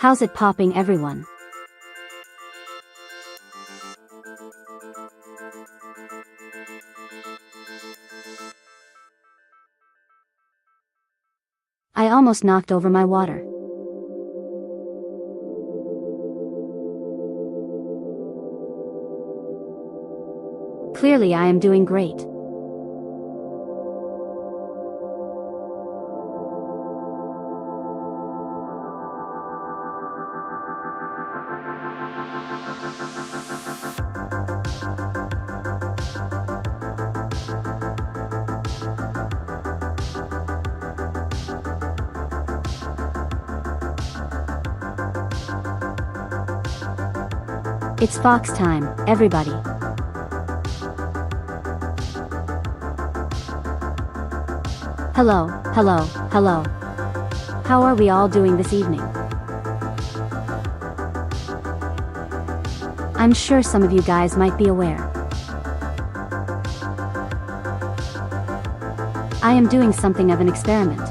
How's it popping, everyone? I almost knocked over my water. Clearly I am doing great. It's fox time, everybody. Hello, hello, hello. How are we all doing this evening? I'm sure some of you guys might be aware. I am doing something of an experiment.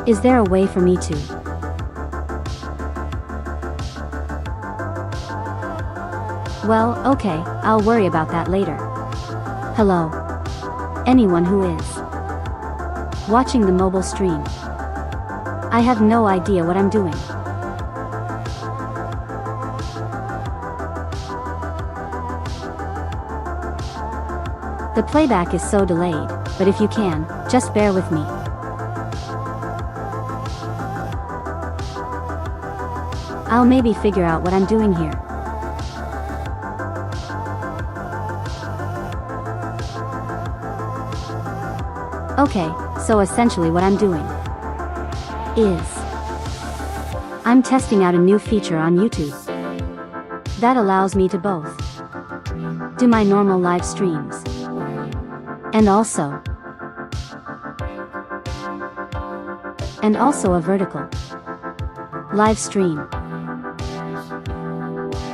Is there a way for me to? Well, okay, I'll worry about that later. Hello. Anyone who is watching the mobile stream. I have no idea what I'm doing. The playback is so delayed, but if you can, just bear with me. I'll maybe figure out what I'm doing here. Okay, so essentially what I'm doing is I'm testing out a new feature on YouTube. That allows me to both do my normal live streams and also a vertical live stream.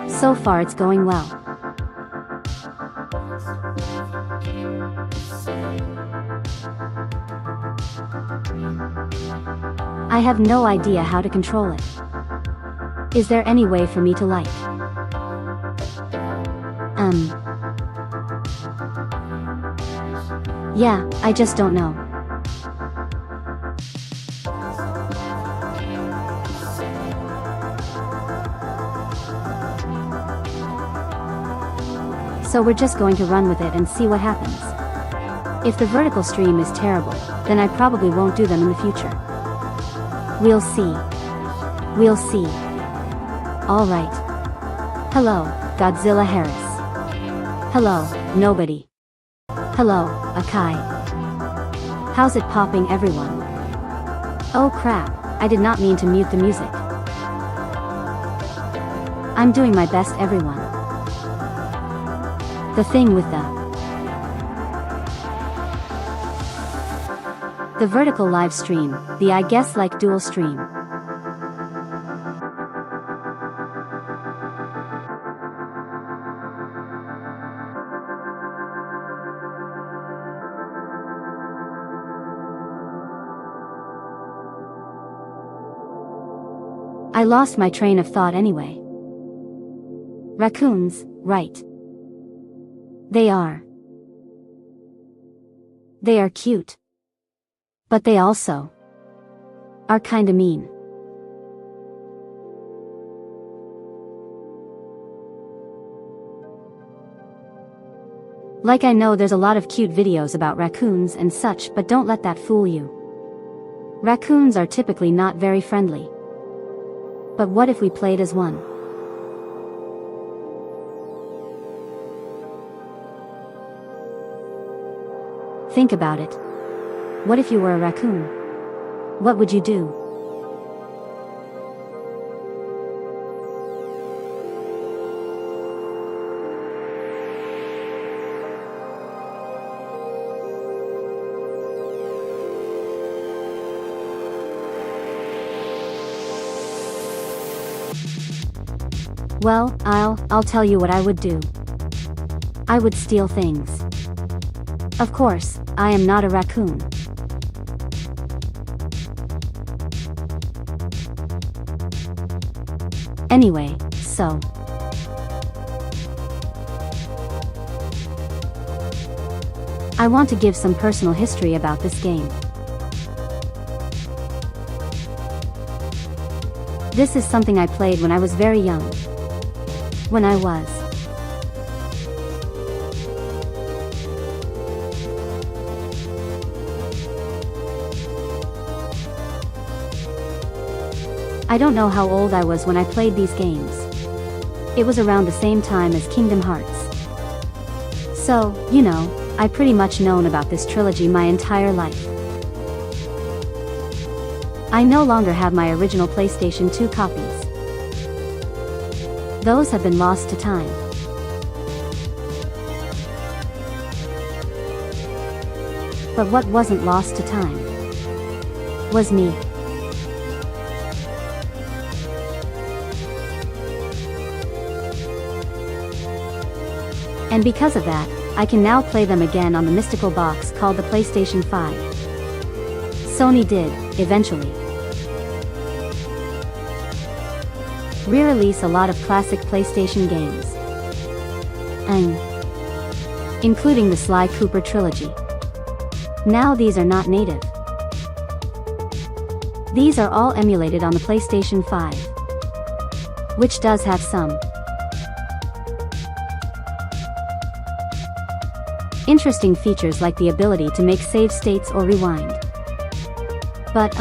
So far it's going well. I have no idea how to control it. Is there any way for me to like? Yeah, I just don't know. So we're just going to run with it and see what happens. If the vertical stream is terrible, then I probably won't do them in the future. We'll see. We'll see. Alright. Hello, Godzilla Harris. Hello, nobody. Hello, Akai. How's it popping, everyone? Oh crap, I did not mean to mute the music. I'm doing my best, everyone. The thing with the vertical live stream, I guess like dual stream. I lost my train of thought anyway. Raccoons, right. They are cute. But they also are kinda mean. Like, I know there's a lot of cute videos about raccoons and such, but don't let that fool you. Raccoons are typically not very friendly. But what if we played as one? Think about it. What if you were a raccoon? What would you do? Well, I'll tell you what I would do. I would steal things. Of course, I am not a raccoon. Anyway, so I want to give some personal history about this game. This is something I played when I was very young. When I was I don't know how old I was when I played these games. It was around the same time as Kingdom Hearts. So, you know, I pretty much known about this trilogy my entire life. I no longer have my original PlayStation 2 copies. Those have been lost to time. But what wasn't lost to time was me. And because of that, I can now play them again on the mystical box called the PlayStation 5. Sony did, eventually, re-release a lot of classic PlayStation games, including the Sly Cooper trilogy. Now these are not native. These are all emulated on the PlayStation 5, which does have some interesting features like the ability to make save states or rewind. But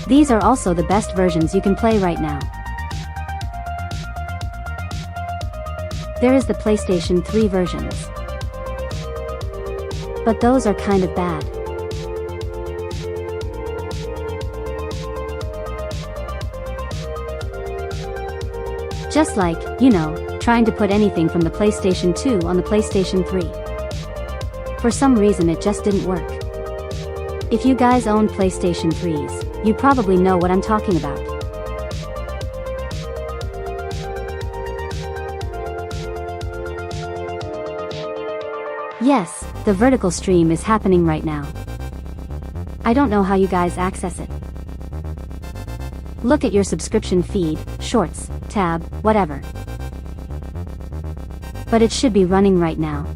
these are also the best versions you can play right now. There is the PlayStation 3 versions, but those are kind of bad. Just like, you know, trying to put anything from the PlayStation 2 on the PlayStation 3. For some reason it just didn't work. If you guys own PlayStation 3s, you probably know what I'm talking about. Yes, the vertical stream is happening right now. I don't know how you guys access it. Look at your subscription feed, shorts, tab, whatever. But it should be running right now.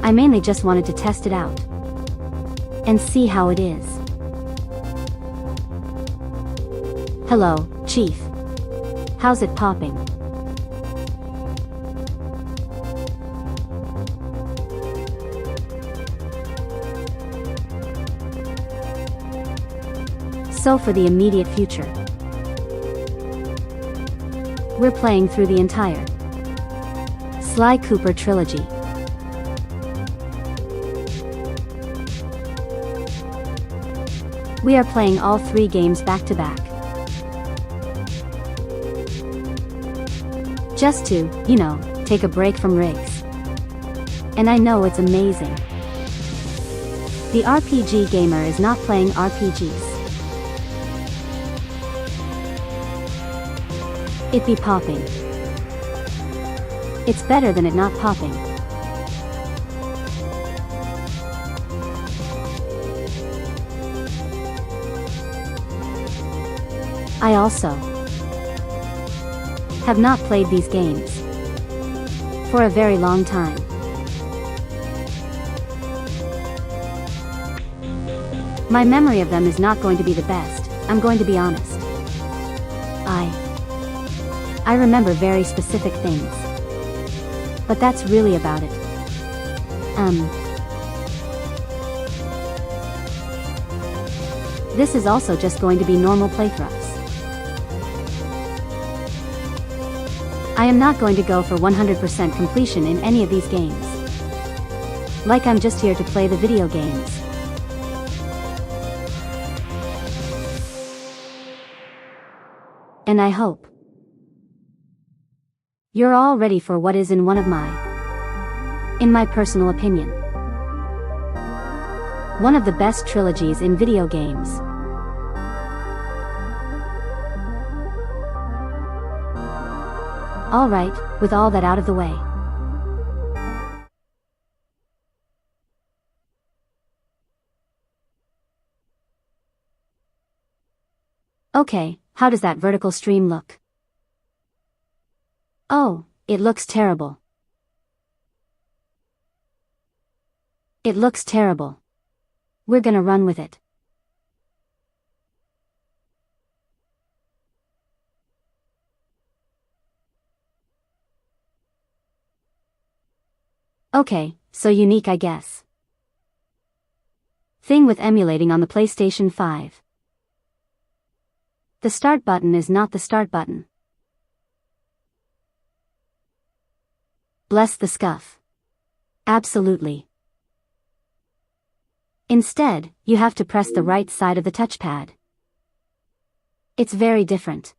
I mainly just wanted to test it out. And see how it is. Hello, Chief. How's it popping? So for the immediate future, we're playing through the entire Sly Cooper trilogy. We are playing all 3 games back to back. Just to, you know, take a break from rigs. And I know it's amazing. The RPG gamer is not playing RPGs. It be popping. It's better than it not popping. I also have not played these games for a very long time. My memory of them is not going to be the best, I'm going to be honest. I remember very specific things. But that's really about it. This is also just going to be normal playthroughs. I am not going to go for 100% completion in any of these games. Like I'm just here to play the video games. And I hope you're all ready for what is in my personal opinion, one of the best trilogies in video games. Alright, with all that out of the way. Okay, how does that vertical stream look? Oh, it looks terrible. It looks terrible. We're gonna run with it. Okay, so unique I guess. Thing with emulating on the PlayStation 5. The start button is not the start button. Bless the scuff. Absolutely. Instead, you have to press the right side of the touchpad. It's very different.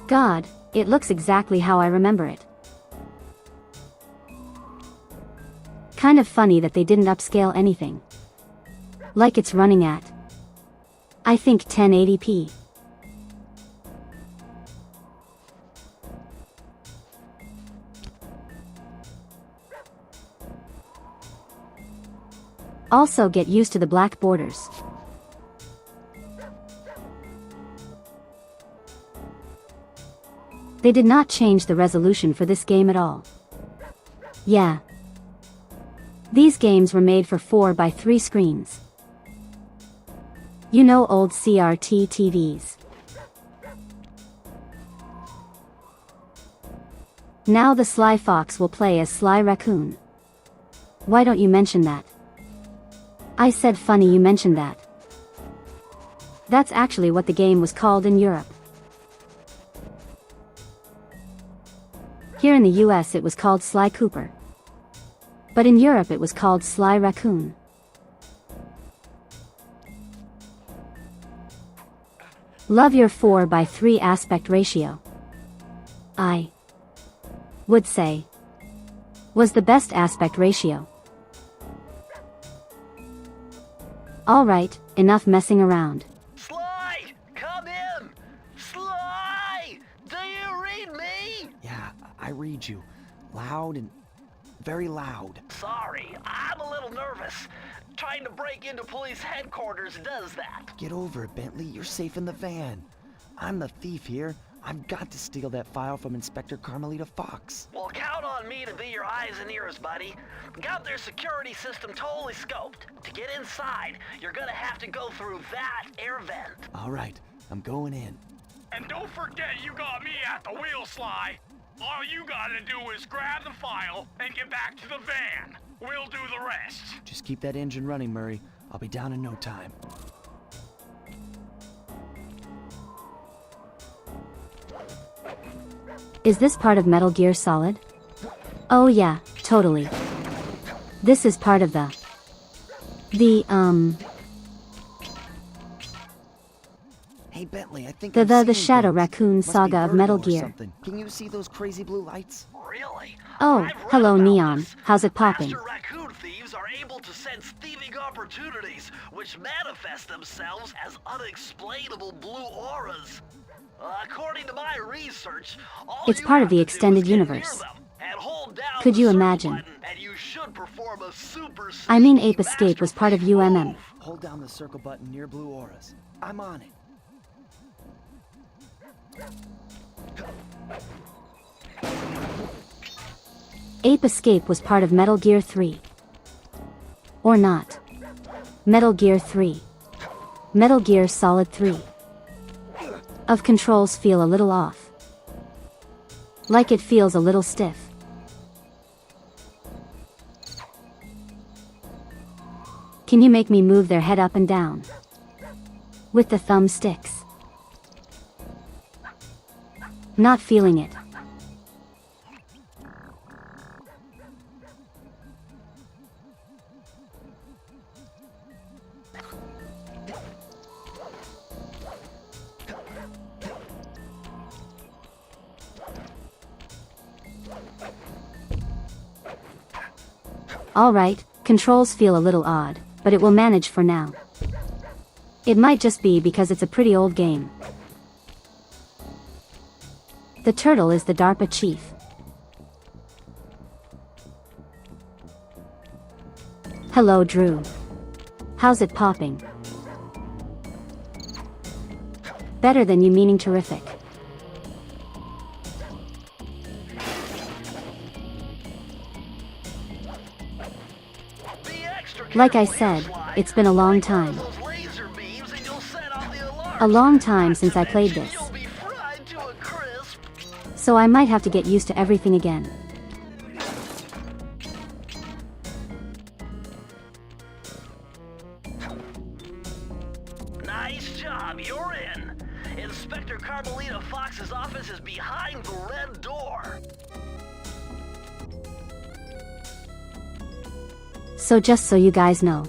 God, it looks exactly how I remember it. Kind of funny that they didn't upscale anything. Like it's running at, I think 1080p. Also get used to the black borders. They did not change the resolution for this game at all. Yeah. These games were made for 4x3 screens. You know, old CRT TVs. Now the Sly Fox will play as Sly Raccoon. Why don't you mention that? I said funny you mentioned that. That's actually what the game was called in Europe. Here in the US it was called Sly Cooper. But in Europe it was called Sly Raccoon. Love your 4x3 aspect ratio. I would say was the best aspect ratio. Alright, enough messing around. Sly! Come in! Sly! Do you read me? Yeah, I read you. Loud and very loud. Sorry, I'm a little nervous. Trying to break into police headquarters does that. Get over it, Bentley. You're safe in the van. I'm the thief here. I've got to steal that file from Inspector Carmelita Fox. Well, count on me to be your eyes and ears, buddy. Got their security system totally scoped. To get inside, you're gonna have to go through that air vent. All right, I'm going in. And don't forget you got me at the wheel, Sly. All you gotta do is grab the file and get back to the van. We'll do the rest. Just keep that engine running, Murray. I'll be down in no time. Is this part of Metal Gear Solid? Oh yeah, totally. This is part of the Hey Bentley, I think the Shadow Raccoon saga of Metal Gear. Can you see those crazy blue lights? Really? Oh, I've read hello about Neon. this. How's it popping? Master raccoon thieves are able to sense thieving opportunities, which manifest themselves as unexplainable blue auras. According to my research, all It's you part have of the to do extended is get near universe. them and hold down Could the you circle imagine? button, and you should perform a super I mean, sneaky Ape Escape was master part of thief UMM. move. Hold down the circle button near blue auras. I'm on it. Ape Escape was part of Metal Gear 3. Or not. Metal Gear 3. Metal Gear Solid 3. Of controls feel a little off. Like it feels a little stiff. Can you make me move their head up and down? With the thumbsticks. Not feeling it. Alright, controls feel a little odd, but it will manage for now. It might just be because it's a pretty old game. The turtle is the DARPA chief. Hello Drew. How's it popping? Better than you meaning terrific. Like I said, it's been a long time. A long time since I played this. So I might have to get used to everything again. Nice job, you're in. Inspector Carmelita Fox's office is behind the red door. So just so you guys know.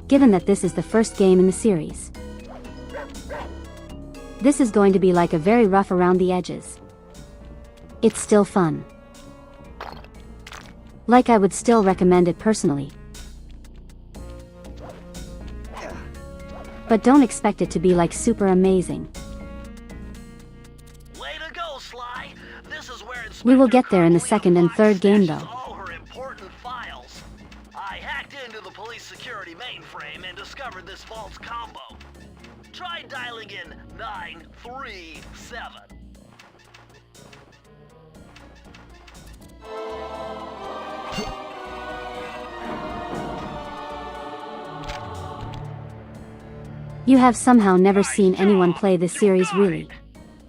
Given that this is the first game in the series. This is going to be like a very rough around the edges. It's still fun. Like I would still recommend it personally. But don't expect it to be like super amazing. Way to go, Sly. This is where We will get there in the second and third game though. all her important this false combo. Try dialing in 937. You have somehow never seen anyone play this series really.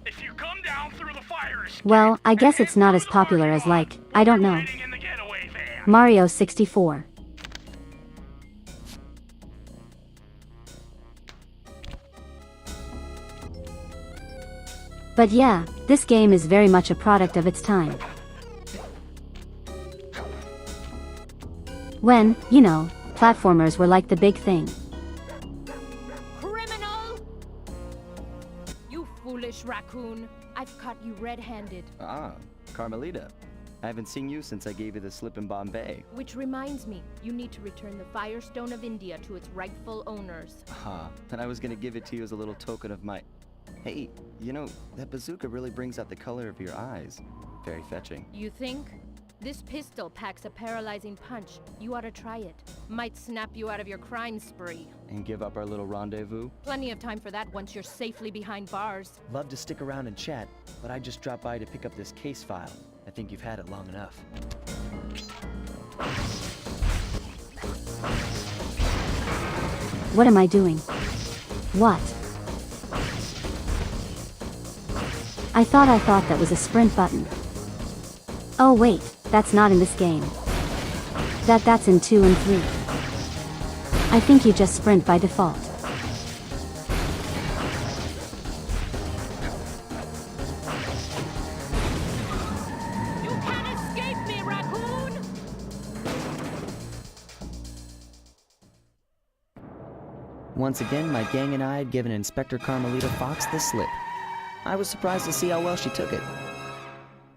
If you come down through the fire escape, Well, I guess it's not as popular as like, I don't know, riding in the getaway van. Mario 64. But yeah, this game is very much a product of its time. When, you know, platformers were like the big thing. Criminal! You foolish raccoon. I've caught you red-handed. Ah, Carmelita. I haven't seen you since I gave you the slip in Bombay. Which reminds me, you need to return the Firestone of India to its rightful owners. And I was gonna give it to you as a little token of my... Hey, you know, that bazooka really brings out the color of your eyes. Very fetching. You think? This pistol packs a paralyzing punch. You ought to try it. Might snap you out of your crime spree. And give up our little rendezvous? Plenty of time for that once you're safely behind bars. Love to stick around and chat, but I just dropped by to pick up this case file. I think you've had it long enough. What am I doing? What? I thought that was a sprint button. Oh wait, that's not in this game. That's in 2 and 3. I think you just sprint by default. You can't escape me, raccoon! Once again, my gang and I had given Inspector Carmelita Fox the slip. I was surprised to see how well she took it.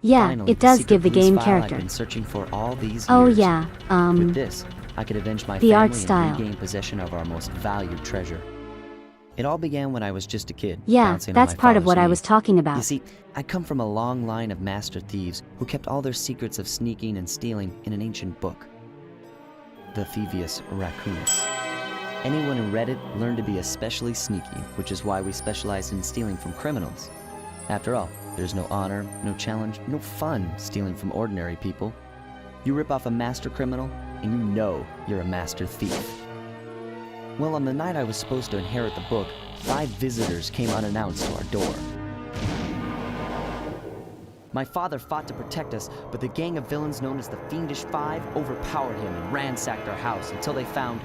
Yeah, Finally, it does secret give the police game file character. I've been searching for all these years. Oh yeah, With this, I could avenge my the art family style. and regain possession of our most valued treasure. It all began when I was just a kid. Yeah, bouncing on that's my part of father's what I knee. was talking You about. see, I come from a long line of master thieves who kept all their secrets of sneaking and stealing in an ancient book. The Thievius Raccoonus. Anyone who read it learned to be especially sneaky, which is why we specialize in stealing from criminals. After all, there's no honor, no challenge, no fun stealing from ordinary people. You rip off a master criminal, and you know you're a master thief. Well, on the night I was supposed to inherit the book, 5 visitors came unannounced to our door. My father fought to protect us, but the gang of villains known as the Fiendish Five overpowered him and ransacked our house until they found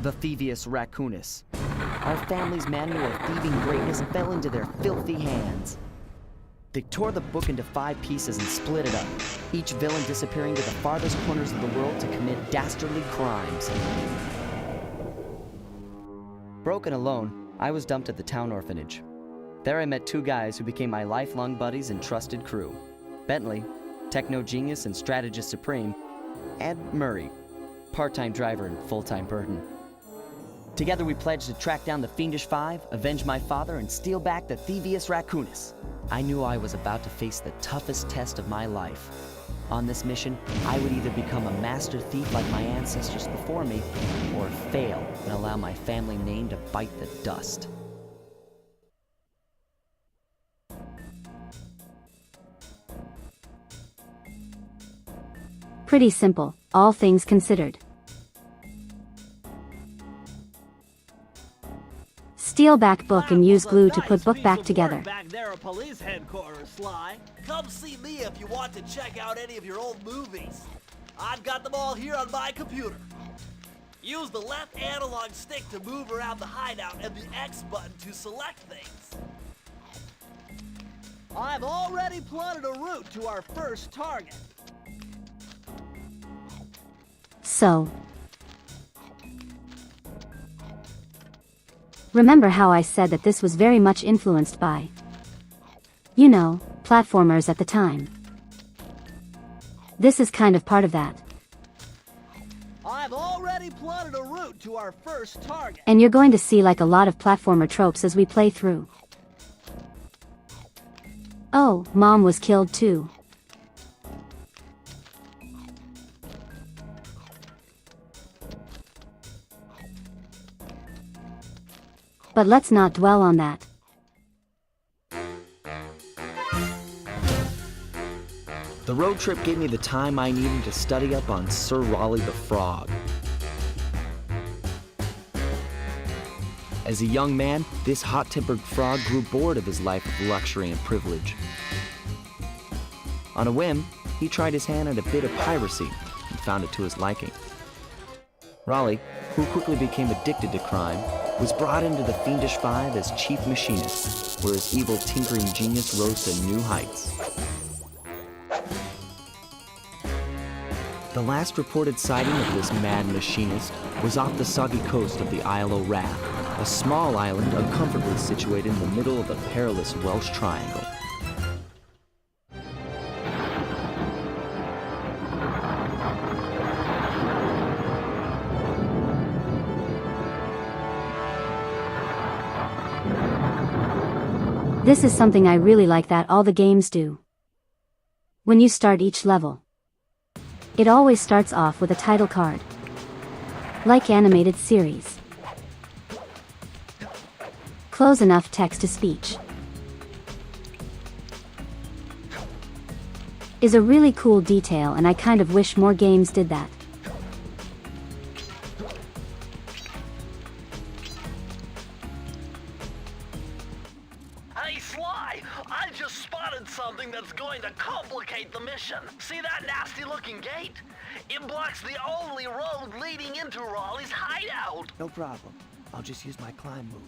the Thievius Raccoonus. Our family's manual of thieving greatness fell into their filthy hands. They tore the book into 5 pieces and split it up, each villain disappearing to the farthest corners of the world to commit dastardly crimes. Broken alone, I was dumped at the town orphanage. There I met 2 guys who became my lifelong buddies and trusted crew. Bentley, techno genius and strategist supreme, and Murray, part-time driver and full-time burden. Together we pledged to track down the Fiendish Five, avenge my father, and steal back the Thievius Raccoonus. I knew I was about to face the toughest test of my life. On this mission, I would either become a master thief like my ancestors before me, or fail and allow my family name to bite the dust. Pretty simple, all things considered. Steal back book and use glue to put book back together. Back there at police headquarters, Sly. Come see me if you want to check out any of your old movies. I've got them all here on my computer. Use the left analog stick to move around the hideout and the X button to select things. I've already plotted a route to our first target. So, remember how I said that this was very much influenced by, you know, platformers at the time. This is kind of part of that. I've already plotted a route to our first target. And you're going to see like a lot of platformer tropes as we play through. Oh, Mom was killed too. But let's not dwell on that. The road trip gave me the time I needed to study up on Sir Raleigh the Frog. As a young man, this hot-tempered frog grew bored of his life of luxury and privilege. On a whim, he tried his hand at a bit of piracy and found it to his liking. Raleigh, who quickly became addicted to crime, was brought into the Fiendish Five as chief machinist, where his evil tinkering genius rose to new heights. The last reported sighting of this mad machinist was off the soggy coast of the Isle o' Wrath, a small island uncomfortably situated in the middle of the perilous Welsh Triangle. This is something I really like that all the games do. When you start each level, it always starts off with a title card. Like animated series. Close enough text-to-speech. Is a really cool detail, and I kind of wish more games did that. Hey, Sly! I just spotted something that's going to complicate the mission. See that nasty-looking gate? It blocks the only road leading into Raleigh's hideout. No problem. I'll just use my climb move.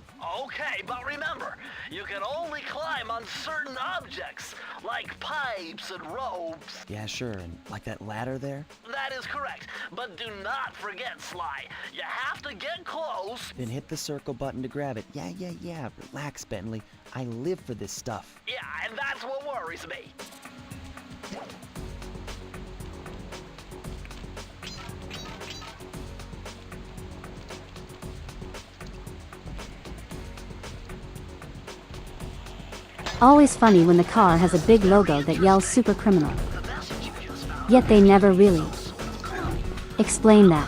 Okay, but remember, you can only climb on certain objects, like pipes and ropes. Yeah, sure, and like that ladder there? That is correct, but do not forget, Sly. You have to get close. Then hit the circle button to grab it. Yeah. Relax, Bentley. I live for this stuff. Yeah, and that's what worries me. Always funny when the car has a big logo that yells super criminal. Yet they never really explain that.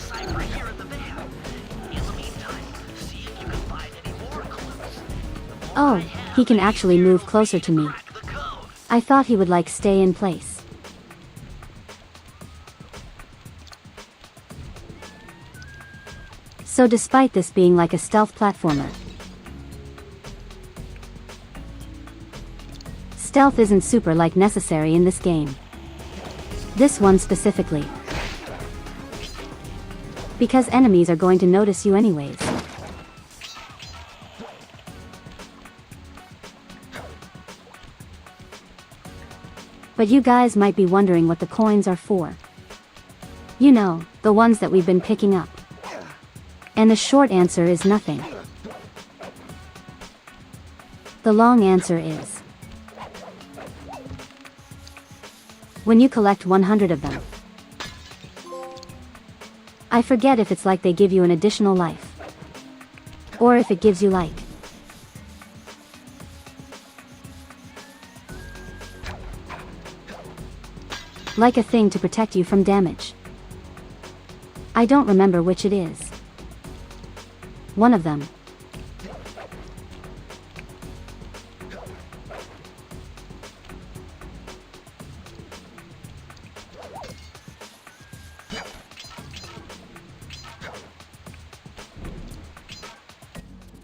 Oh, he can actually move closer to me. I thought he would like stay in place. So despite this being like a stealth platformer, stealth isn't super like necessary in this game. This one specifically. Because enemies are going to notice you anyways. But you guys might be wondering what the coins are for. You know, the ones that we've been picking up. And the short answer is nothing. The long answer is when you collect 100 of them. I forget if it's like they give you an additional life, or if it gives you like a thing to protect you from damage. I don't remember which it is. One of them.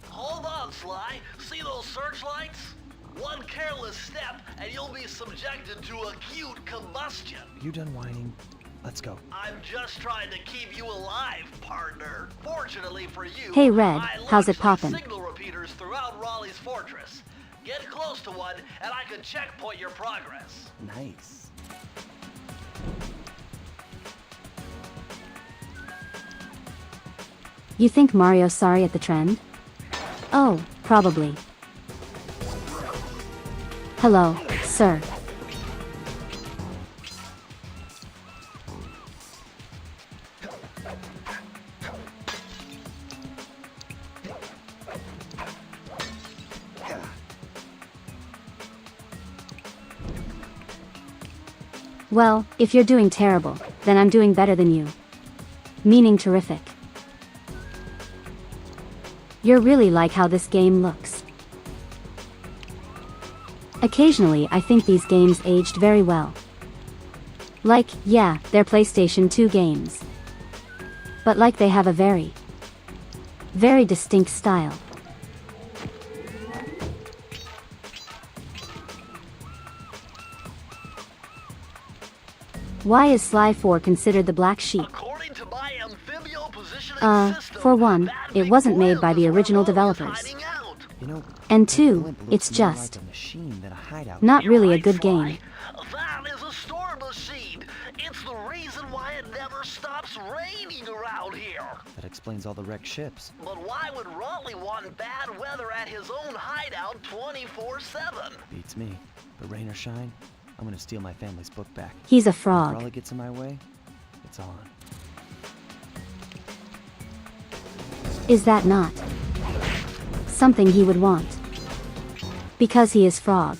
Hold on, Sly. See those searchlights? One careless step and you'll be subjected to acute combustion. You done whining? Let's go. I'm just trying to keep you alive, partner. Fortunately for you, Hey, Red, I how's it launched poppin'? signal repeaters throughout Raleigh's fortress. Get close to one and I can checkpoint your progress. Nice. You think Mario's sorry at the trend? Oh, probably. Hello, sir. Well, if you're doing terrible, then I'm doing better than you. Meaning terrific. You're really like how this game looks. Occasionally I think these games aged very well. Like, yeah, they're PlayStation 2 games. But like they have a very, very distinct style. Why is SLY 4 considered the black sheep? According to my amphibio positioning system, For one, that it big wasn't made whale by the is original where Rome is developers. hiding out. You know, And that two, blimp looks it's more just like a machine than a hideout. not You're really a right, good Sly. game. That is a storm machine. It's the reason why it never stops raining around here. That explains all the wrecked ships. But why would Raleigh want bad weather at his own hideout 24/7? Beats me. But rain or shine, I'm gonna steal my family's book back. He's a If frog. Raleigh gets in my way, it's on. Is that not something he would want? Because he is frog.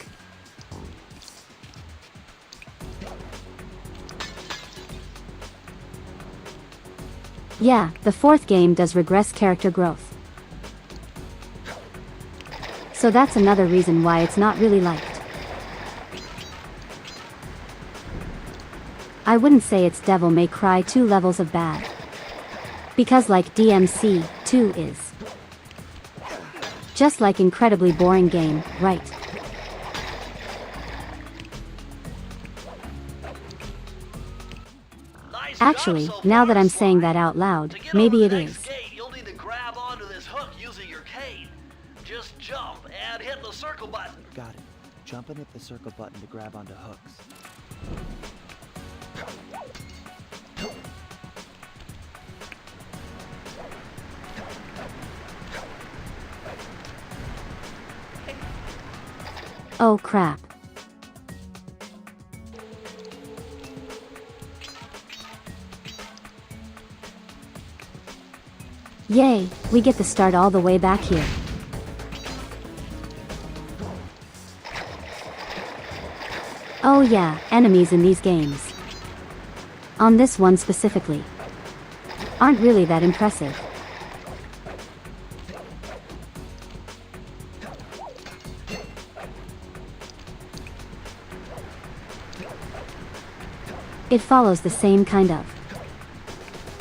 Yeah, the fourth game does regress character growth. So that's another reason why it's not really liked. I wouldn't say it's Devil May Cry 2 levels of bad. Because like DMC 2 is just like incredibly boring game, right? Nice Actually, job so now far, that I'm Sly. saying that out loud, To get maybe over it the next is. gate, you'll need to grab onto this hook using your cane. Just jump and hit the circle button. Got it. Jump and hit the circle button to grab onto hooks. Oh crap. Yay, we get to start all the way back here. Oh yeah, enemies in these games, on this one specifically, aren't really that impressive. It follows the same kind of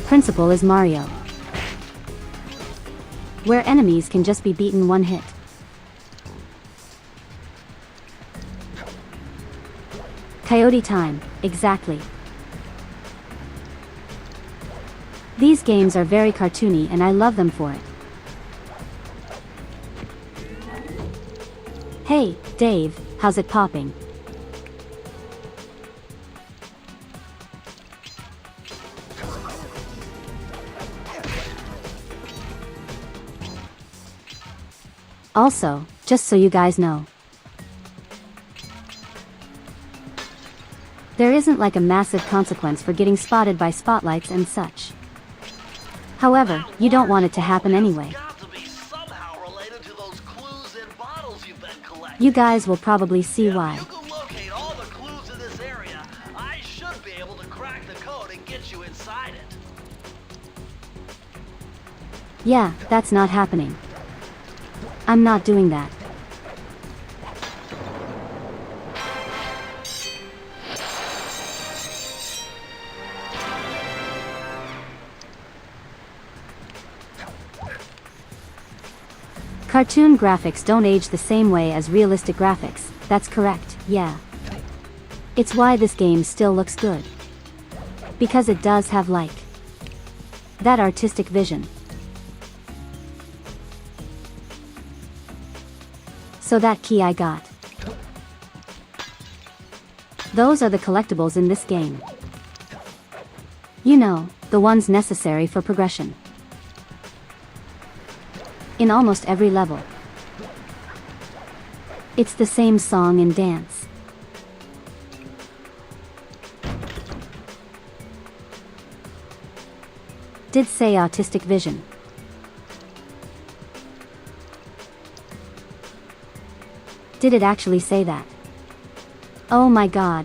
principle as Mario, where enemies can just be beaten one hit. Coyote time, exactly. These games are very cartoony and I love them for it. Hey, Dave, how's it popping? Also, just so you guys know, there isn't like a massive consequence for getting spotted by spotlights and such. However, you don't want it to happen anyway. Got to be somehow related to those clues in bottles you've been collecting. You guys will probably see If why. you can locate all the clues in this area, I should be able to crack the code and get you inside it. Yeah, that's not happening. I'm not doing that. Cartoon graphics don't age the same way as realistic graphics, that's correct, yeah. It's why this game still looks good. Because it does have like that artistic vision. So that key I got. Those are the collectibles in this game. You know, the ones necessary for progression. In almost every level, it's the same song and dance. Did say autistic vision. Did it actually say that? Oh my god,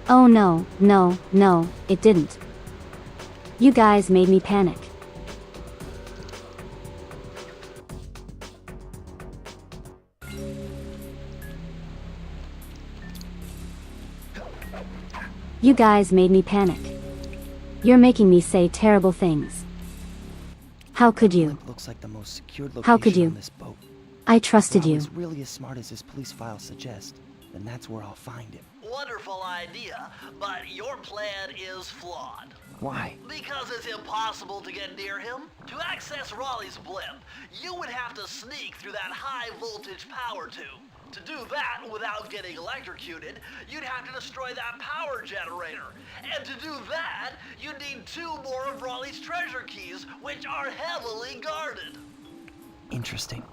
Oh no, no, no, it didn't. You guys made me panic. You guys made me panic. You're making me say terrible things. How could you? Blimp looks like the most secured location How could you? on this boat. I trusted If Raoul you. is really as smart as his police files suggest, then that's where I'll find him. Wonderful idea, but your plan is flawed. Why? Because it's impossible to get near him. To access Raleigh's blimp, you would have to sneak through that high voltage power tube. To do that without getting electrocuted, you'd have to destroy that power generator. And to do that, you'd need 2 more of Raleigh's treasure keys, which are heavily guarded. Interesting.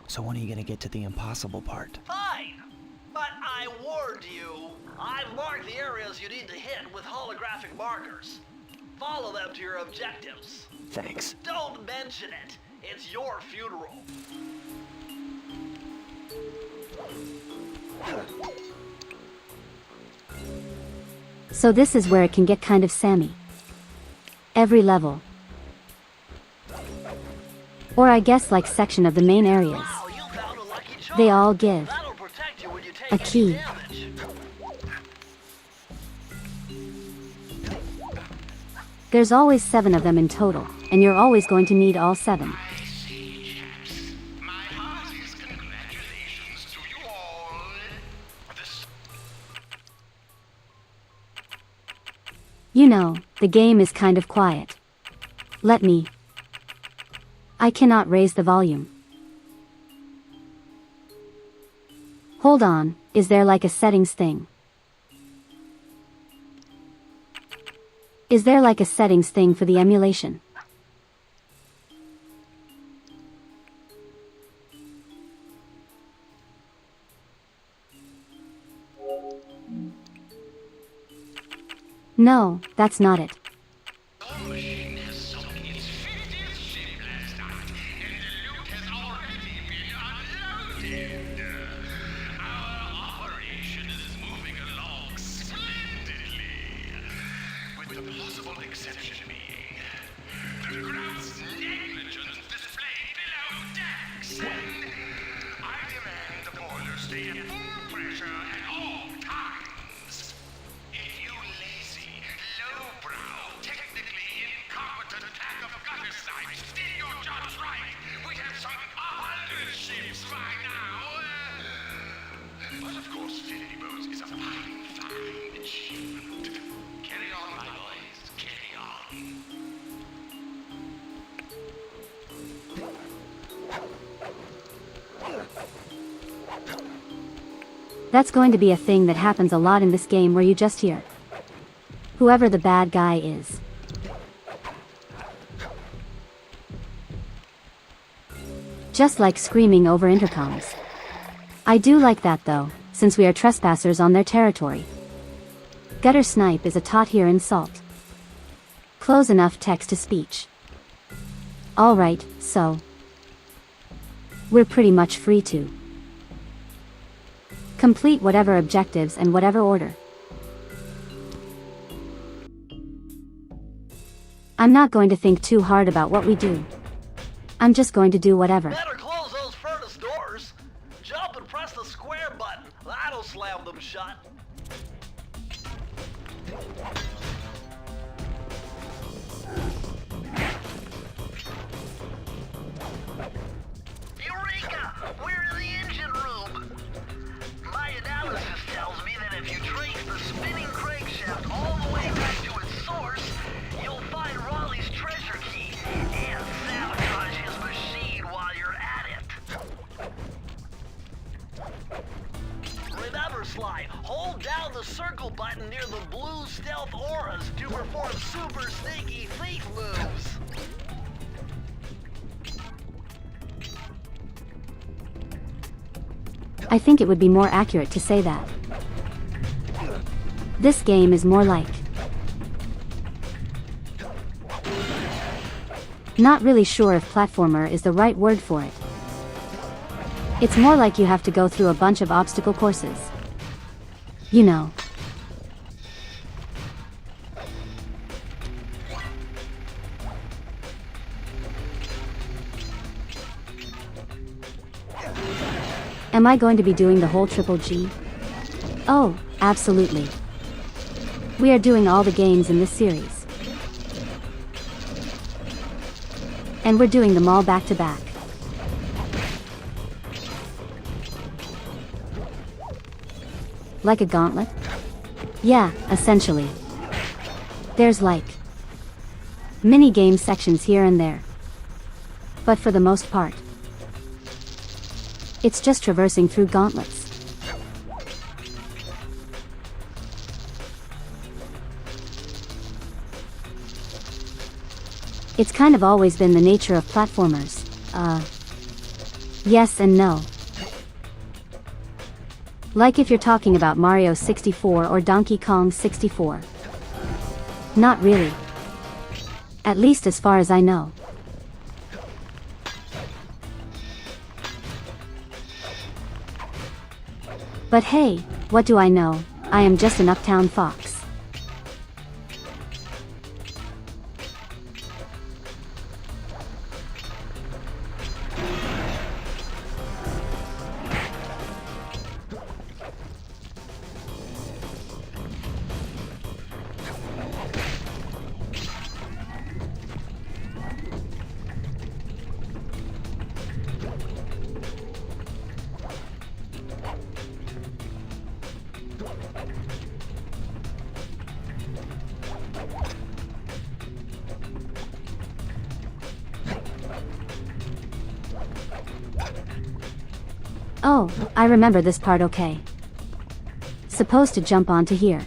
So when are you gonna get to the impossible part? Fine, but I warned you. I've marked the areas you need to hit with holographic markers. Follow them to your objectives. Thanks. Don't mention it. It's your funeral. So this is where it can get kind of sammy. Every level. Or I guess like section of the main areas. Wow, you found a lucky charm. They all give That'll protect you when you take a any key. damage. There's always 7 of them in total, and you're always going to need all 7. I see, chaps. My heartiest congratulations to you all. This You know, the game is kind of quiet. Let me. I cannot raise the volume. Hold on, is there like a settings thing? Is there like a settings thing for the emulation? No, that's not it. machine has sunk its 50th ship last night, and the loot has already been unloaded. Our operation is moving along splendidly, with the possible exception being the gross negligence displayed below decks. I demand the boilers stay at full pressure at all times. If you lazy, lowbrow, technically incompetent pack of gutter snipes did your jobs right, we'd have sunk 100 ships by now. But of course, 50 boats is a fine, fine achievement. Carry on, my boys, carry on. That's going to be a thing that happens a lot in this game where you just hear whoever the bad guy is. Just like screaming over intercoms. I do like that though, since we are trespassers on their territory. Gutter snipe is a tot here insult. Close enough text to speech. Alright, so. We're pretty much free to complete whatever objectives and whatever order. I'm not going to think too hard about what we do. I'm just going to do whatever. Better close those furnace doors. Jump and press the square button. That'll slam them shut. Eureka! We're in the engine room. My analysis tells me that if you trace the spinning crankshaft all the way back to its source, you'll find Raleigh's treasure key and sabotage his machine while you're at it. Remember, SLY, hold down the circle button near the blue stealth auras to perform super sneaky thief moves. I think it would be more accurate to say that. This game is more like. Not really sure if platformer is the right word for it. It's more like you have to go through a bunch of obstacle courses. You know. Am I going to be doing the whole triple G? Oh, absolutely. We are doing all the games in this series. And we're doing them all back to back. Like a gauntlet? Yeah, essentially. There's like mini-game sections here and there. But for the most part, it's just traversing through gauntlets. It's kind of always been the nature of platformers. Yes and no. Like if you're talking about Mario 64 or Donkey Kong 64. Not really. At least as far as I know. But hey, what do I know? I am just an uptown fox. Oh, I remember this part okay. Supposed to jump onto here.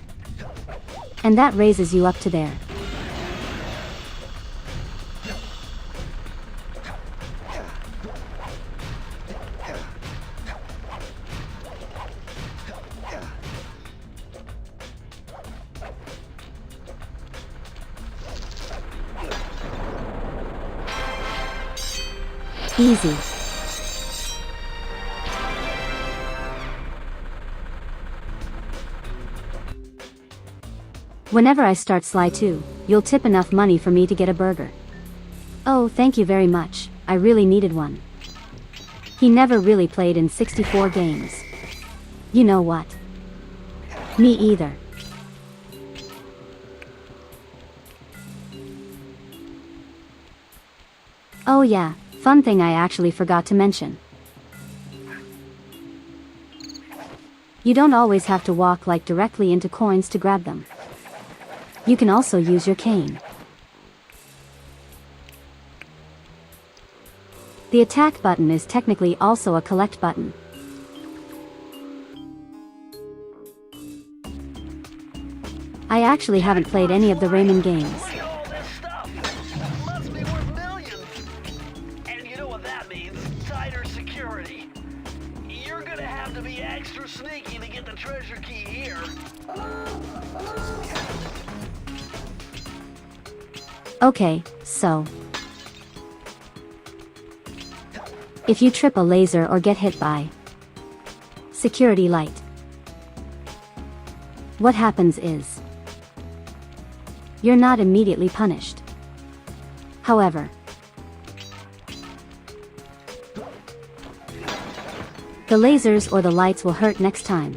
And that raises you up to there. Easy. Whenever I start SLY 2, you'll tip enough money for me to get a burger. Oh, thank you very much, I really needed one. He never really played in 64 games. You know what? Me either. Oh yeah, fun thing I actually forgot to mention. You don't always have to walk like directly into coins to grab them. You can also use your cane. The attack button is technically also a collect button. I actually haven't played any of the Rayman games. Look at all this stuff. Must be worth millions. And you know what that means? Tighter security. You're gonna have to be extra sneaky to get the treasure key here. Okay, so if you trip a laser or get hit by security light, what happens is you're not immediately punished. However, the lasers or the lights will hurt next time.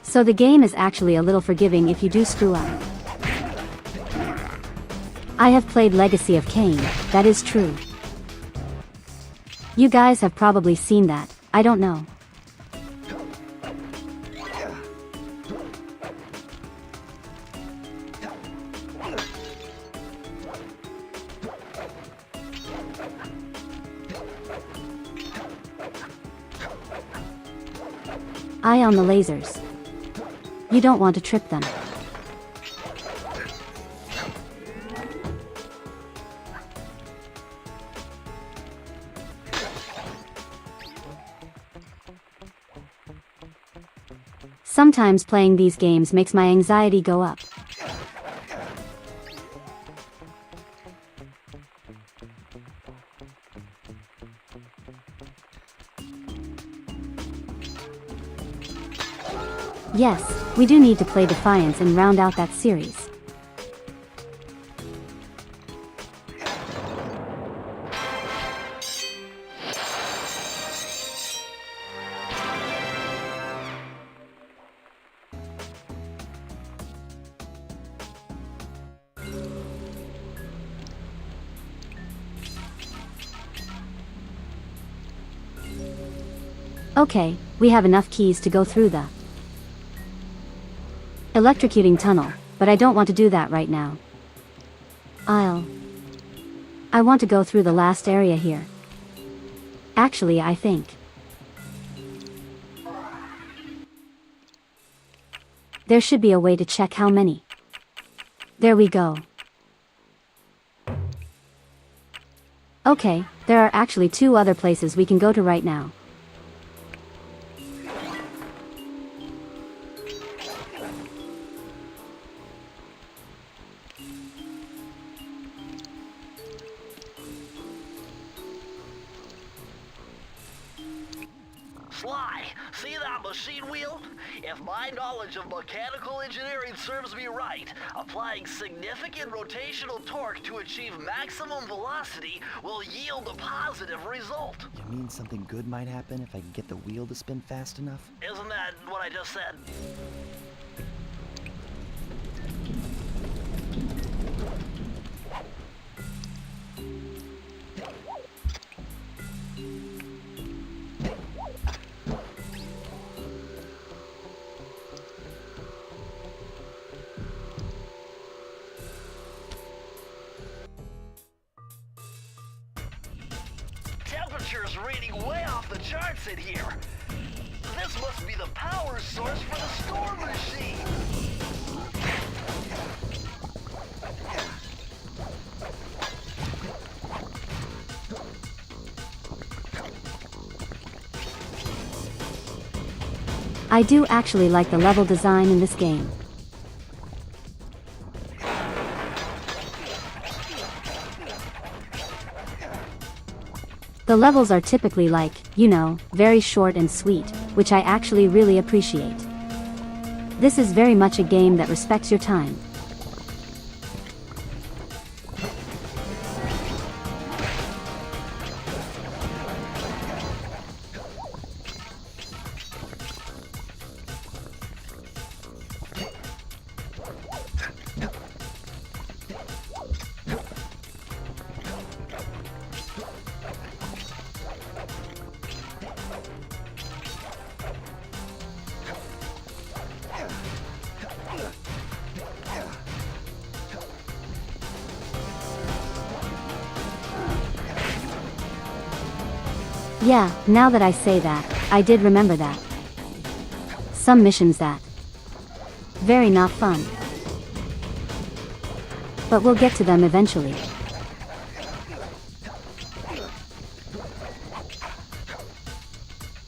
So the game is actually a little forgiving if you do screw up. I have played Legacy of Kain, that is true. You guys have probably seen that, I don't know. Eye on the lasers. You don't want to trip them. Sometimes playing these games makes my anxiety go up. Yes, we do need to play Defiance and round out that series. Okay, we have enough keys to go through the electrocuting tunnel, but I don't want to do that right now. I want to go through the last area here. Actually, I think there should be a way to check how many. There we go. Okay, there are actually 2 other places we can go to right now. Sly, see that machine wheel? If my knowledge of mechanical engineering serves me right, applying significant rotational torque to achieve maximum velocity will yield a positive result. You mean something good might happen if I can get the wheel to spin fast enough? Isn't that what I just said? Temperature's reading way off the charts in here. This must be the power source for the storm machine. I do actually like the level design in this game. The levels are typically like, you know, very short and sweet, which I actually really appreciate. This is very much a game that respects your time. Yeah, now that I say that, I did remember that. Some missions that very not fun. But we'll get to them eventually.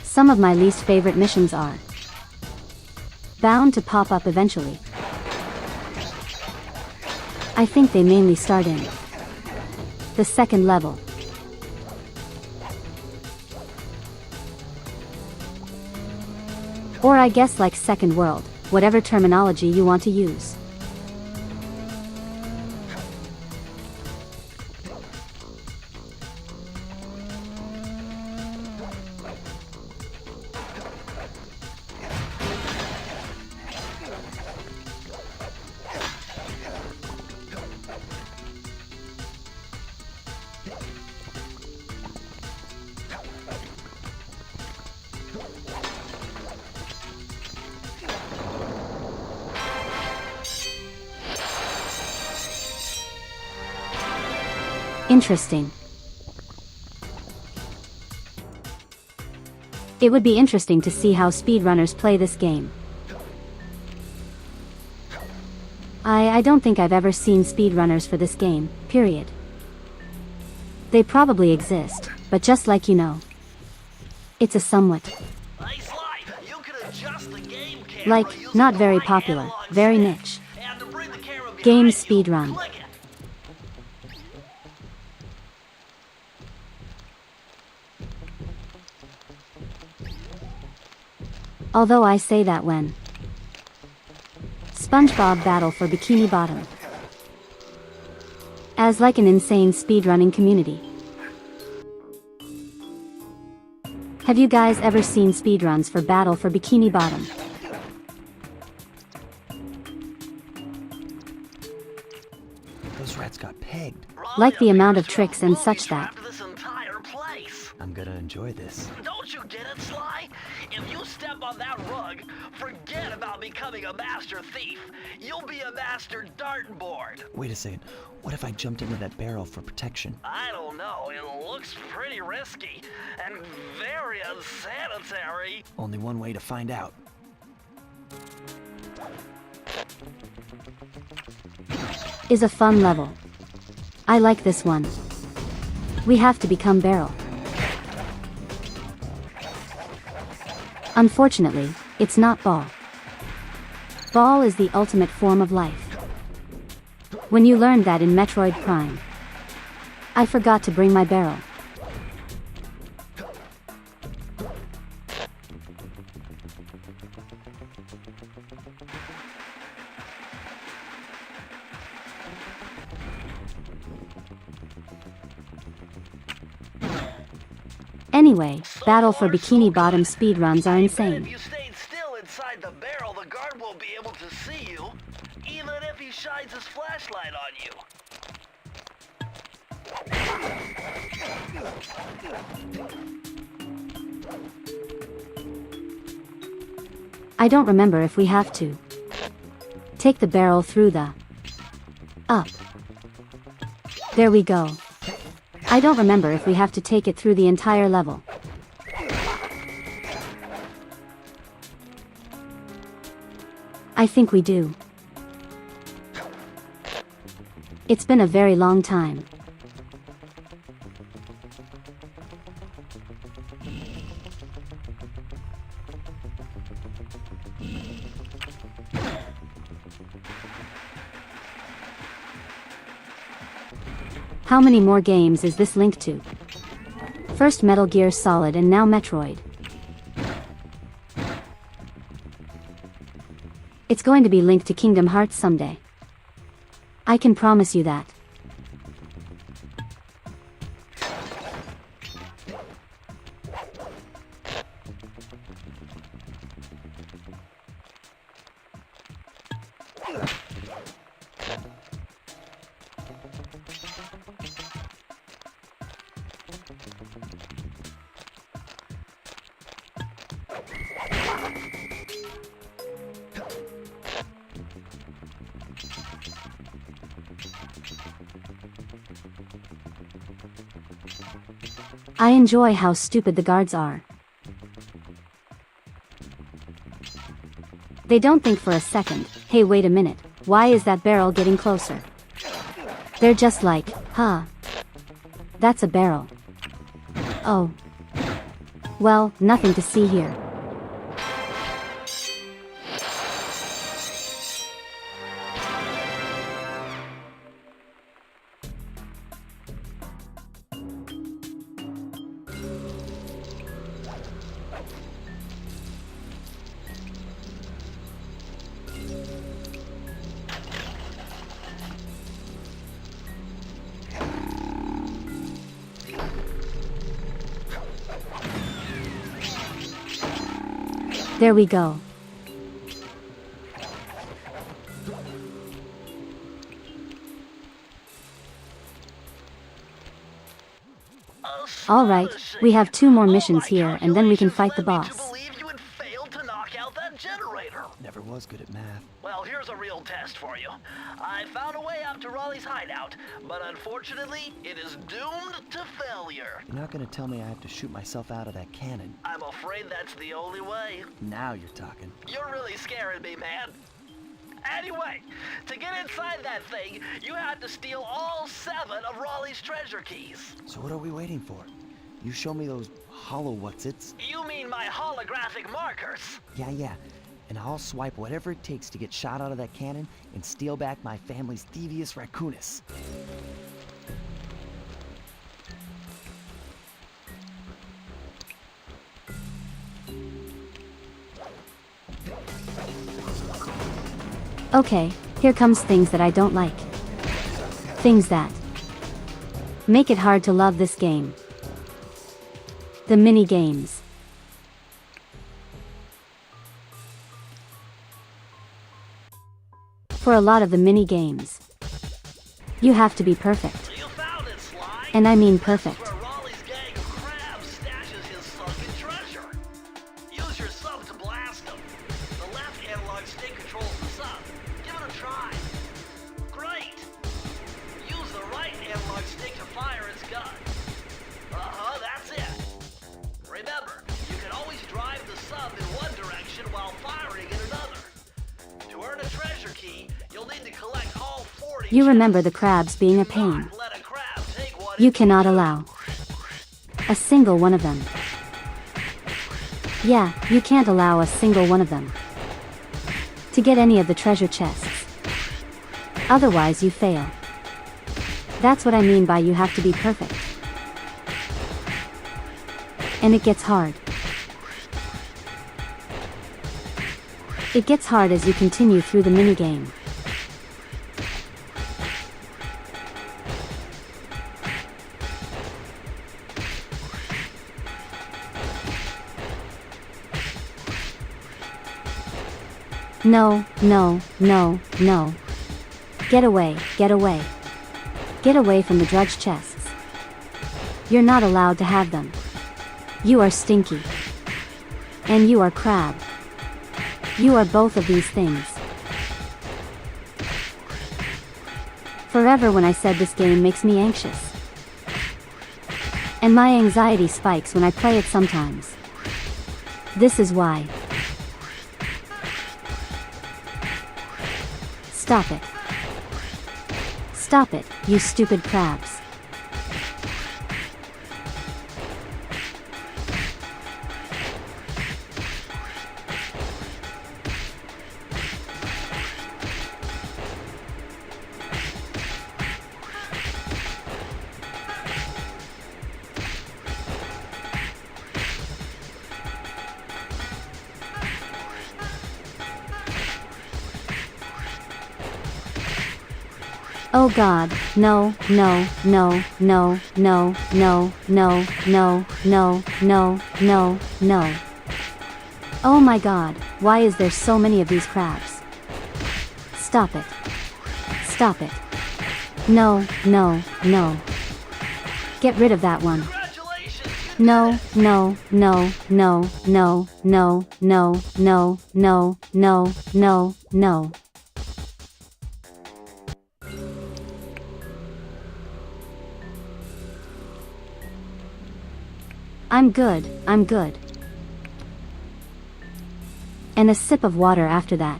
Some of my least favorite missions are bound to pop up eventually. I think they mainly start in the second level. Or I guess like second world, whatever terminology you want to use. Interesting. It would be interesting to see how speedrunners play this game. I don't think I've ever seen speedrunners for this game, period. They probably exist, but just like you know, it's a somewhat, Hey, Sly, you can adjust the game camera like, using not the very right popular, analog very stick. niche. And to bring the camera behind Game you, speedrun. click it. Although I say that when SpongeBob Battle for Bikini Bottom. As like an insane speedrunning community. Have you guys ever seen speedruns for Battle for Bikini Bottom? Those rats got pegged. Like the Raleigh amount of appears to tricks have and such booby-trapped that this entire place. I'm gonna enjoy this. Don't you get it, Sly? If you step on that rug, forget about becoming a master thief. You'll be a master dartboard. Wait a second. What if I jumped into that barrel for protection? I don't know. It looks pretty risky and very unsanitary. Only one way to find out. Is a fun level. I like this one. We have to become Barrel. Unfortunately, it's not Ball. Ball is the ultimate form of life. When you learned that in Metroid Prime, I forgot to bring my barrel. Anyway, Battle for Bikini Bottom speedruns are insane. If you stayed still inside the barrel, the guard won't be able to see you, even if he shines his flashlight on you. I don't remember if we have to take the barrel through the up. There we go. I don't remember if we have to take it through the entire level. I think we do. It's been a very long time. How many more games is this linked to? First Metal Gear Solid and now Metroid. It's going to be linked to Kingdom Hearts someday. I can promise you that. I enjoy how stupid the guards are. They don't think for a second, hey wait a minute, why is that barrel getting closer? They're just like, huh. That's a barrel. Oh. Well, nothing to see here. There we go. Alright, we have 2 more missions here and then we can fight the boss. To believe you had failed to knock out that generator. Never was good at math. Well, here's a real test for you. I found a way out to Raleigh's hideout, but unfortunately, it is doomed to failure. You're not gonna tell me I have to shoot myself out of that cannon. I'm afraid that's the only way. Now you're talking. You're really scaring me, man. Anyway, to get inside that thing, you had to steal all 7 of Raleigh's treasure keys. So what are we waiting for? You show me those hollow what's-its? You mean my holographic markers? Yeah. And I'll swipe whatever it takes to get shot out of that cannon and steal back my family's devious raccoonus. Okay, here comes things that I don't like. Things that make it hard to love this game. The mini games. For a lot of the mini games, you have to be perfect. You found it, Sly. And I mean perfect. Where Raleigh's gang of crabs You remember the crabs being a pain. Let a crab take one. You cannot allow a single one of them. Yeah, you can't allow a single one of them to get any of the treasure chests. Otherwise you fail. That's what I mean by you have to be perfect. And it gets hard. It gets hard as you continue through the minigame. No, no, no, no. Get away, get away. Get away from the drudge chests. You're not allowed to have them. You are stinky. And you are crab. You are both of these things. Forever when I said this game makes me anxious. And my anxiety spikes when I play it sometimes. This is why. Stop it. Stop it, you stupid crabs. Oh God, no, no, no, no, no, no, no, no, no, no, no, no. Oh my God, why is there so many of these crabs? Stop it. Stop it. No, no, no. Get rid of that one. Congratulations. No, no, no, no, no, no, no, no, no, no, no, no. I'm good, I'm good. And a sip of water after that.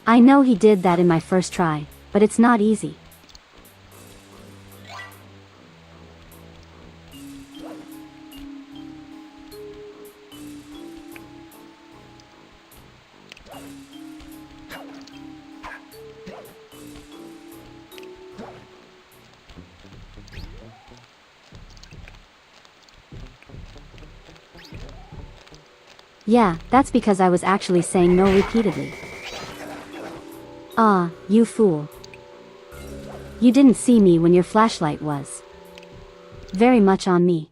I know he did that in my first try, but it's not easy. Yeah, that's because I was actually saying no repeatedly. Ah, you fool. You didn't see me when your flashlight was very much on me.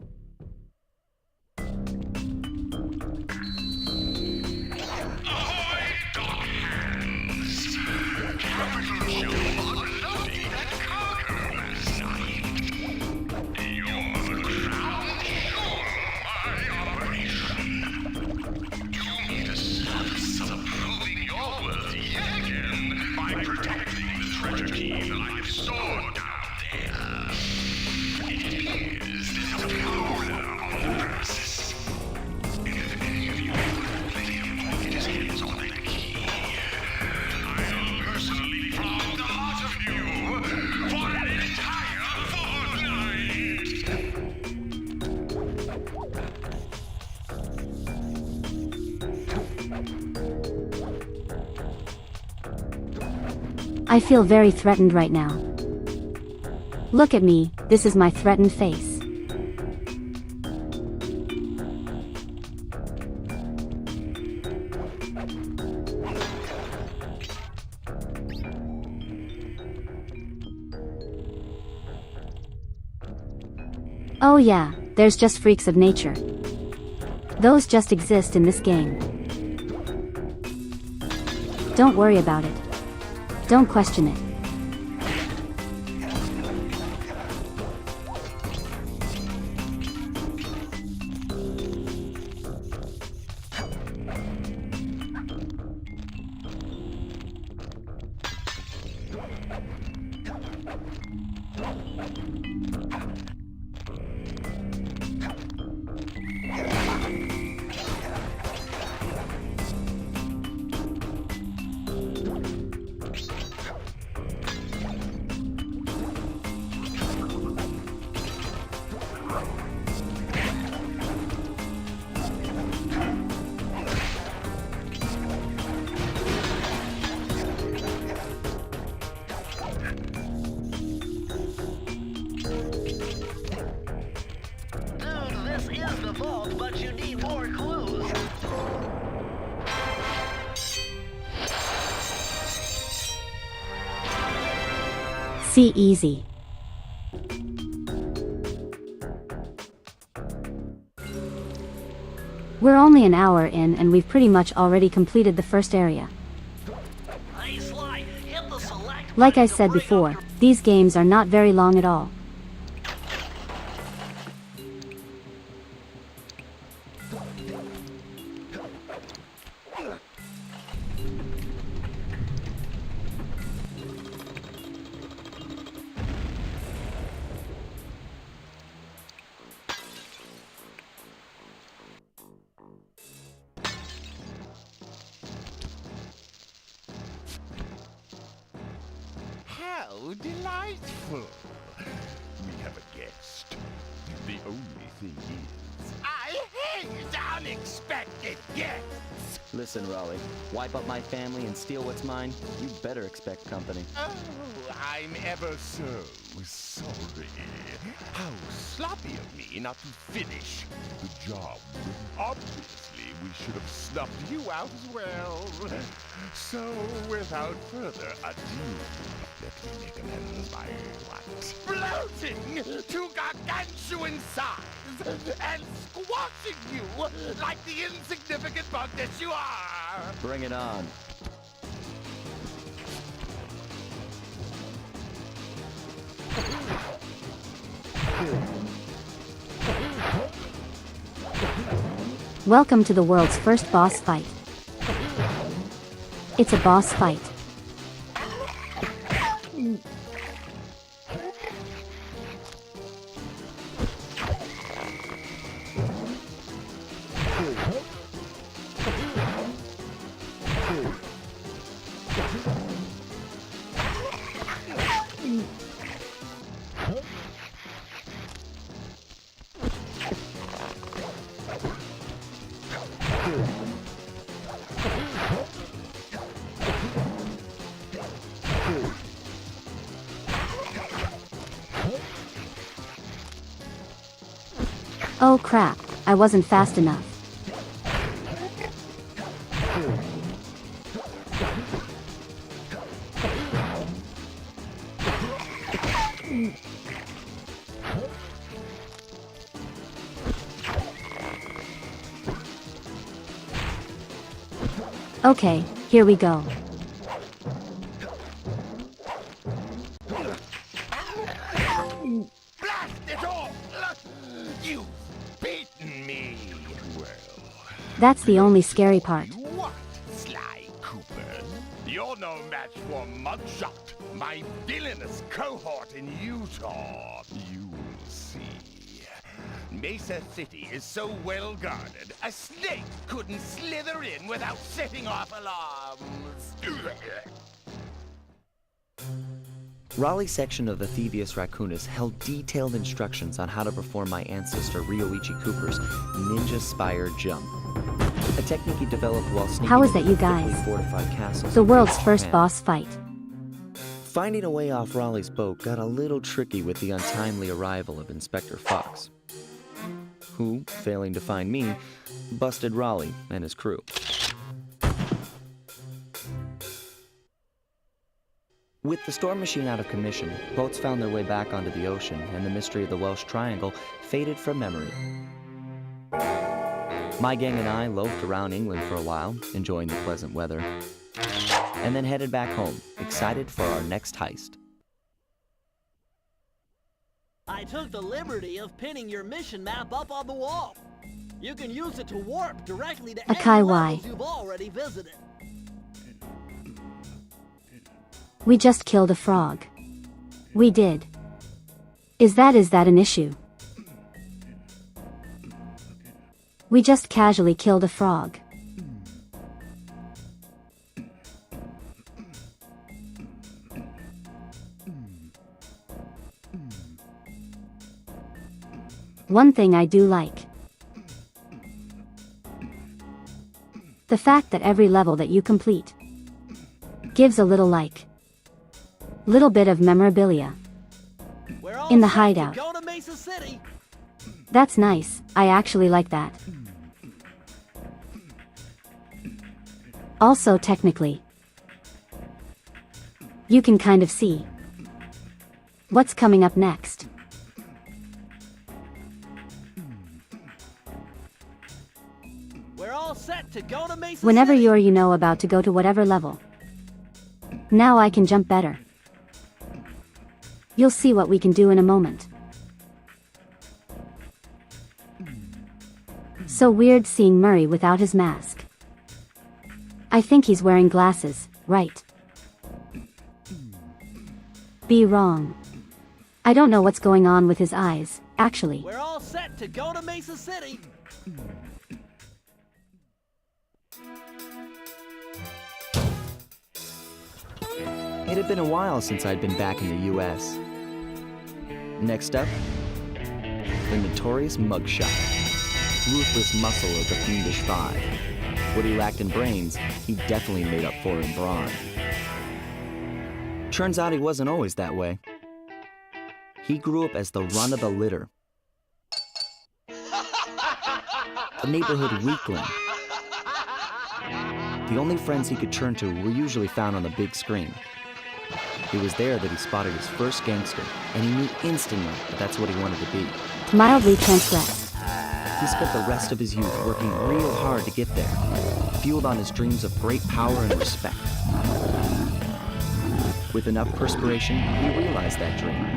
I feel very threatened right now. Look at me, this is my threatened face. Oh yeah, there's just freaks of nature. Those just exist in this game. Don't worry about it. Don't question it. Dude, this is the vault, but you need more clues. See easy. We're only an hour in and we've pretty much already completed the first area. Hey, Sly, hit the select Like I button to said bring before, up your- these games are not very long at all. How delightful! We have a guest. The only thing is, I hate unexpected guests! Listen, Raleigh, wipe up my family and steal what's mine? You better expect company. Oh, I'm ever so sorry. How sloppy of me not to finish the job. Obviously, we should have snuffed you out as well. So, without further ado, let me make amends by what? Bloating to gargantuan size and squashing you like the insignificant bug that you are! Bring it on. Welcome to the world's first boss fight. It's a boss fight. Oh crap, I wasn't fast enough. Okay, here we go. Blast it all! You've beaten me! Well, That's the only scary part. what, Sly Cooper? You're no match for Mugshot, my villainous cohort in Utah. You'll see. Mesa City is so well guarded, a snake couldn't slither in without setting off alarms. Raleigh's section of the Thievius Raccoonus held detailed instructions on how to perform my ancestor Ryoichi Cooper's Ninja Spire Jump. A technique he developed while sneaking How is into that, you thickly guys? fortified castles The in world's Japan. first boss fight. Finding a way off Raleigh's boat got a little tricky with the untimely arrival of Inspector Fox, who, failing to find me, busted Raleigh and his crew. With the storm machine out of commission, boats found their way back onto the ocean, and the mystery of the Welsh Triangle faded from memory. My gang and I loafed around England for a while, enjoying the pleasant weather, and then headed back home, excited for our next heist. I took the liberty of pinning your mission map up on the wall. You can use it to warp directly to any Akai levels Y. you've already visited. We just killed a frog. We did. Is that an issue? We just casually killed a frog. One thing I do like. The fact that every level that you complete gives a little little bit of memorabilia. We're all In the set to hideout. Go to Mesa City. That's nice, I actually like that. Also technically, you can kind of see what's coming up next. We're all set to go to Mesa Whenever City. you're about to go to whatever level. Now I can jump better. You'll see what we can do in a moment. So weird seeing Murray without his mask. I think he's wearing glasses, right? Be wrong. I don't know what's going on with his eyes, actually. We're all set to go to Mesa City. It had been a while since I'd been back in the US. Next up, the notorious mugshot. Ruthless muscle of the fiendish five. What he lacked in brains, he definitely made up for in brawn. Turns out he wasn't always that way. He grew up as the run of the litter. A neighborhood weakling. The only friends he could turn to were usually found on the big screen. It was there that he spotted his first gangster, and he knew instantly that that's what he wanted to be. Mildly transgressed. He spent the rest of his youth working real hard to get there, fueled on his dreams of great power and respect. With enough perspiration, he realized that dream.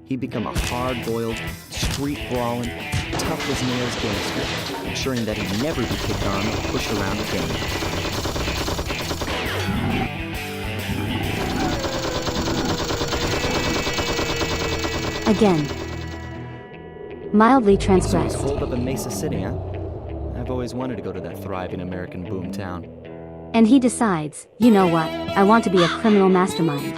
He'd become a hard-boiled, street-brawling, tough-as-nails gangster, ensuring that he'd never be kicked on or pushed around again. Again. Mildly So he's transgressed. holed up in Mesa City, huh? I've always wanted to go to that thriving American boom town. And he decides, you know what, I want to be a criminal mastermind.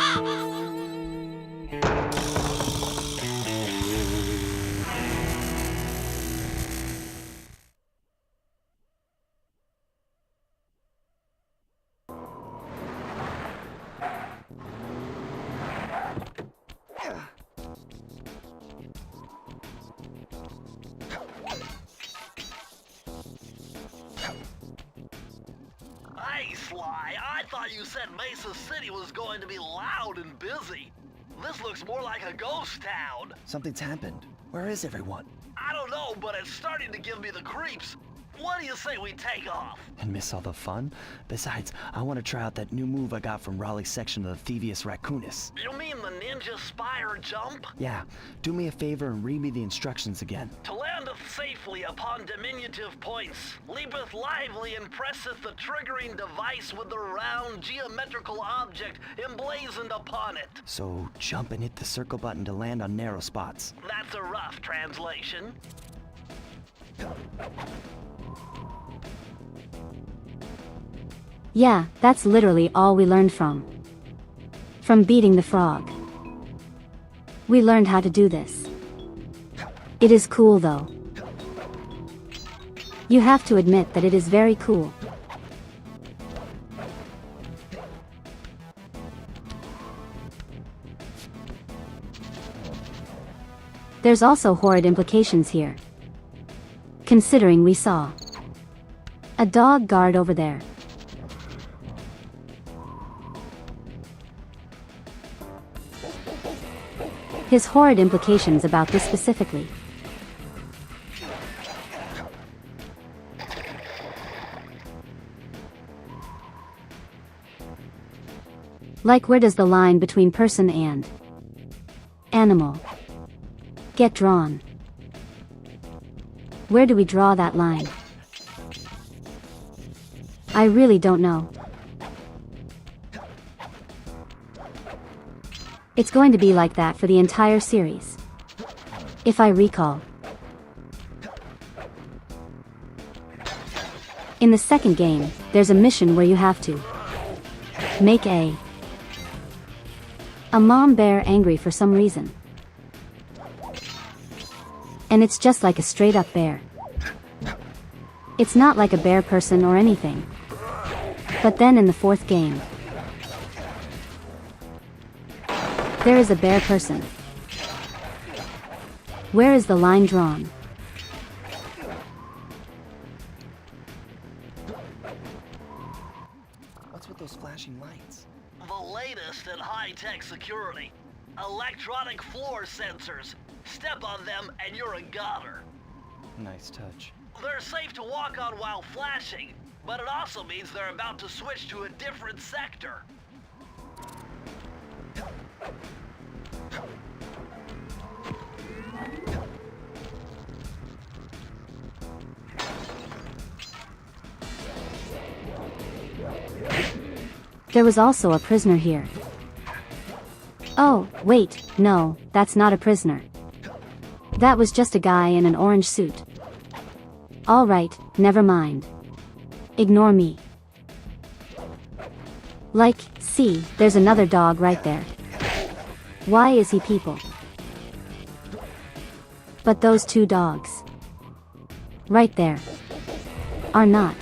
Hey, Sly, I thought you said Mesa City was going to be loud and busy. This looks more like a ghost town. Something's happened. Where is everyone? I don't know, but it's starting to give me the creeps. What do you say we take off? And miss all the fun? Besides, I want to try out that new move I got from Raleigh's section of the Thievius Raccoonus. You mean the ninja spire jump? Yeah, do me a favor and read me the instructions again. To landeth safely upon diminutive points, leapeth lively and presseth the triggering device with the round geometrical object emblazoned upon it. So jump and hit the circle button to land on narrow spots. That's a rough translation. Yeah, that's literally all we learned from beating the frog. We learned how to do this. It is cool though. You have to admit that it is very cool. There's also horrid implications here. Considering we saw a dog guard over there. His horrid implications about this specifically. Like, where does the line between person and animal get drawn? Where do we draw that line? I really don't know. It's going to be like that for the entire series. If I recall. In the second game, there's a mission where you have to make a mom bear angry for some reason. And it's just like a straight up bear. It's not like a bear person or anything. But then in the fourth game, there is a bear person. Where is the line drawn? What's with those flashing lights? The latest in high-tech security. Electronic floor sensors. Step on them and you're a goner. Nice touch. They're safe to walk on while flashing, but it also means they're about to switch to a different sector. There was also a prisoner here. Oh, wait, no, that's not a prisoner. That was just a guy in an orange suit. Alright, never mind. Ignore me. Like, see, there's another dog right there. Why is he people? But those two dogs, right there, are not.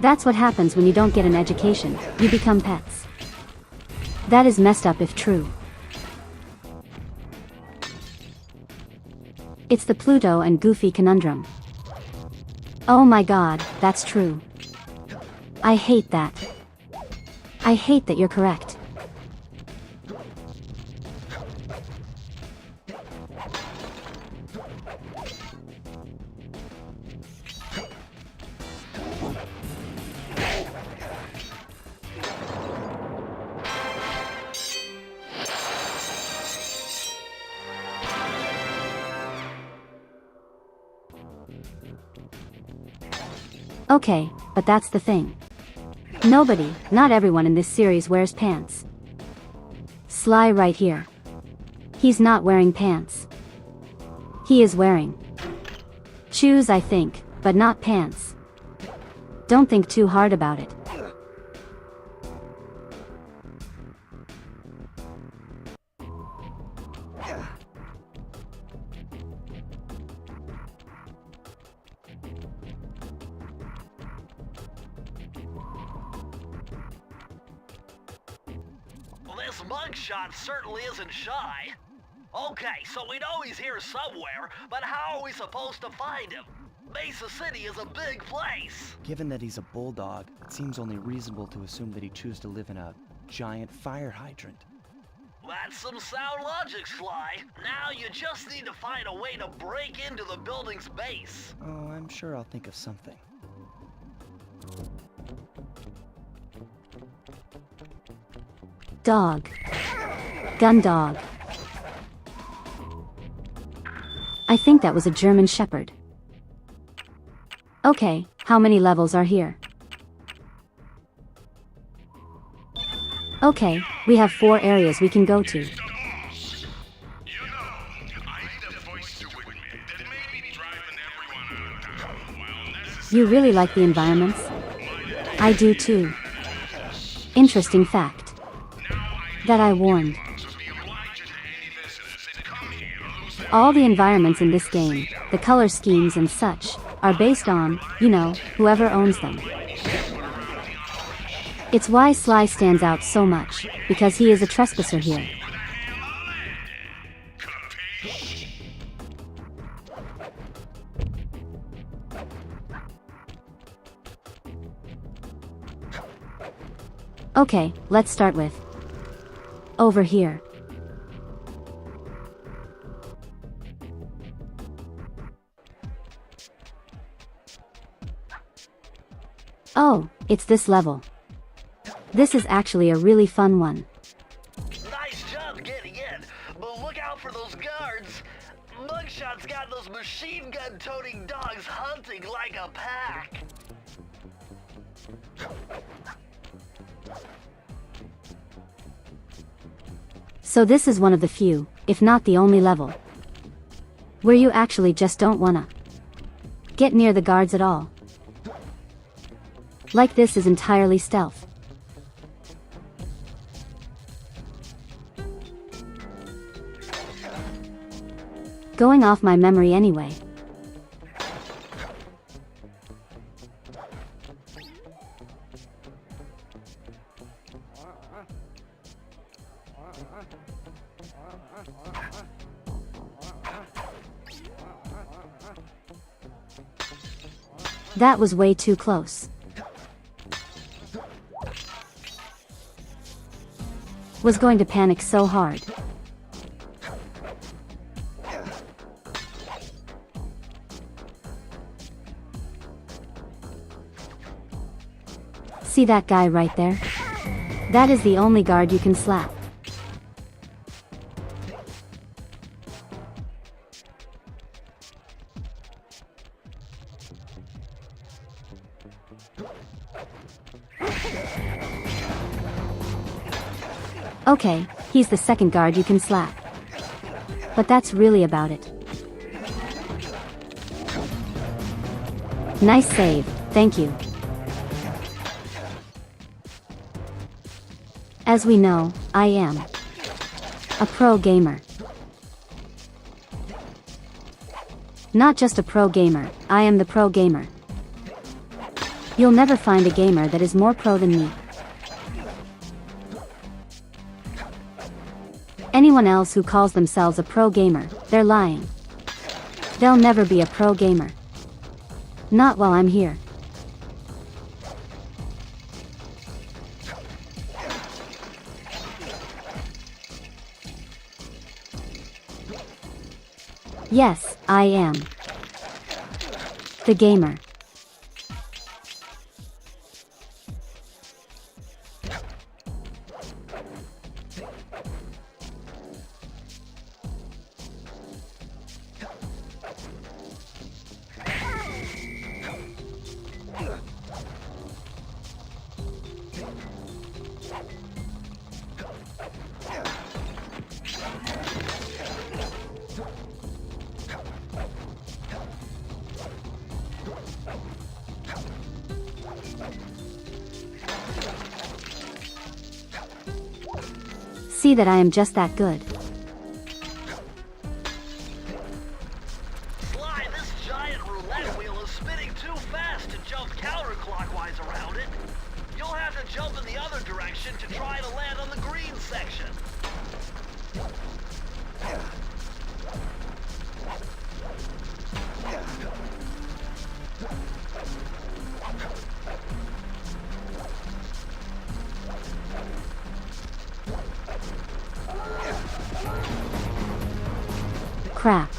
That's what happens when you don't get an education, you become pets. That is messed up if true. It's the Pluto and Goofy conundrum. Oh my god, that's true. I hate that. I hate that you're correct. Okay, but that's the thing. Nobody, not everyone in this series wears pants. Sly right here. He's not wearing pants. He is wearing shoes, I think, but not pants. Don't think too hard about it. This mugshot certainly isn't shy. Okay, so we know he's here somewhere, but how are we supposed to find him? Mesa City is a big place. Given that he's a bulldog, it seems only reasonable to assume that he'd choose to live in a giant fire hydrant. That's some sound logic, Sly. Now you just need to find a way to break into the building's base. Oh, I'm sure I'll think of something. Dog. Gun dog. I think that was a German Shepherd. Okay, how many levels are here? Okay, we have 4 areas we can go to. You know, I need a voice to admit that maybe driving everyone out of town, while necessary, You really like the environments? I do too. Interesting fact. That I warned. to be obliged to any visitors that come here to lose their All the environments in this game, the color schemes and such, are based on, you know, whoever owns them. It's why Sly stands out so much, because he is a trespasser here. Okay, let's start with over here. Oh, it's this level. This is actually a really fun one. Nice job getting in, but look out for those guards. Mugshot's got those machine gun toting dogs hunting like a pack. So this is one of the few, if not the only level, where you actually just don't wanna get near the guards at all. Like this is entirely stealth. Going off my memory anyway. That was way too close. Was going to panic so hard. See that guy right there? That is the only guard you can slap. Okay, he's the second guard you can slap. But that's really about it. Nice save, thank you. As we know, I am a pro gamer. Not just a pro gamer, I am the pro gamer. You'll never find a gamer that is more pro than me. Anyone else who calls themselves a pro gamer, they're lying. They'll never be a pro gamer. Not while I'm here. Yes, I am the gamer. See that I am just that good. Sly, this giant roulette wheel is spinning too fast to jump counterclockwise around it. You'll have to jump in the other direction to try to land on the green section. Crap.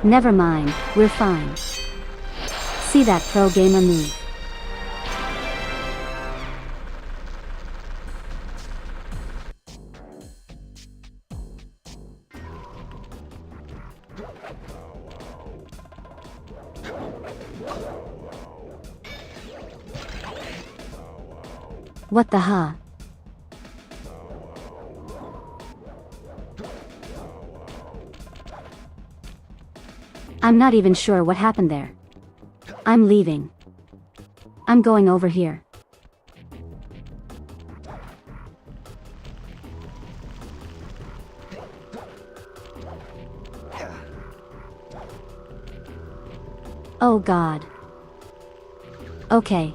Never mind, we're fine. See that pro gamer move. What the huh? I'm not even sure what happened there. I'm leaving. I'm going over here. Oh God. Okay.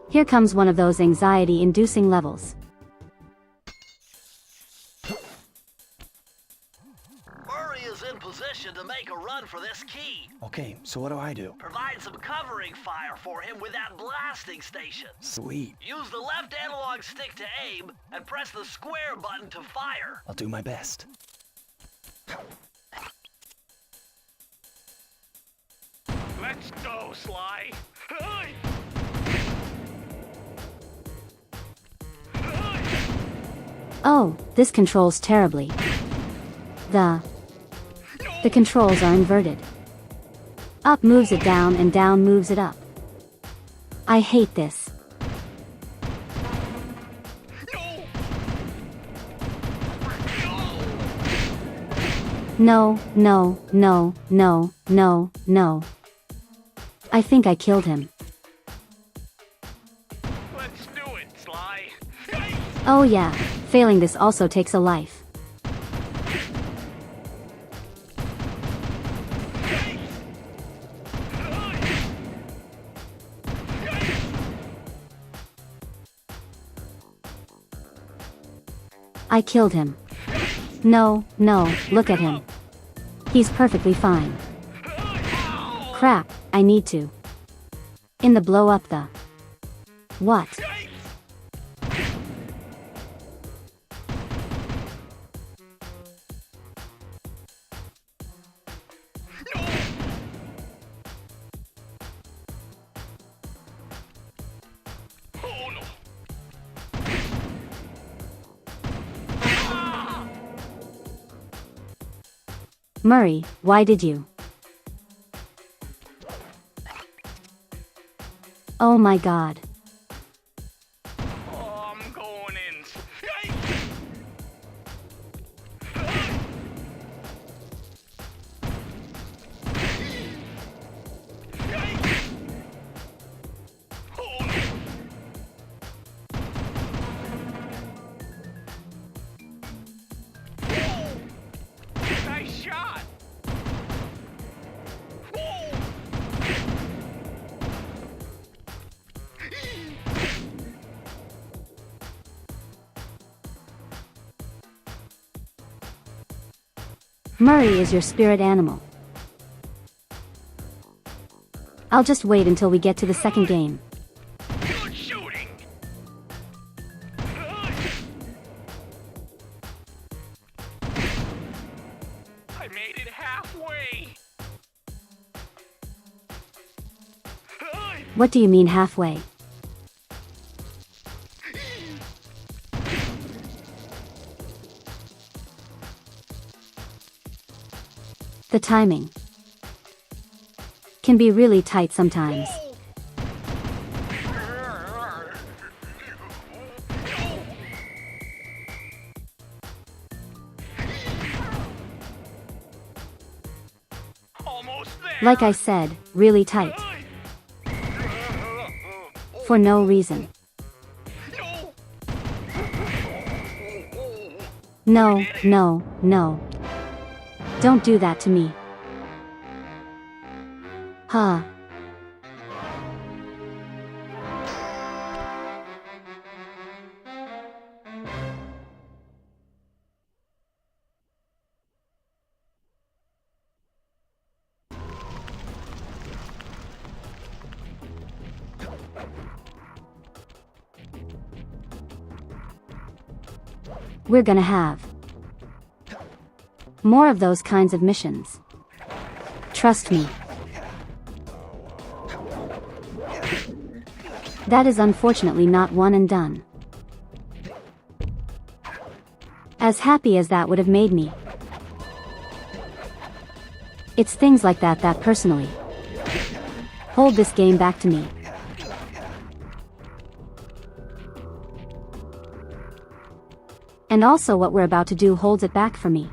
Here comes one of those anxiety-inducing levels. Murray is in position to make a run for this key. Okay, so what do I do? Provide some covering fire for him with that blasting station. Sweet. Use the left analog stick to aim, and press the square button to fire. I'll do my best. Let's go, Sly. Hey! Oh, this controls terribly. The controls are inverted. Up moves it down and down moves it up. I hate this. No, no, no, no, no, no. I think I killed him. Let's do it, Sly. Oh yeah, failing this also takes a life. I killed him. No, no, look at him. He's perfectly fine. Crap, I need to. In the blow up the... What? Oh no. Murray, why did you? Oh my god. Oh, I'm going in. Oh no. Nice shot. Murray is your spirit animal. I'll just wait until we get to the second game. Good shooting. I made it halfway. What do you mean halfway? The timing can be really tight sometimes. Almost there. Like I said, really tight. For no reason. No, no, no. Don't do that to me. Huh. We're gonna have more of those kinds of missions. Trust me. That is unfortunately not one and done. As happy as that would have made me. It's things like that that personally hold this game back to me. And also what we're about to do holds it back for me.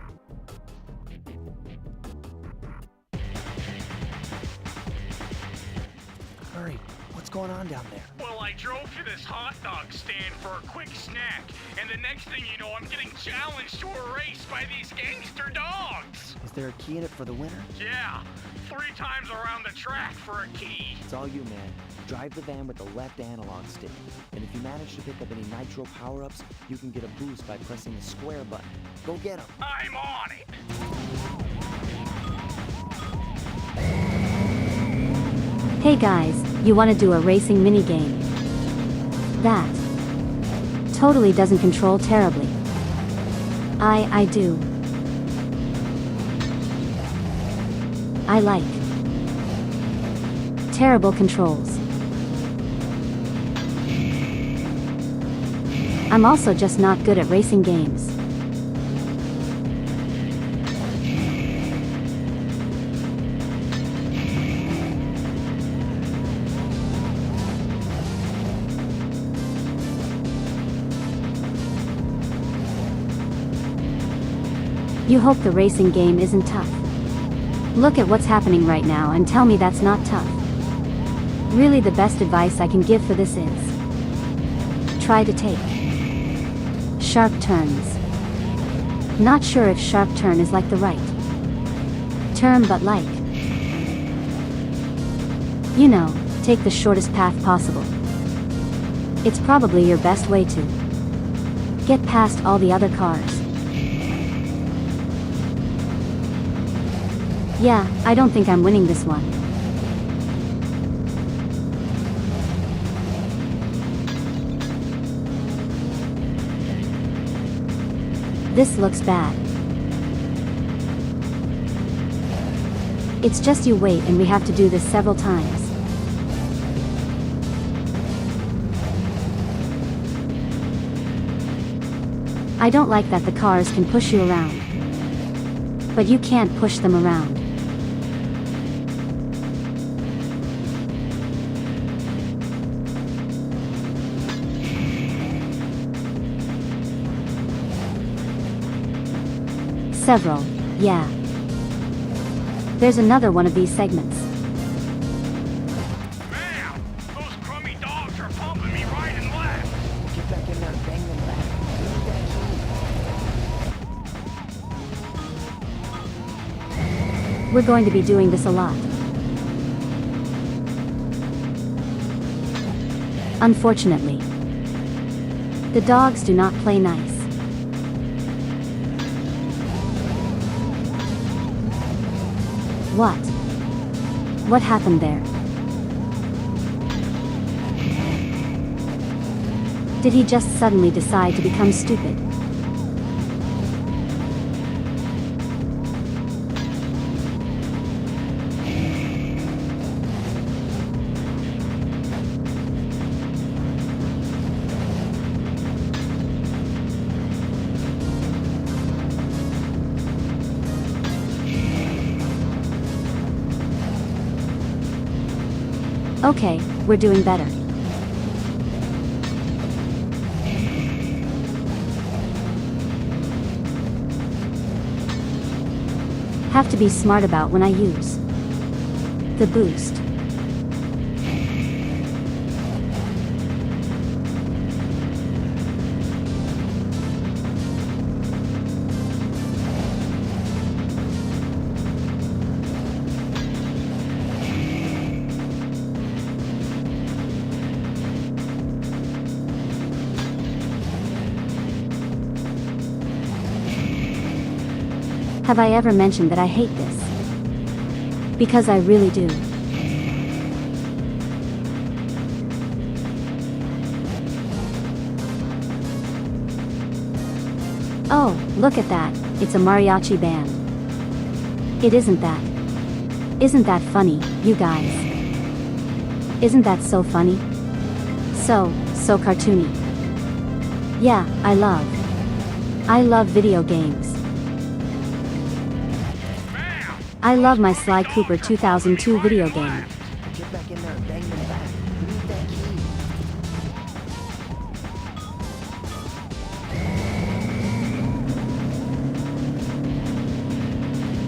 Hurry, what's going on down there? Well, I drove to this hot dog stand for a quick snack, and the next thing you know, I'm getting challenged to a race by these gangster dogs. Is there a key in it for the winner? Yeah, 3 times around the track for a key. It's all you, man. Drive the van with the left analog stick. And if you manage to pick up any nitro power-ups, you can get a boost by pressing the square button. Go get them. I'm on it. Hey guys, you wanna do a racing minigame? That totally doesn't control terribly. I do. I like. Terrible controls. I'm also just not good at racing games. You hope the racing game isn't tough. Look at what's happening right now and tell me that's not tough. Really, the best advice I can give for this is try to take sharp turns. Not sure if sharp turn is like the right term, but like, you know, take the shortest path possible. It's probably your best way to get past all the other cars. Yeah, I don't think I'm winning this one. This looks bad. It's just you wait and we have to do this several times. I don't like that the cars can push you around. But you can't push them around. Several, yeah. There's another one of these segments. Man, those crummy dogs are pumping me right and left. Get back in there and bang them back. Leave that key. We're going to be doing this a lot. Unfortunately, the dogs do not play nice. What? What happened there? Did he just suddenly decide to become stupid? Okay, we're doing better. Have to be smart about when I use the boost. Have I ever mentioned that I hate this? Because I really do. Oh, look at that, it's a mariachi band. It isn't that. Isn't that funny, you guys? Isn't that so funny? So cartoony. Yeah, I love video games. I love my Sly Cooper 2002 video game. Get back in there and bang them back. Leave that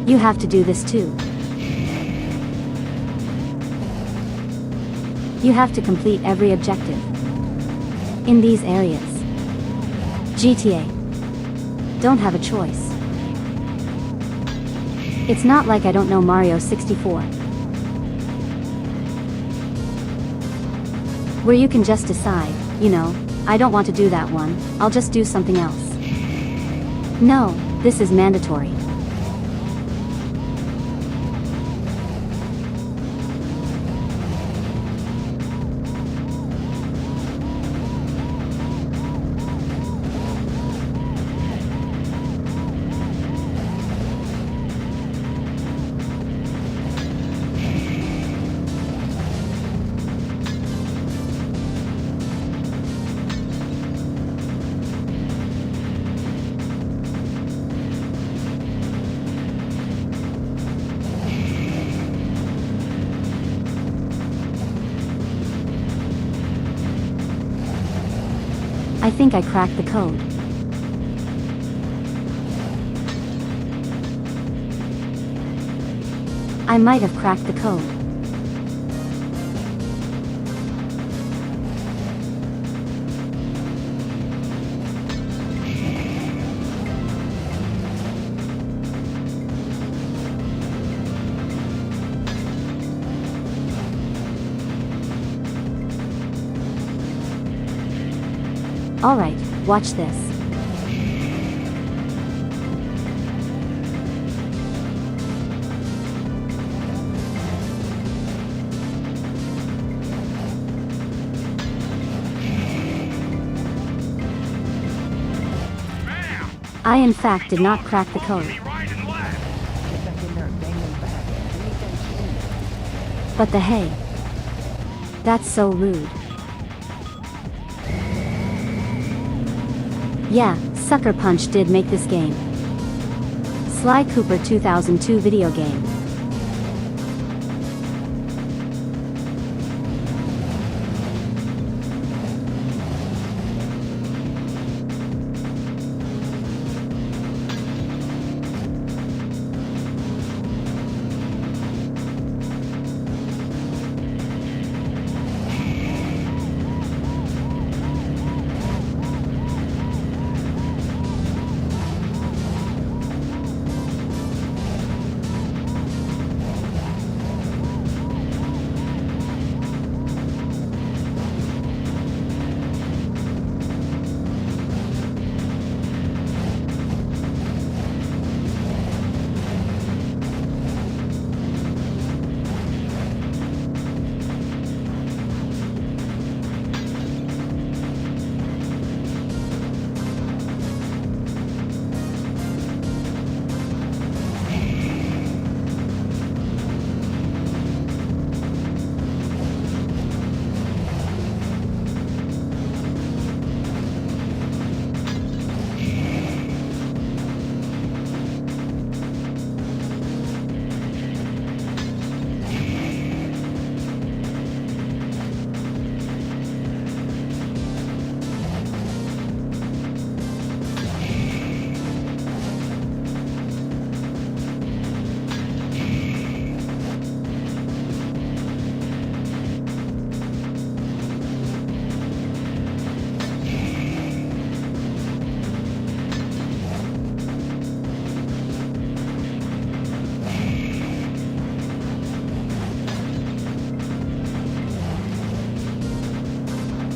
key. You have to do this too. You have to complete every objective in these areas. GTA. Don't have a choice. It's not like I don't know Mario 64. Where you can just decide, you know, I don't want to do that one, I'll just do something else. No, this is mandatory. I think I cracked the code. I might have cracked the code. Alright, watch this. I in fact did not crack the code. Me right and left. Get back in there and bang them back. I need that key. But the hey. That's so rude. Yeah, Sucker Punch did make this game. Sly Cooper 2002 video game.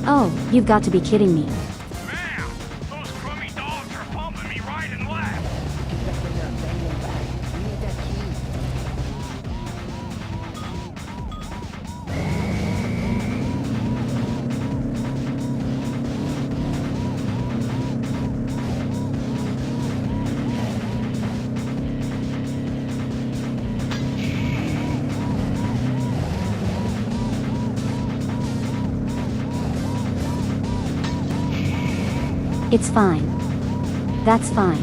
Oh, you've got to be kidding me. Ma'am, those crummy dogs are pumping me right and left. Get back in there and bang them back. I need that key. It's fine. That's fine.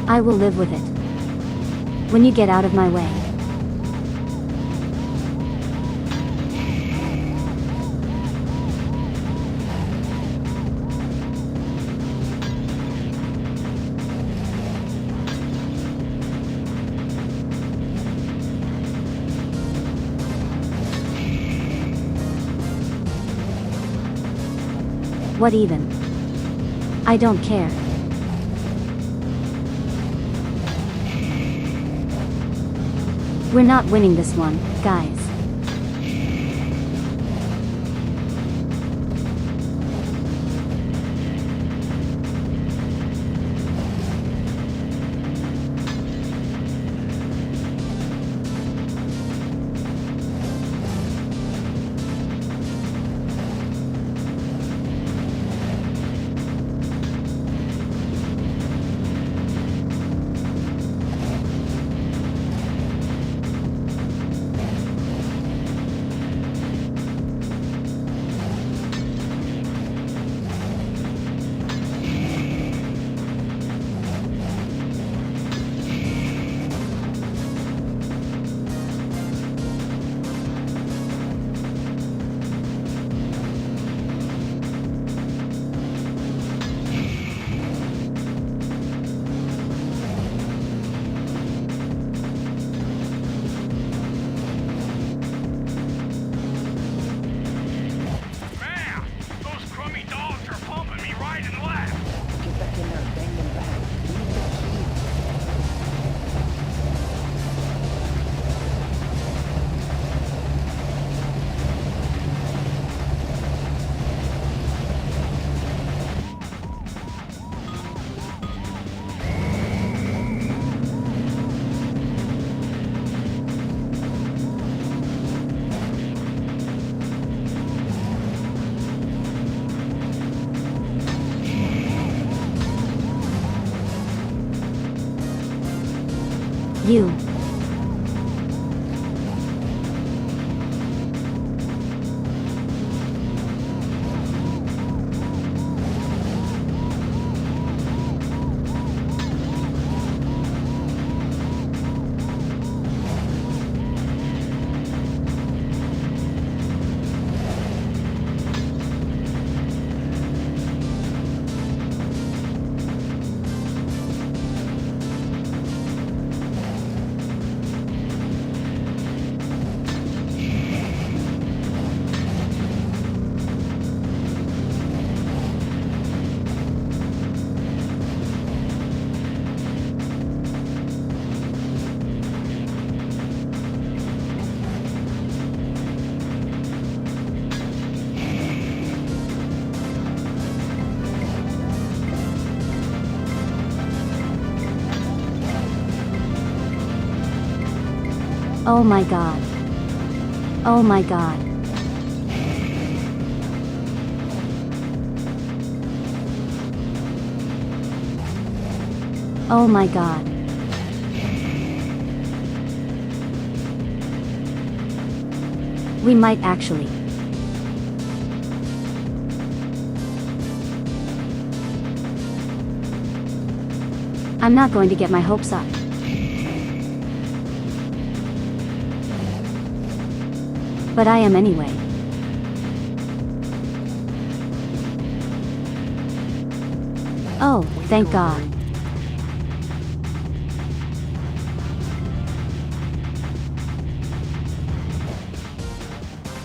I will live with it. When you get out of my way. What even? I don't care. We're not winning this one, guys. You. Oh my god. Oh my god. Oh my god. We might actually. I'm not going to get my hopes up. But I am anyway. Oh, thank God.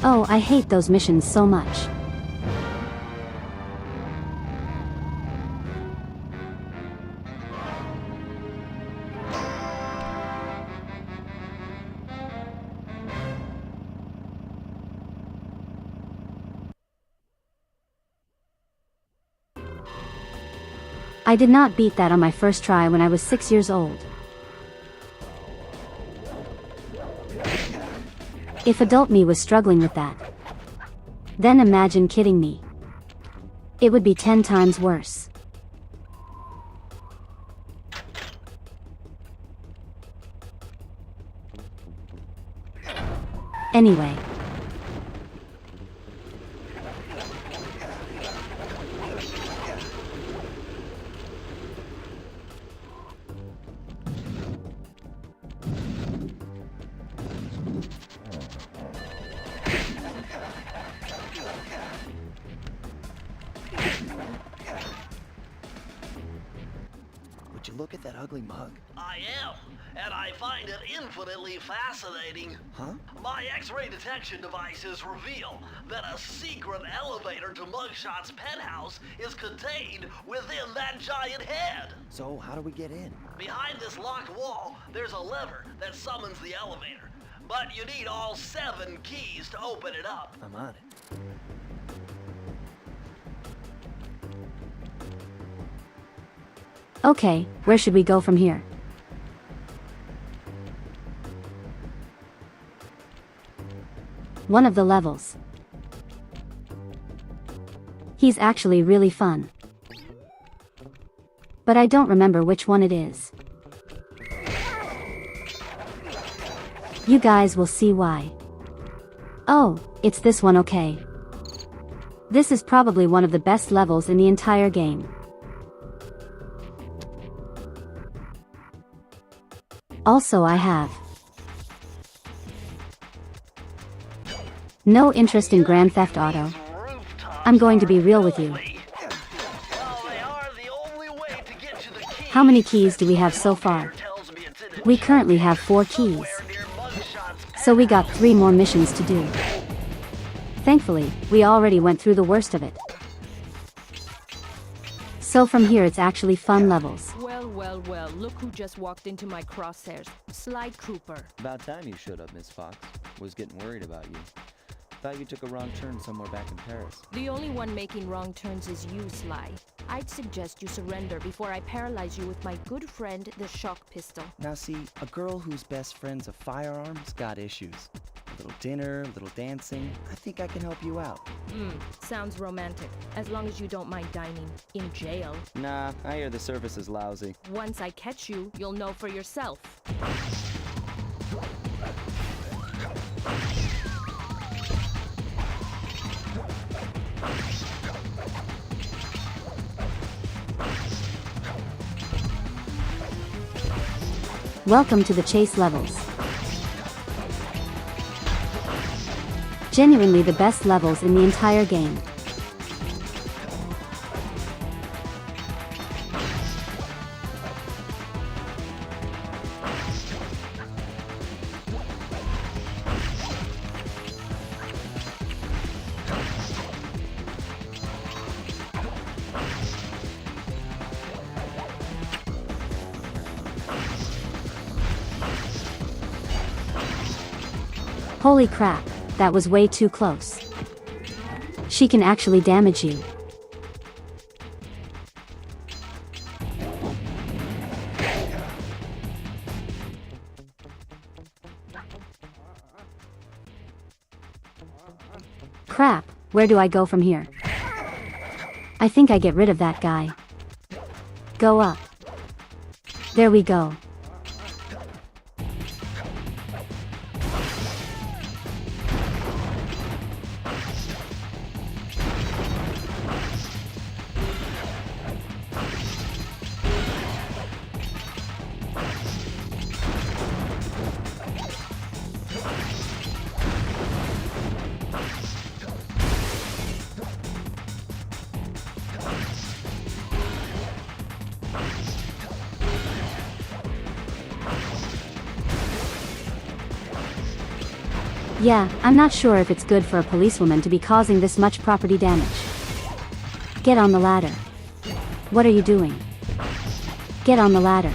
Oh, I hate those missions so much. I did not beat that on my first try when I was 6 years old. If adult me was struggling with that, then imagine kidding me. It would be 10 times worse. Anyway. Would you look at that ugly mug? I am, and I find it infinitely fascinating. Huh? My X-ray detection devices reveal that a secret elevator to Mugshot's penthouse is contained within that giant head. So, how do we get in? Behind this locked wall, there's a lever that summons the elevator. But you need all 7 keys to open it up. I'm on it. Okay, where should we go from here? One of the levels. He's actually really fun. But I don't remember which one it is. You guys will see why. Oh, it's this one, okay. This is probably one of the best levels in the entire game. Also, I have no interest in Grand Theft Auto. I'm going to be real with you. How many keys do we have so far? We currently have 4 keys. So we got 3 more missions to do. Thankfully, we already went through the worst of it. So from here it's actually fun levels. Well, look who just walked into my crosshairs. SLY Cooper. About time you showed up, Miss Fox. Was getting worried about you. Thought you took a wrong turn somewhere back in Paris. The only one making wrong turns is you, SLY. I'd suggest you surrender before I paralyze you with my good friend, the shock pistol. Now see, a girl whose best friend's a firearm's got issues. A little dinner, a little dancing. I think I can help you out. Sounds romantic. As long as you don't mind dining in jail. Nah, I hear the service is lousy. Once I catch you, you'll know for yourself. Welcome to the chase levels. Genuinely the best levels in the entire game. Holy crap, that was way too close. She can actually damage you. Crap, where do I go from here? I think I get rid of that guy. Go up. There we go. Yeah, I'm not sure if it's good for a policewoman to be causing this much property damage. Get on the ladder. What are you doing? Get on the ladder.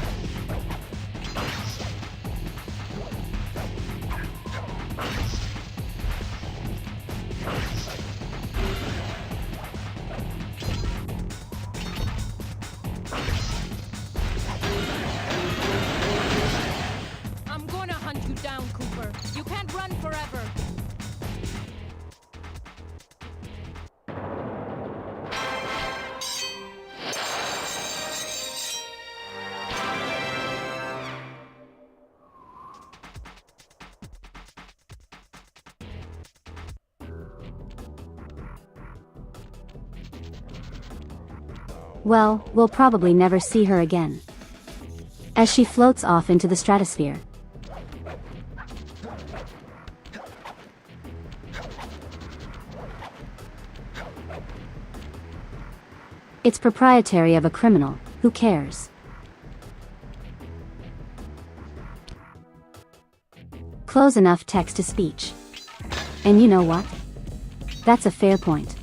I'm gonna hunt you down, Cooper. You can't run forever. Well, we'll probably never see her again. As she floats off into the stratosphere. It's proprietary of a criminal, who cares? Close enough text to speech. And you know what? That's a fair point.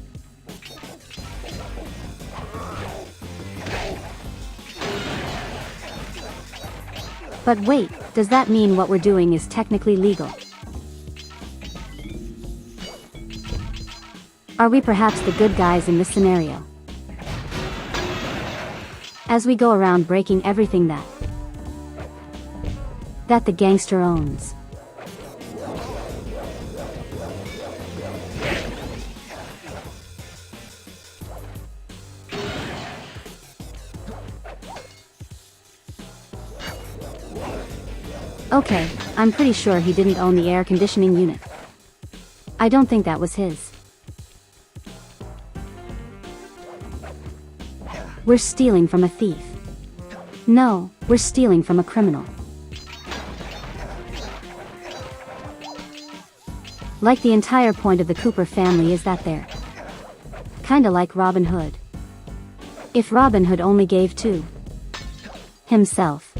But wait, does that mean what we're doing is technically legal? Are we perhaps the good guys in this scenario? As we go around breaking everything that the gangster owns. Okay, I'm pretty sure he didn't own the air conditioning unit. I don't think that was his. We're stealing from a thief. No, we're stealing from a criminal. Like the entire point of the Cooper family is that they're kinda like Robin Hood. If Robin Hood only gave to himself.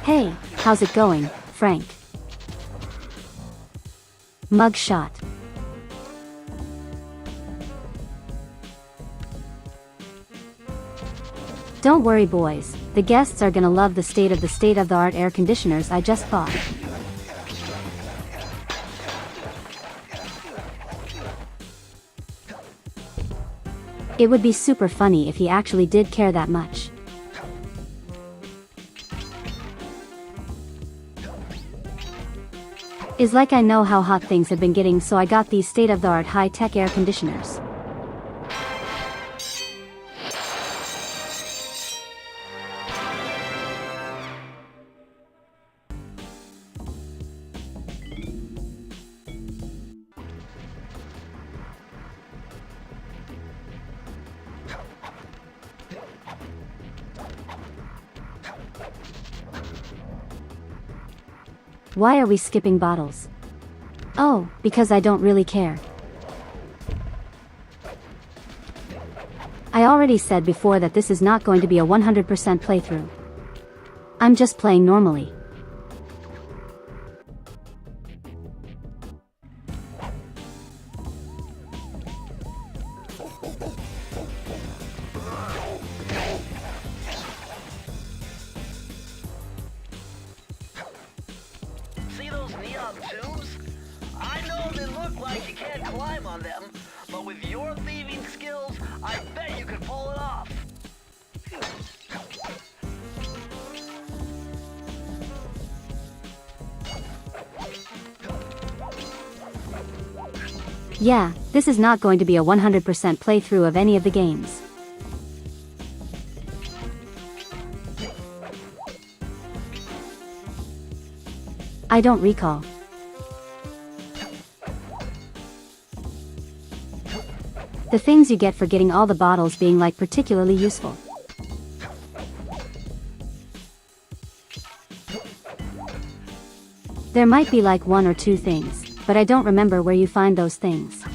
Hey, how's it going, Frank? Mugshot. Don't worry boys, the guests are gonna love the state-of-the-art air conditioners I just bought. It would be super funny if he actually did care that much. It's like I know how hot things have been getting, so I got these state-of-the-art high-tech air conditioners. Why are we skipping bottles? Oh, because I don't really care. I already said before that this is not going to be a 100% playthrough. I'm just playing normally. See those neon tubes? I know they look like you can't climb on them, but with your thieving skills, I bet you could pull it off. Yeah, this is not going to be a 100% playthrough of any of the games. I don't recall. The things you get for getting all the bottles being like particularly useful. There might be like 1 or 2 things, but I don't remember where you find those things.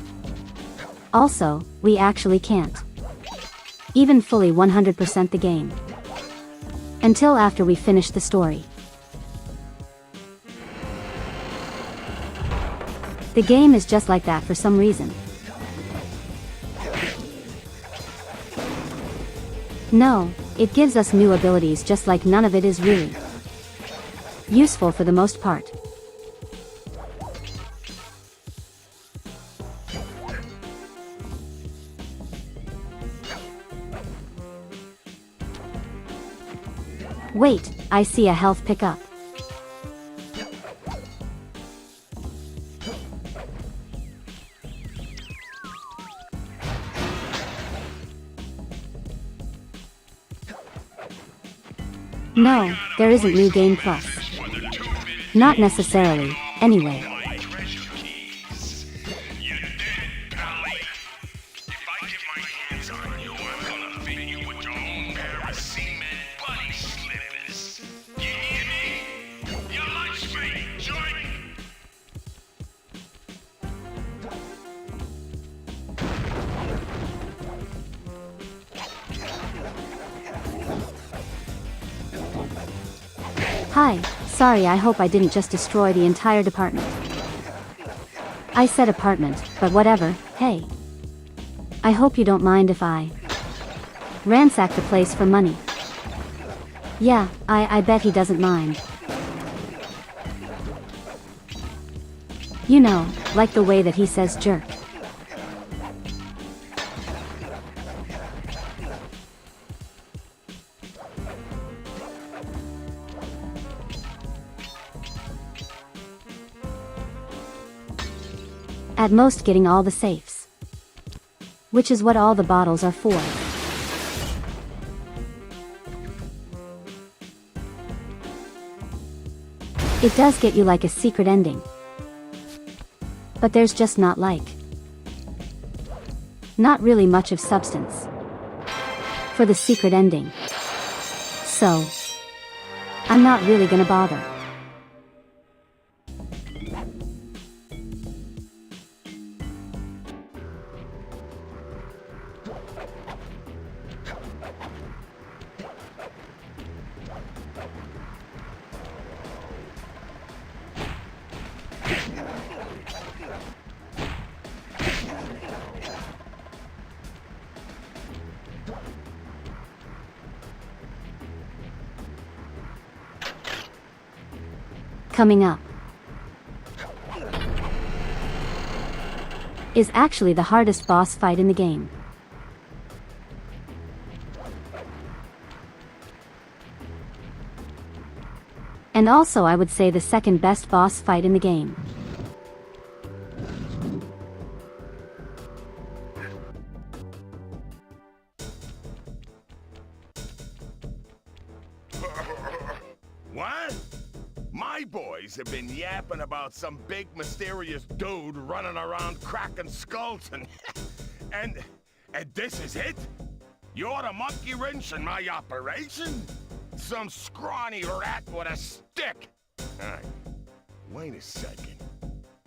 Also, we actually can't even fully 100% the game until after we finish the story. The game is just like that for some reason. No, it gives us new abilities, just like none of it is really useful for the most part. Wait, I see a health pickup. No, there isn't New Game Plus. Not necessarily, anyway. Treasure keys. You dead, pally. If I get my hands on you, I'm gonna fit you with your own pair of cement buddy slippers. You hear me? Your lunch mate, join. Hi, sorry, I hope I didn't just destroy the entire department. I said apartment, but whatever, hey. I hope you don't mind if I ransack the place for money. Yeah, I bet he doesn't mind. You know, like the way that he says jerk. At most getting all the safes. Which is what all the bottles are for. It does get you like a secret ending. But there's just not really much of substance for the secret ending. So, I'm not really gonna bother. Coming up is actually the hardest boss fight in the game. And also I would say the second best boss fight in the game. What? My boys have been yapping about some big mysterious dude running around cracking skulls and this is it? You're the monkey wrench in my operation? Some scrawny rat with a stick. Hey, wait a second.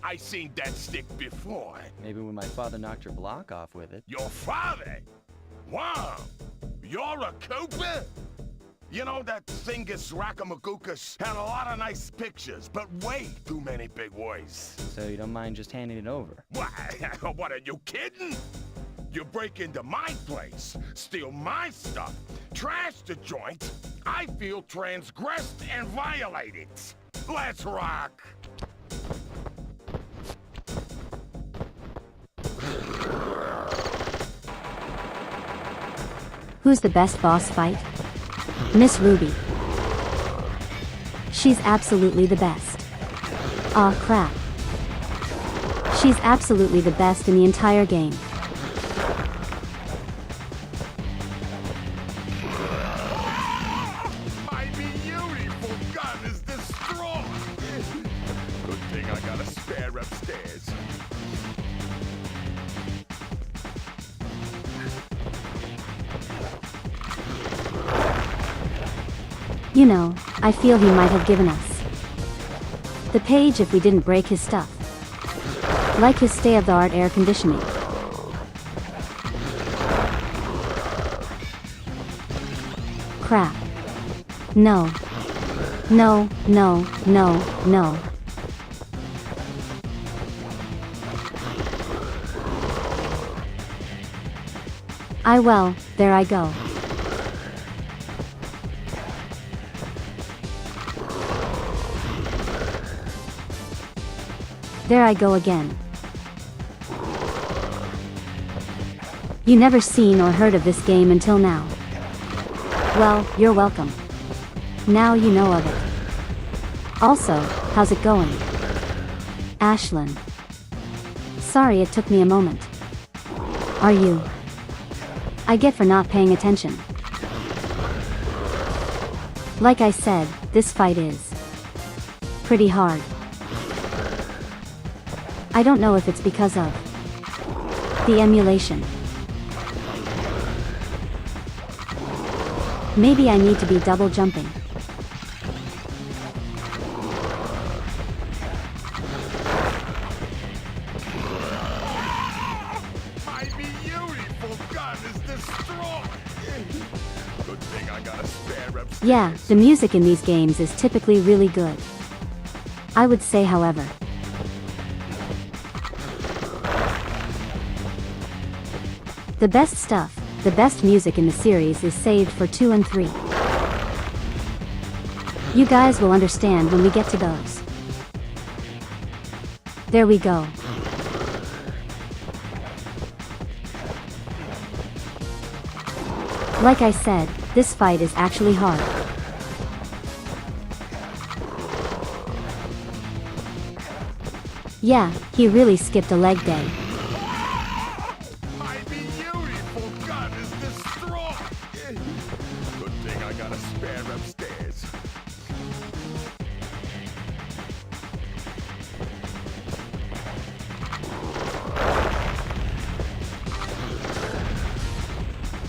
I seen that stick before. Maybe when my father knocked your block off with it. Your father? Wow. You're a Cooper? You know, that Thingus Rackamagookus had a lot of nice pictures, but way too many big words. So you don't mind just handing it over? What, are you kidding? You break into my place, steal my stuff, trash the joint. I feel transgressed and violated. Let's rock. Who's the best boss fight? Miss Ruby. She's absolutely the best. Aw crap. She's absolutely the best in the entire game. My beautiful gun is destroyed. Good thing I got a spare upstairs. You know, I feel he might have given us the page if we didn't break his stuff. Like his state-of-the-art air conditioning. Crap. No. No, no, no, no. Well, there I go. There I go again. You never seen or heard of this game until now. Well, you're welcome. Now you know of it. Also, how's it going? Ashlyn. Sorry it took me a moment. Are you? I get for not paying attention. Like I said, this fight is pretty hard. I don't know if it's because of the emulation. Maybe I need to be double jumping. My beautiful gun is destroyed. Good thing I got a spare upstairs. Yeah, the music in these games is typically really good. I would say, however, the best stuff, the best music in the series is saved for 2 and 3. You guys will understand when we get to those. There we go. Like I said, this fight is actually hard. Yeah, he really skipped a leg day. My beautiful gun is destroyed. Good thing I got a spare upstairs.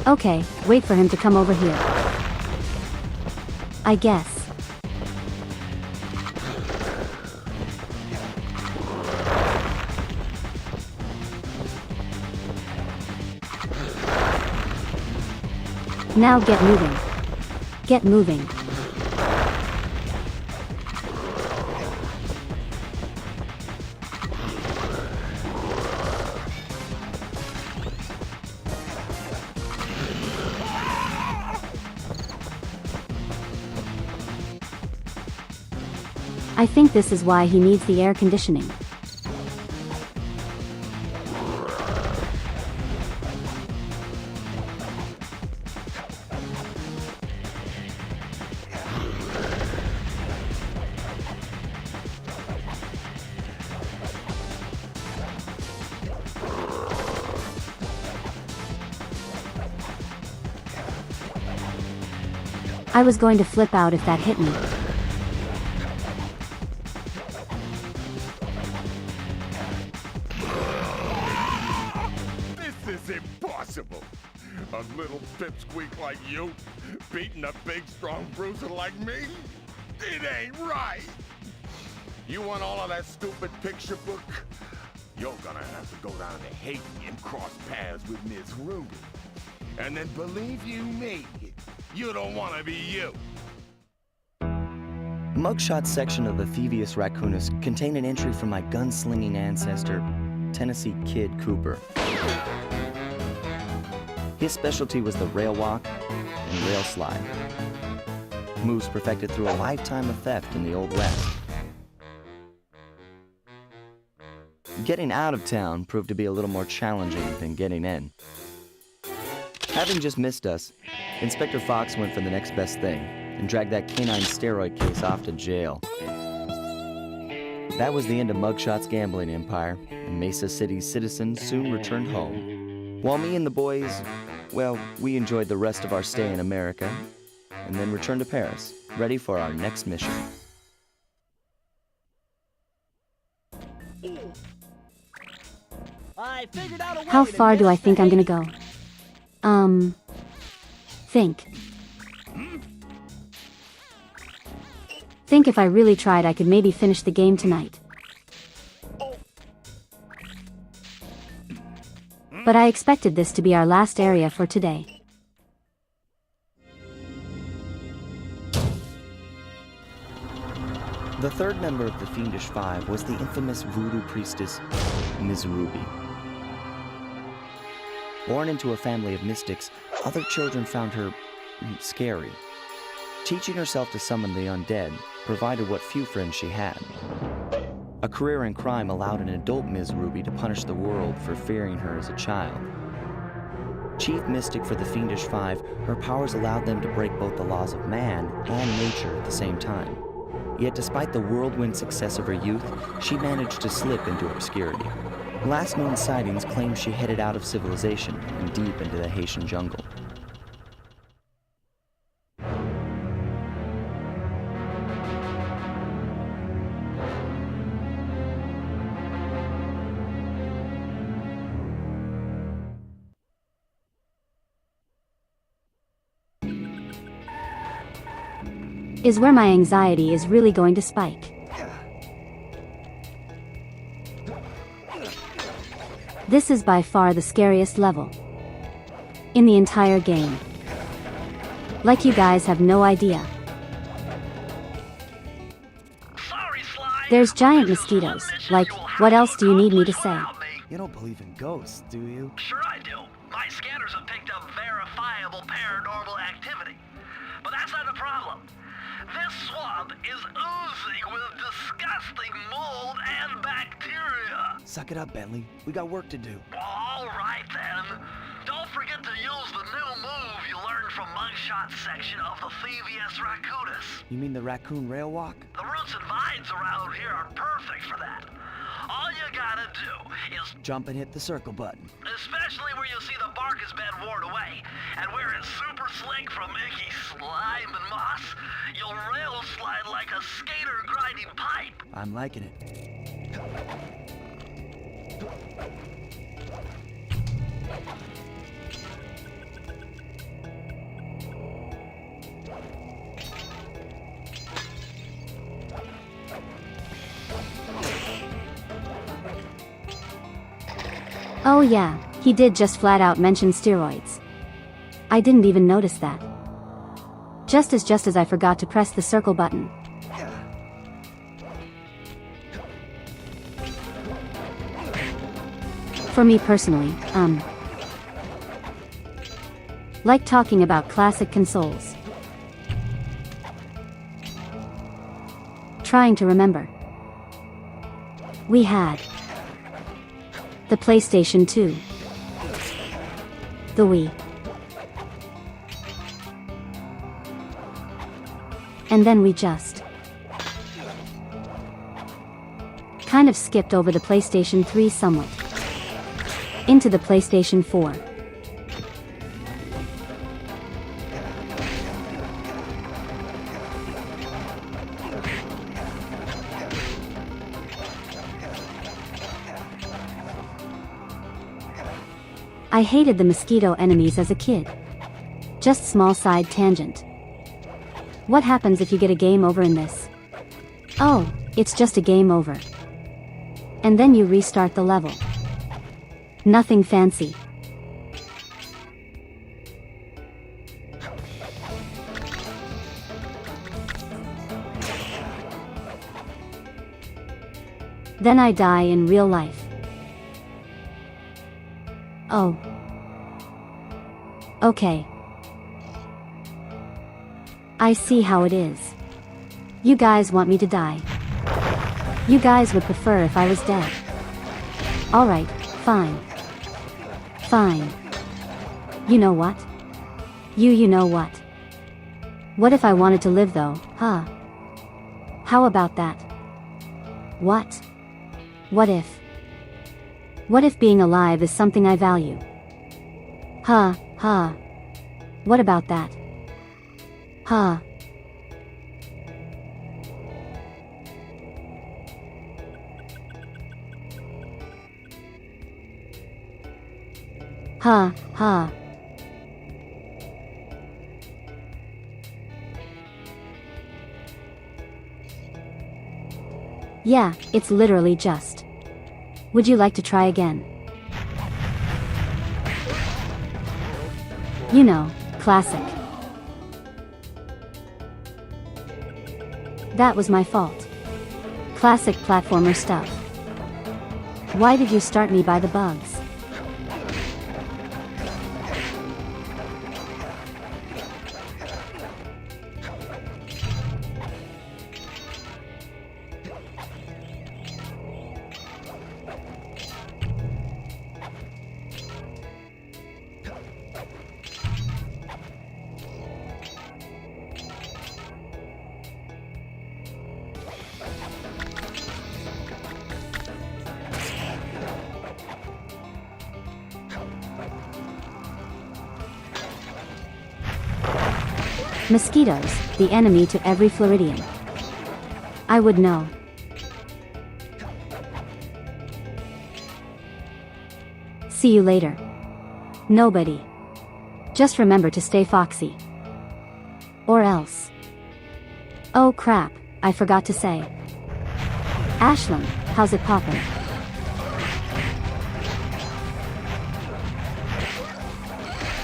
Okay, wait for him to come over here. I guess. Now get moving. Get moving. I think this is why he needs the air conditioning. I was going to flip out if that hit me. This is impossible. A little pipsqueak like you beating a big, strong bruiser like me? It ain't right. You want all of that stupid picture book? You're gonna have to go down to Haiti and cross paths with Miss Ruby. And then believe you me, you don't want to be you. The mugshot section of the Thievius Raccoonus contained an entry from my gunslinging ancestor, Tennessee Kid Cooper. His specialty was the rail walk and rail slide, moves perfected through a lifetime of theft in the Old West. Getting out of town proved to be a little more challenging than getting in. Having just missed us, Inspector Fox went for the next best thing and dragged that canine steroid case off to jail. That was the end of Mugshot's gambling empire, and Mesa City's citizens soon returned home. While me and the boys, well, we enjoyed the rest of our stay in America, and then returned to Paris, ready for our next mission. I figured out a way How to far get do I us to think I'm gonna Haiti. go? Think if I really tried I could maybe finish the game tonight. But I expected this to be our last area for today. The third member of the Fiendish Five was the infamous voodoo priestess, Ms. Ruby. Born into a family of mystics, other children found her scary. Teaching herself to summon the undead provided what few friends she had. A career in crime allowed an adult Ms. Ruby to punish the world for fearing her as a child. Chief mystic for the Fiendish Five, her powers allowed them to break both the laws of man and nature at the same time. Yet despite the whirlwind success of her youth, she managed to slip into obscurity. Last known sightings claim she headed out of civilization and deep into the Haitian jungle. Is where my anxiety is really going to spike. This is by far the scariest level in the entire game. Like you guys have no idea. Sorry, Sly. There's giant This is one mosquitoes. mission Like, you will what have else to do you need me to accomplish say? without me. You don't believe in ghosts, do you? Sure I do. My scanners have picked up verifiable paranormal activity. But that's not the problem. This swamp is oozing with disgusting mold and bacteria. Suck it up, Bentley. We got work to do. Well, all right then. Don't forget to use the new move you learned from Mugshot's section of the Thievius Raccoonus. You mean the raccoon rail walk? The roots and vines around here are perfect for that. All you gotta do is, Jump and hit the circle button. especially where you see the bark has been worn away, and where it's super slick from icky slime and moss, you'll rail slide like a skater grinding pipe. I'm liking it. Oh yeah, he did just flat out mention steroids. I didn't even notice that. Just as I forgot to press the circle button. For me personally, like talking about classic consoles. trying to remember. We had the PlayStation 2, the Wii, and then we just kind of skipped over the PlayStation 3 somewhat, into the PlayStation 4. I hated the mosquito enemies as a kid. Just small side tangent. What happens if you get a game over in this? Oh, it's just a game over. And then you restart the level. Nothing fancy. Then I die in real life. Oh. Okay. I see how it is. You guys want me to die. You guys would prefer if I was dead. Alright, fine. Fine. You know what? You know what? What if I wanted to live though, huh? How about that? What? What if? What if being alive is something I value? Huh. What about that? Huh. Yeah, it's literally just. Would you like to try again? You know, classic. That was my fault. Classic platformer stuff. Why did you start me by the bugs? Mosquitoes, the enemy to every Floridian. I would know. See you later. Nobody. Just remember to stay foxy. Or else. Oh crap, I forgot to say. Ashland, how's it poppin'?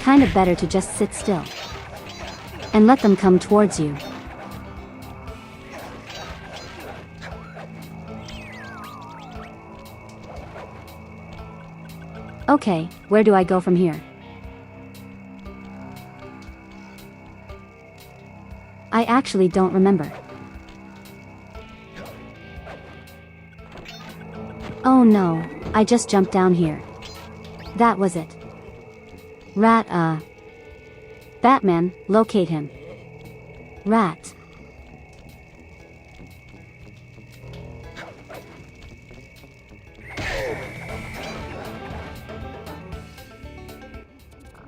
Kinda better to just sit still. And let them come towards you. Okay, where do I go from here? I actually don't remember. Oh no, I just jumped down here. That was it. Batman, locate him. Rat.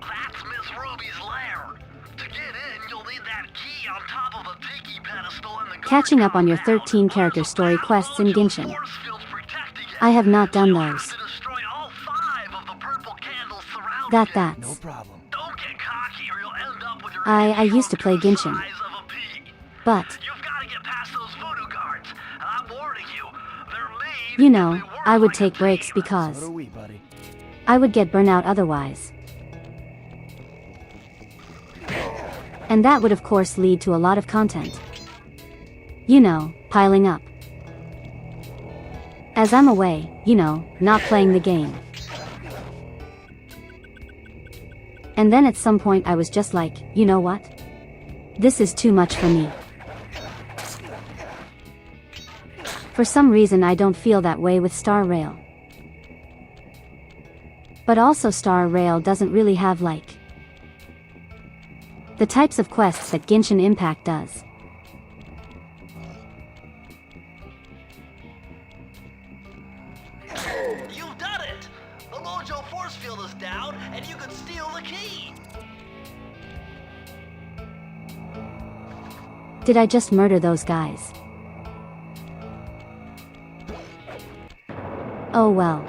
That's Miss Ruby's lair. To get in, you'll need that key on top of a tiki pedestal in the Catching up on your 13 character story quests in Genshin. I have not done those. That's. No problem. Don't get cocky or you'll end up with your I used to play Genshin. size of a pea. But, You've got to get past those voodoo guards. And I'm warning you, they're mean. you know, They work I would like take a breaks team. because So do we, buddy. I would get burnout otherwise. And that would of course lead to a lot of content. You know, piling up. As I'm away, you know, not playing the game. And then at some point I was just like, you know what? This is too much for me. For some reason I don't feel that way with Star Rail. But also Star Rail doesn't really have like the types of quests that Genshin Impact does. You've done it! The Mojo force field is down, and you can steal the key! Did I just murder those guys? Oh well.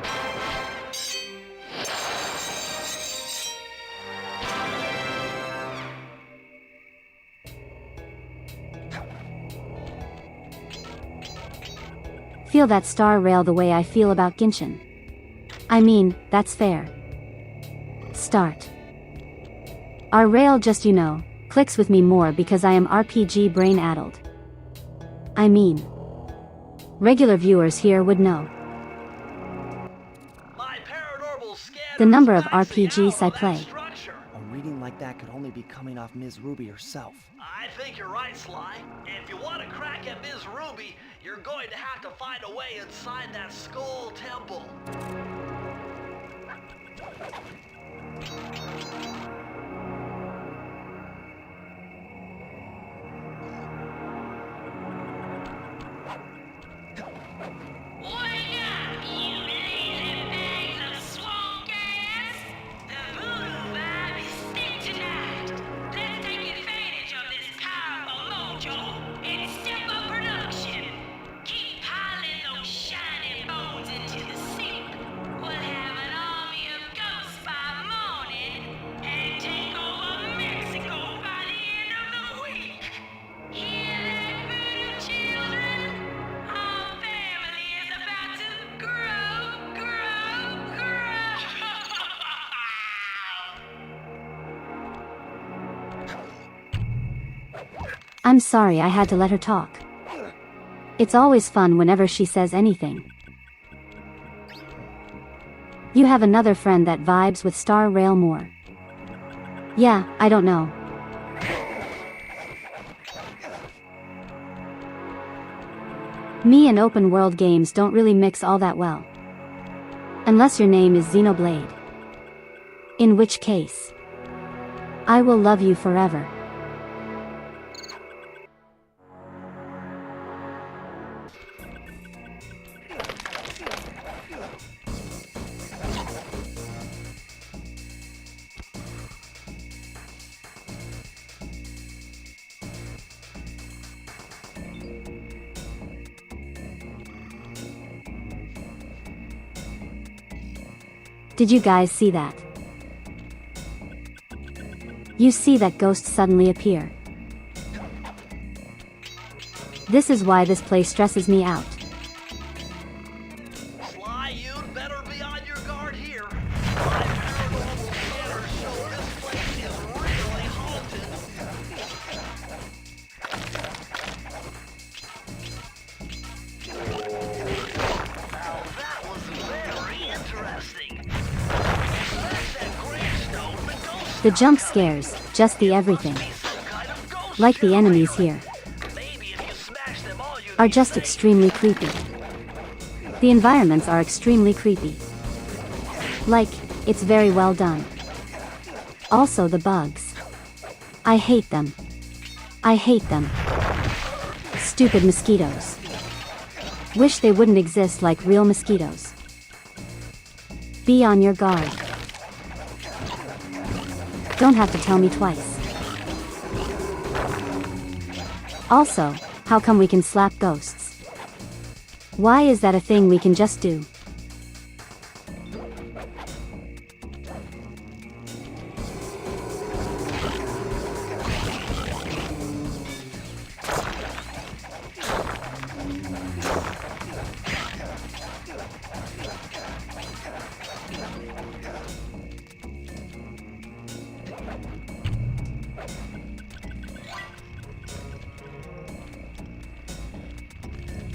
Feel that Star Rail the way I feel about Genshin. I mean, that's fair. Start. Our Rail just clicks with me more because I am RPG brain-addled. I mean, regular viewers here would know. My paranormal scanner The number of is maxing RPGs out I on that play. structure. A reading like that could only be coming off Ms. Ruby herself. I think you're right, Sly. If you want to crack at Ms. Ruby, you're going to have to find a way inside that skull temple. Wake up, you lazy bags of swamp gas! The voodoo vibe is thick tonight. Let's take advantage of this powerful mojo and step up production. Keep piling those shiny bones into the sink. We'll have an army of ghosts by morning and take over Mexico by the end of the week. Hear that, voodoo children? Our family is about to grow. I'm sorry I had to let her talk. It's always fun whenever she says anything. You have another friend that vibes with Star Rail more. Yeah, I don't know. Me and open world games don't really mix all that well. Unless your name is Xenoblade. In which case, I will love you forever. Did you guys see that? You see that ghost suddenly appear. This is why this place stresses me out. Sly, you'd better be on your guard here. My paranormal scanners show this place is really haunted. Now that was very interesting. Search that gravestone, the ghost The jump scares, just the everything. be some kind of ghost Like the generator. enemies here. Maybe if you smash them all, you'd Are be just safe. extremely creepy. The environments are extremely creepy. Like, it's very well done. Also the bugs. I hate them. I hate them. Stupid mosquitoes. Wish they wouldn't exist like real mosquitoes. Be on your guard. Don't have to tell me twice. Also, how come we can slap ghosts? Why is that a thing we can just do?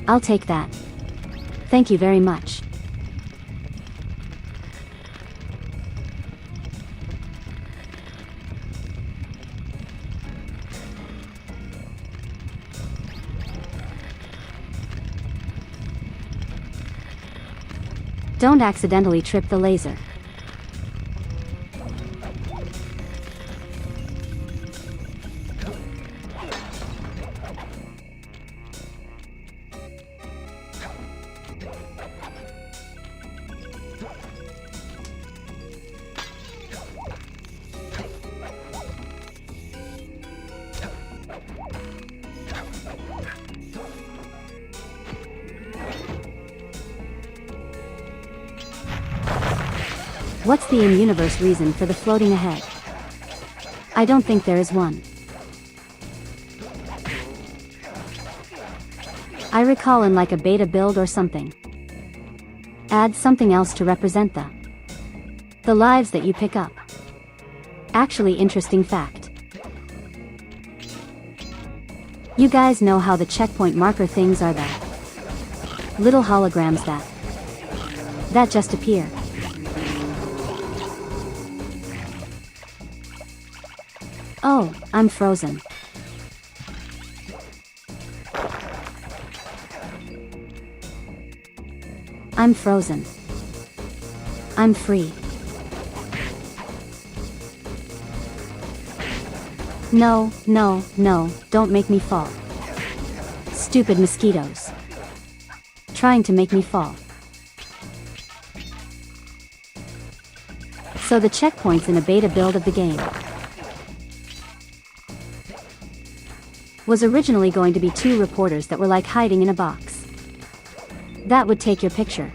I'll take that. Thank you very much. Don't accidentally trip the laser. What's the in-universe reason for the floating ahead? I don't think there is one. I recall in like a beta build or something. Add something else to represent the lives that you pick up. Actually, interesting fact. You guys know how the checkpoint marker things are the little holograms that just appear. Oh, I'm frozen. I'm frozen. I'm free. No, no, no, don't make me fall. Stupid mosquitoes. Trying to make me fall. So the checkpoints in a beta build of the game was originally going to be 2 reporters that were like hiding in a box. That would take your picture.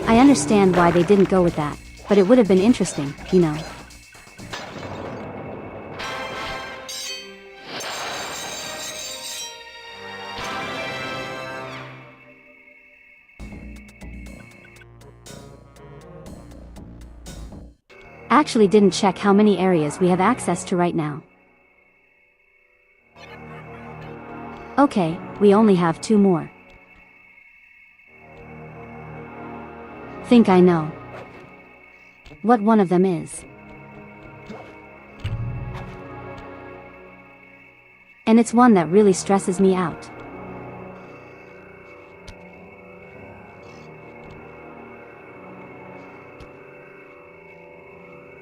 I understand why they didn't go with that, but it would have been interesting, you know. Actually didn't check how many areas we have access to right now. Okay, we only have 2 more. Think I know what one of them is. And it's one that really stresses me out.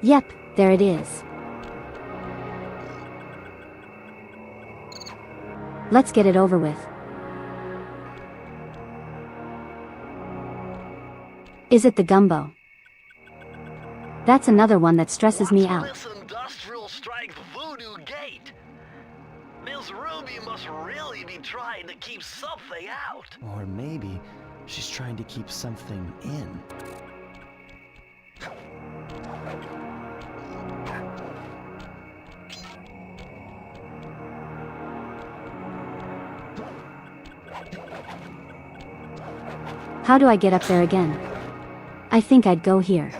Yep, there it is. Let's get it over with. Is it the gumbo? That's another one that stresses me out. This industrial strength voodoo gate. Miss Ruby must really be trying to keep something out. Or maybe she's trying to keep something in. How do I get up there again? I think I'd go here.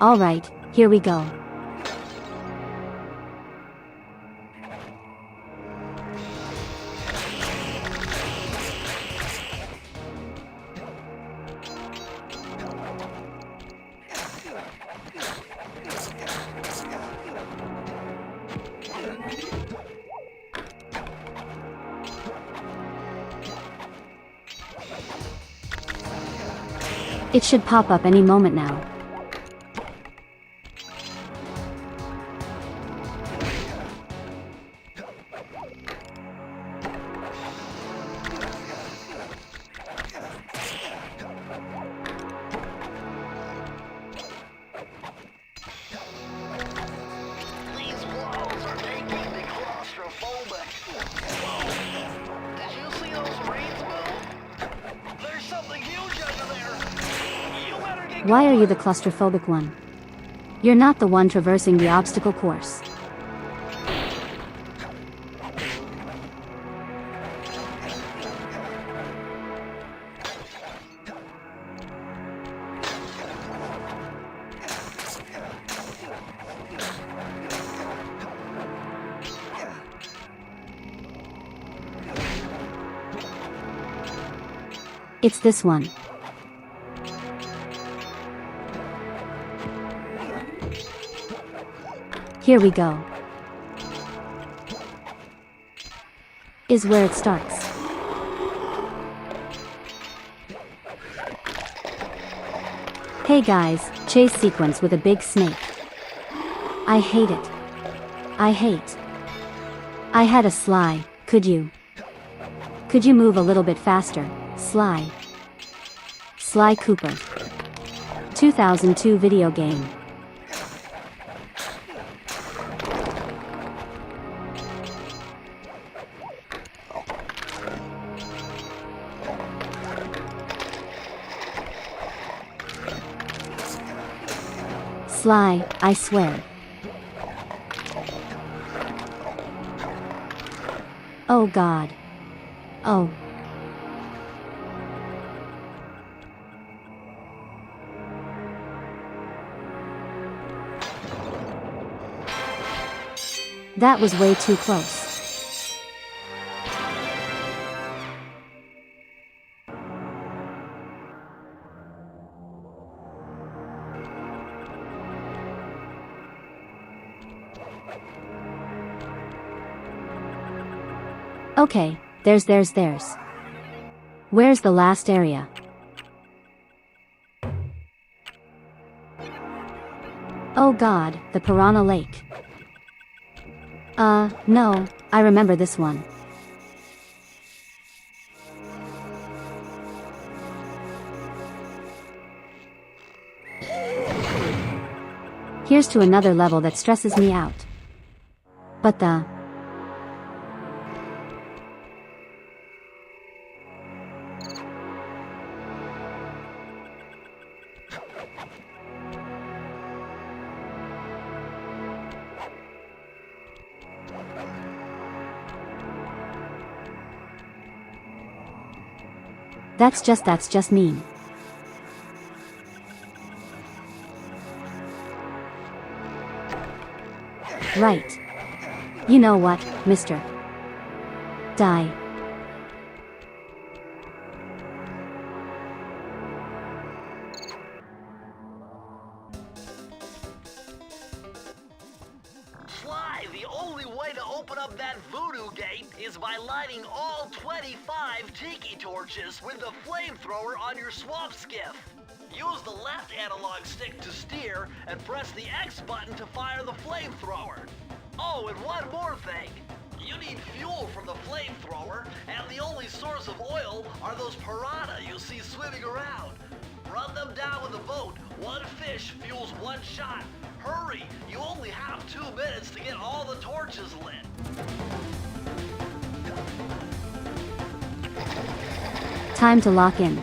All right, here we go. It should pop up any moment now. These walls are making me claustrophobic. Did you see those reeds move? There's something huge under there. You better get Why are you the claustrophobic one? You're not the one traversing the obstacle course. It's this one. Here we go. Is where it starts. Hey guys, chase sequence with a big snake. I hate it. I had a SLY, could you move a little bit faster, SLY? Sly Cooper. 2002 video game. SLY, I swear. Oh God. Oh. That was way too close. Okay, there's. Where's the last area? Oh God, the Piranha Lake. No, I remember this one. Here's to another level that stresses me out. But That's just mean. Right. You know what, mister? Die. SLY, the only way to open up that voodoo gate is by lighting all 25 tiki torches with the flamethrower on your swamp skiff. Use the left analog stick to steer and press the X button to fire the flamethrower. Oh, and one more thing. You need fuel from the flamethrower, and the only source of oil are those piranha you see swimming around. Run them down with a boat. One fish fuels one shot. Hurry, you only have 2 minutes to get all the torches lit. Time to lock in.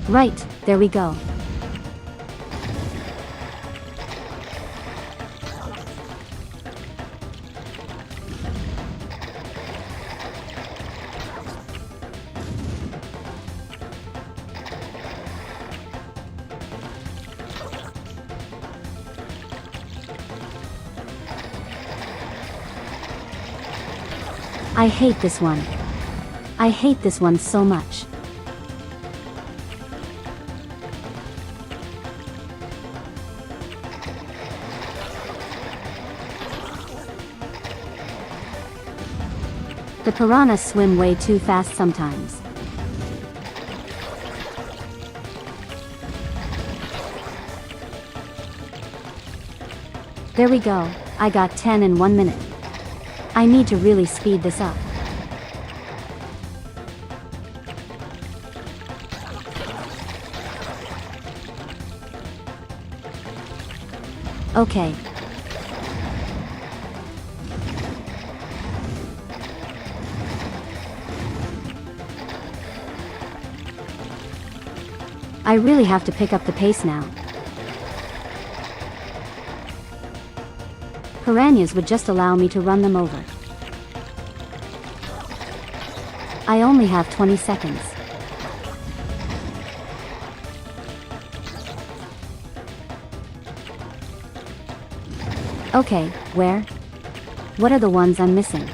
Right, there we go. I hate this one. I hate this one so much. The piranhas swim way too fast sometimes. There we go, I got 10 in 1 minute. I need to really speed this up. Okay. I really have to pick up the pace now. Piranhas would just allow me to run them over. I only have 20 seconds. Okay, where? What are the ones I'm missing?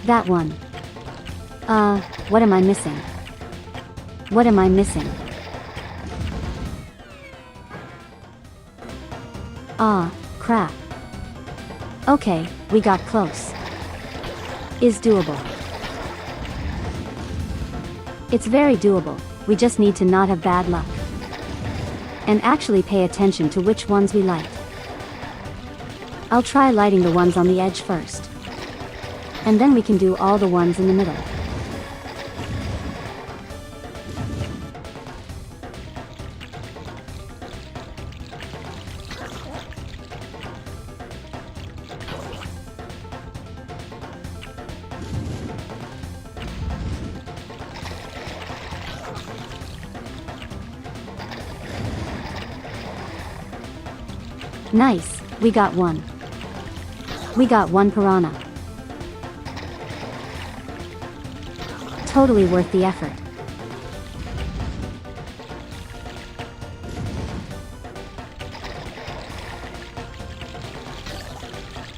That one. What am I missing? What am I missing? Ah, crap. Okay, we got close. Is doable. It's very doable, we just need to not have bad luck. And actually pay attention to which ones we light. I'll try lighting the ones on the edge first. And then we can do all the ones in the middle. Nice, we got one. We got one piranha. Totally worth the effort.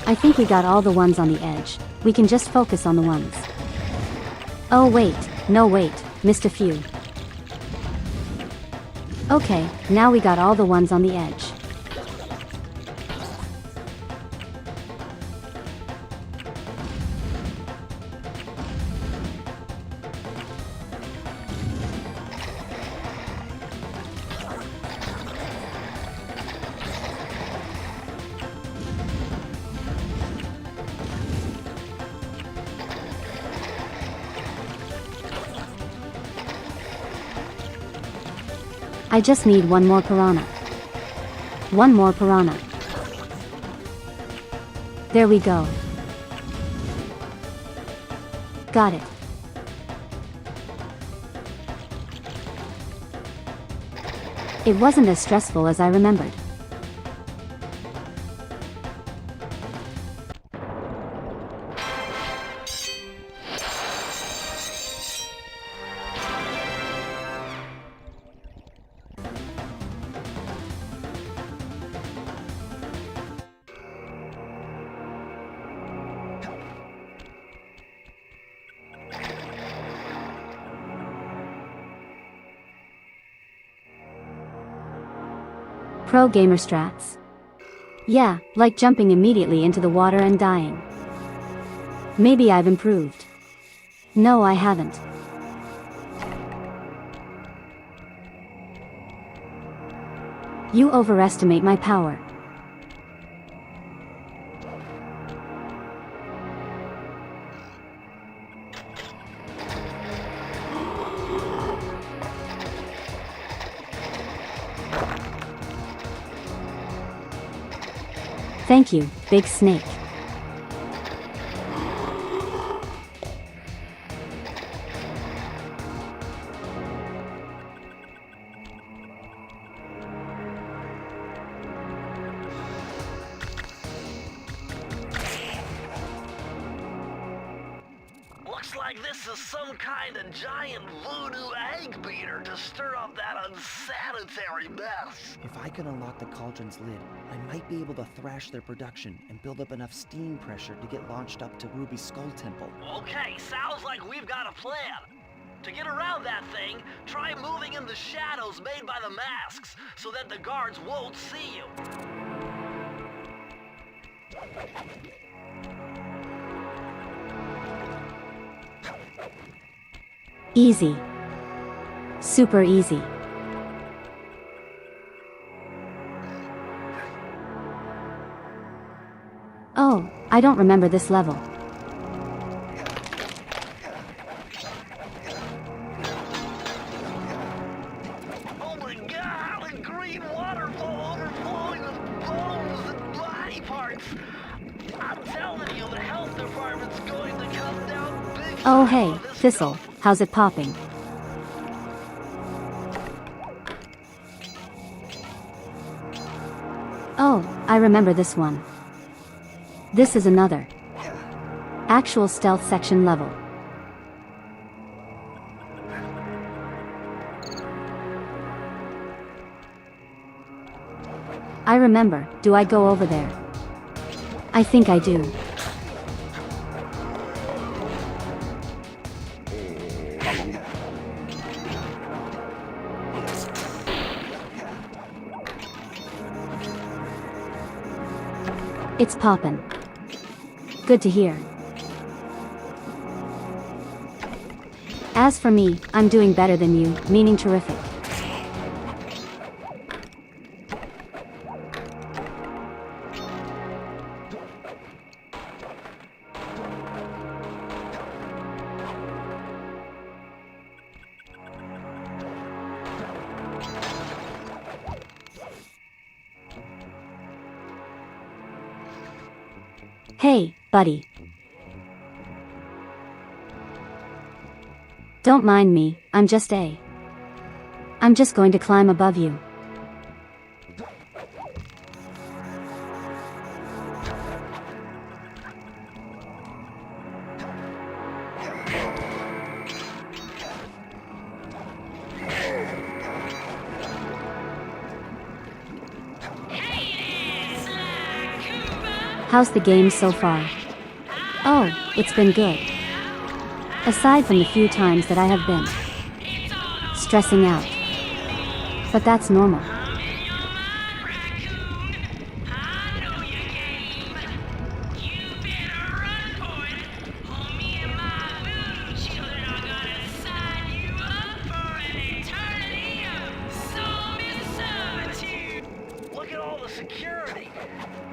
I think we got all the ones on the edge. We can just focus on the ones. Oh wait, no wait, missed a few. Okay, now we got all the ones on the edge. I just need one more piranha. One more piranha. There we go. Got it. It wasn't as stressful as I remembered. Pro gamer strats. Yeah, like jumping immediately into the water and dying. Maybe I've improved. No, I haven't. You overestimate my power. Thank you, Big Snake. Looks like this is some kind of giant voodoo egg beater to stir up that unsanitary mess. If I can unlock the cauldron's lid, I might be able to thrash their production and build up enough steam pressure to get launched up to Ruby's Skull Temple. Okay, sounds like we've got a plan. To get around that thing, try moving in the shadows made by the masks so that the guards won't see you. Easy. Super easy. Oh, I don't remember this level. Oh my god, the green waterfall overflowing with bones and body parts. I'm telling you, the health department's going to come down big. Oh hey, Thistle, how's it popping? Oh, I remember this one. This is another actual stealth section level. I remember, do I go over there? I think I do. It's poppin'. Good to hear. As for me, I'm doing better than you, meaning terrific. Hey, buddy. Don't mind me, I'm just going to climb above you. How's the game so far? Oh, it's been good. Aside from the few times that I have been stressing out. But that's normal. Look at all the security.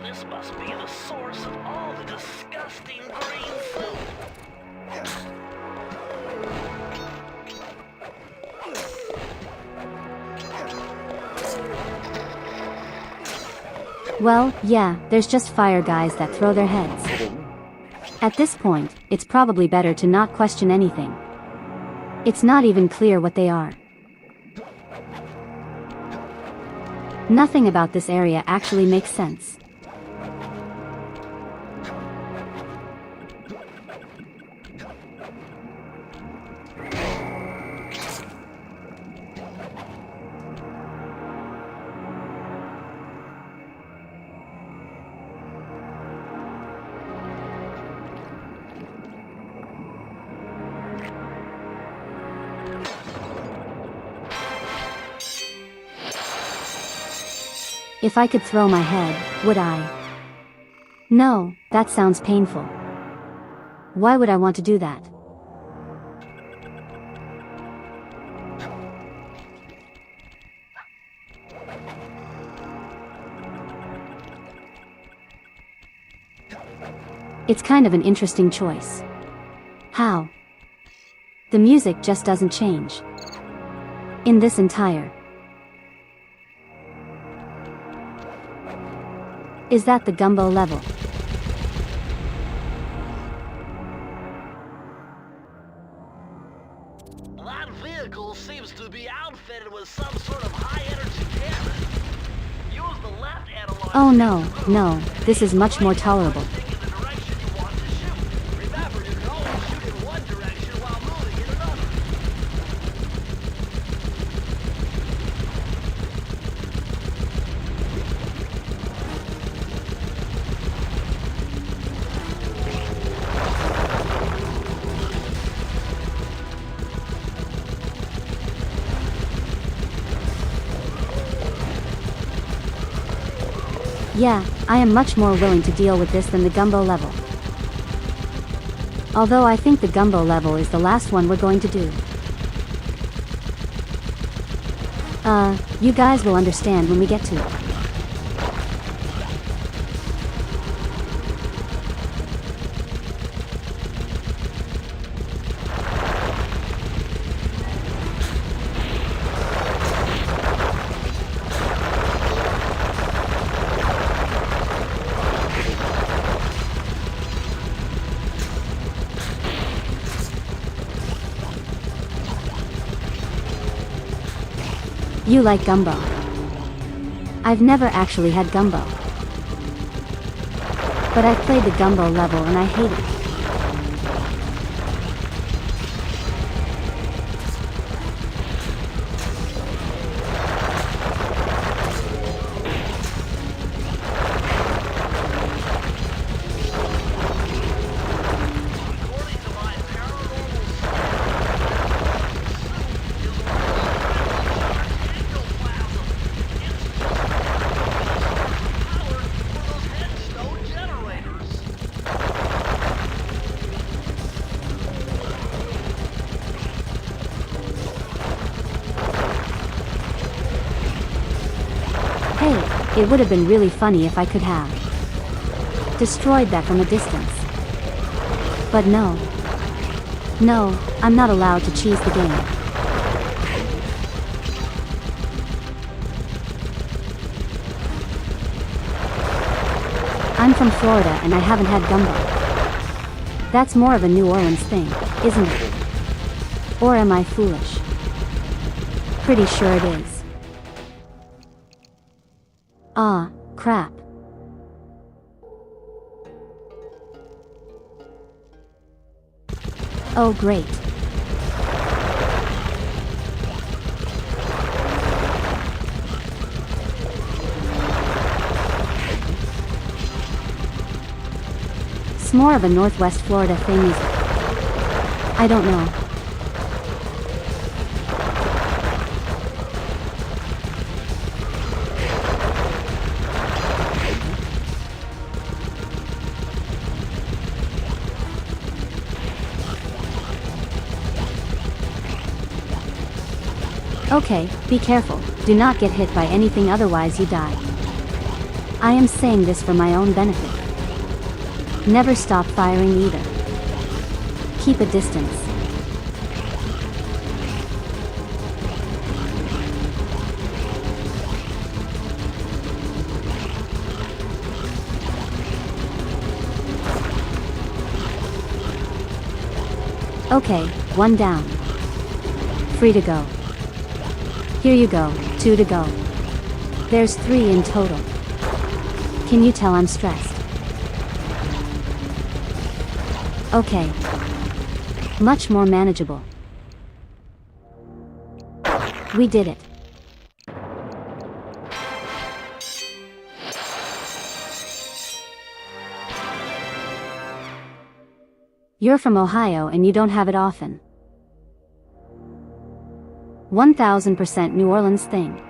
This must be the source of all the disgusting green soup. Well, yeah, there's just fire guys that throw their heads. At this point, it's probably better to not question anything. It's not even clear what they are. Nothing about this area actually makes sense. If I could throw my head, would I? No, that sounds painful. Why would I want to do that? It's kind of an interesting choice. How? The music just doesn't change. In this entire... Is that the gumbo level? That vehicle seems to be outfitted with some sort of high-energy cannon. Use the left analog. Oh no, this is much more tolerable. Stick in the direction you want to shoot. Remember, you can only shoot in one direction while moving in another. Yeah, I am much more willing to deal with this than the gumbo level. Although I think the gumbo level is the last one we're going to do. You guys will understand when we get to it. You like gumbo. I've never actually had gumbo. But I played the gumbo level and I hate it. It would have been really funny if I could have destroyed that from a distance. But no. No, I'm not allowed to cheese the game. I'm from Florida and I haven't had gumbo. That's more of a New Orleans thing, isn't it? Or am I foolish? Pretty sure it is. Ah, crap. Oh great. It's more of a Northwest Florida thing, is it? I don't know. Okay, be careful. Do not get hit by anything, otherwise you die. I am saying this for my own benefit. Never stop firing either. Keep a distance. Okay, 1 down. Free to go. Here you go, 2 to go. There's 3 in total. Can you tell I'm stressed? Okay. Much more manageable. We did it. You're from Ohio and you don't have it often. 1000% New Orleans thing.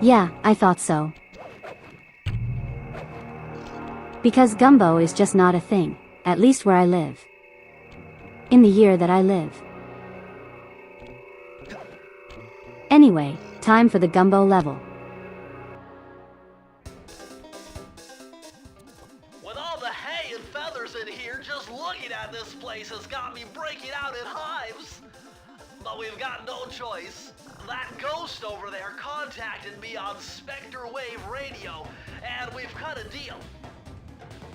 Yeah, I thought so. Because gumbo is just not a thing, at least where I live. In the year that I live. Anyway, time for the gumbo level. With all the hay and feathers in here, just looking at this place has got me breaking out in hives. But we've got no choice. That ghost over there contacted me on Spectre Wave Radio, and we've cut a deal.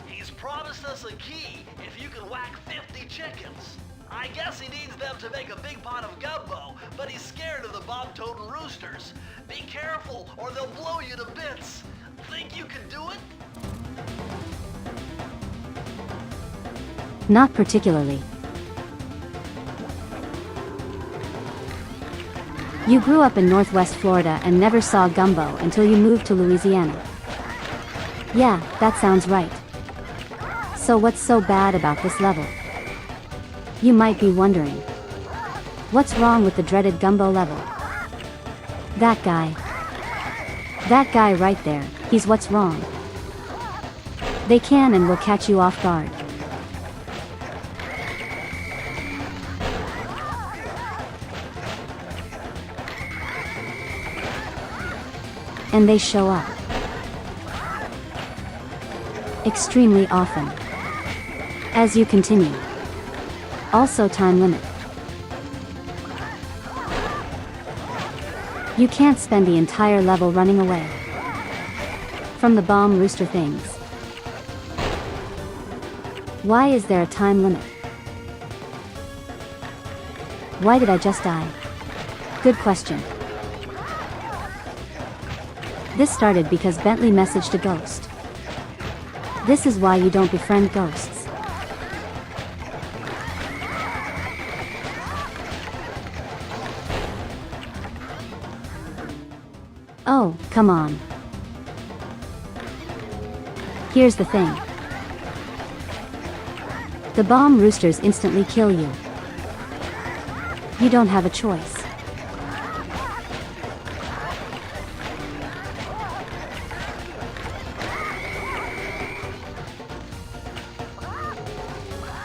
He's promised us a key if you can whack 50 chickens. I guess he needs them to make a big pot of gumbo, but he's scared of the bob-toting roosters. Be careful, or they'll blow you to bits. Think you can do it? Not particularly. You grew up in Northwest Florida and never saw gumbo until you moved to Louisiana. Yeah, that sounds right. So what's so bad about this level? You might be wondering. What's wrong with the dreaded gumbo level? That guy. That guy right there, he's what's wrong. They can and will catch you off guard. And they show up. Extremely often. As you continue. Also time limit. You can't spend the entire level running away from the bomb rooster things. Why is there a time limit? Why did I just die? Good question. This started because Bentley messaged a ghost. This is why you don't befriend ghosts. Oh, come on. Here's the thing. The bomb roosters instantly kill you. You don't have a choice.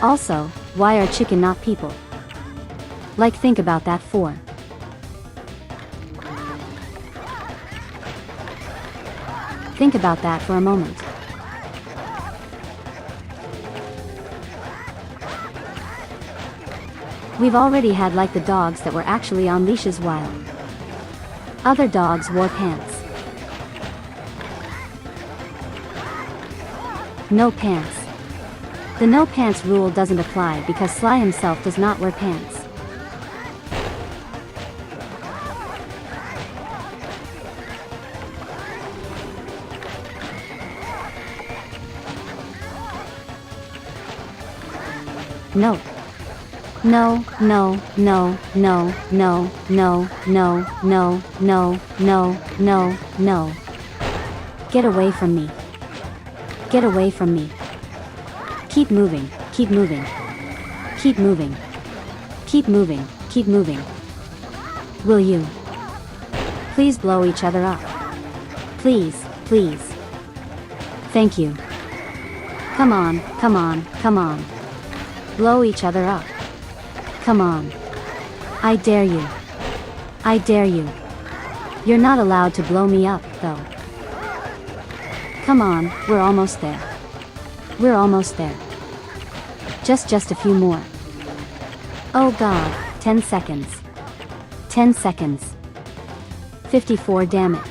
Also, why are chicken not people? Like, think about that for. Think about that for a moment. We've already had like the dogs that were actually on leashes while other dogs wore pants. No pants. The no pants rule doesn't apply because Sly himself does not wear pants. No. No, no, no, no, no, no, no, no, no, no, no, no. Get away from me. Get away from me. Keep moving, keep moving. Keep moving. Keep moving, keep moving. Will you? Please blow each other up. Please, please. Thank you. Come on, come on, come on. Blow each other up. Come on. I dare you. I dare you. You're not allowed to blow me up, though. Come on, we're almost there. We're almost there. Just a few more. Oh god, 10 seconds. 10 seconds. 54, damn it.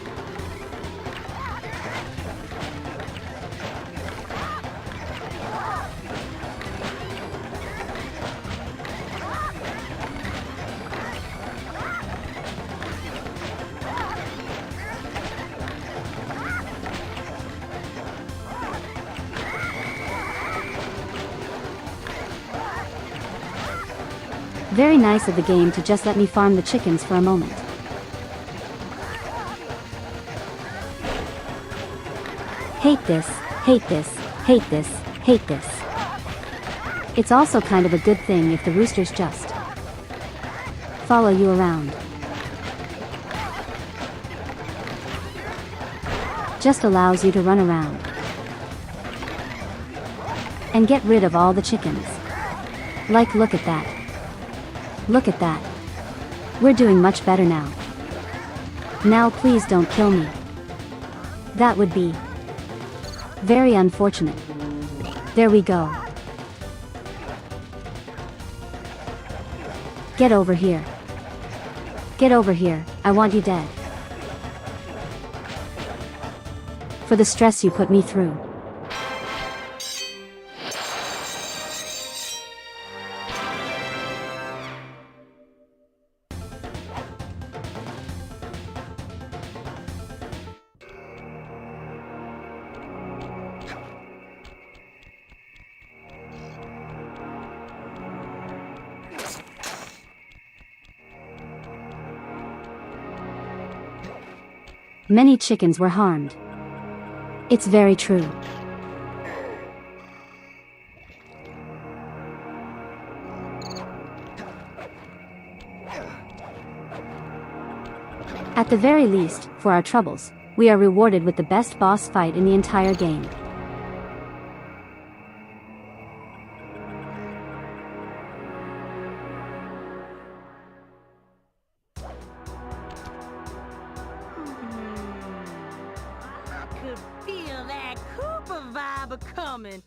Very nice of the game to just let me farm the chickens for a moment. Hate this, hate this, hate this, hate this. It's also kind of a good thing if the roosters just follow you around. Just allows you to run around and get rid of all the chickens. Like, look at that. Look at that. We're doing much better now. Now please don't kill me. That would be very unfortunate. There we go. Get over here. Get over here, I want you dead. For the stress you put me through. Many chickens were harmed. It's very true. At the very least, for our troubles, we are rewarded with the best boss fight in the entire game. Coming.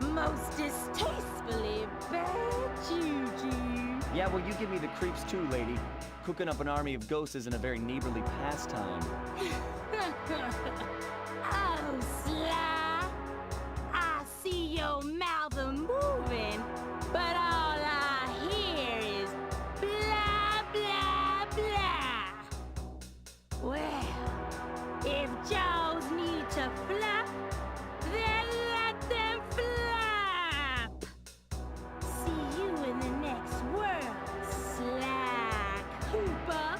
Most distastefully bad juju. Yeah, well, you give me the creeps too, lady. Cooking up an army of ghosts isn't a very neighborly pastime. Oh, Sly. I see your mouth moving, but all I hear is blah, blah, blah. Well, if jaws need to flap, then let them flap! See you in the next world, Slack Hooper!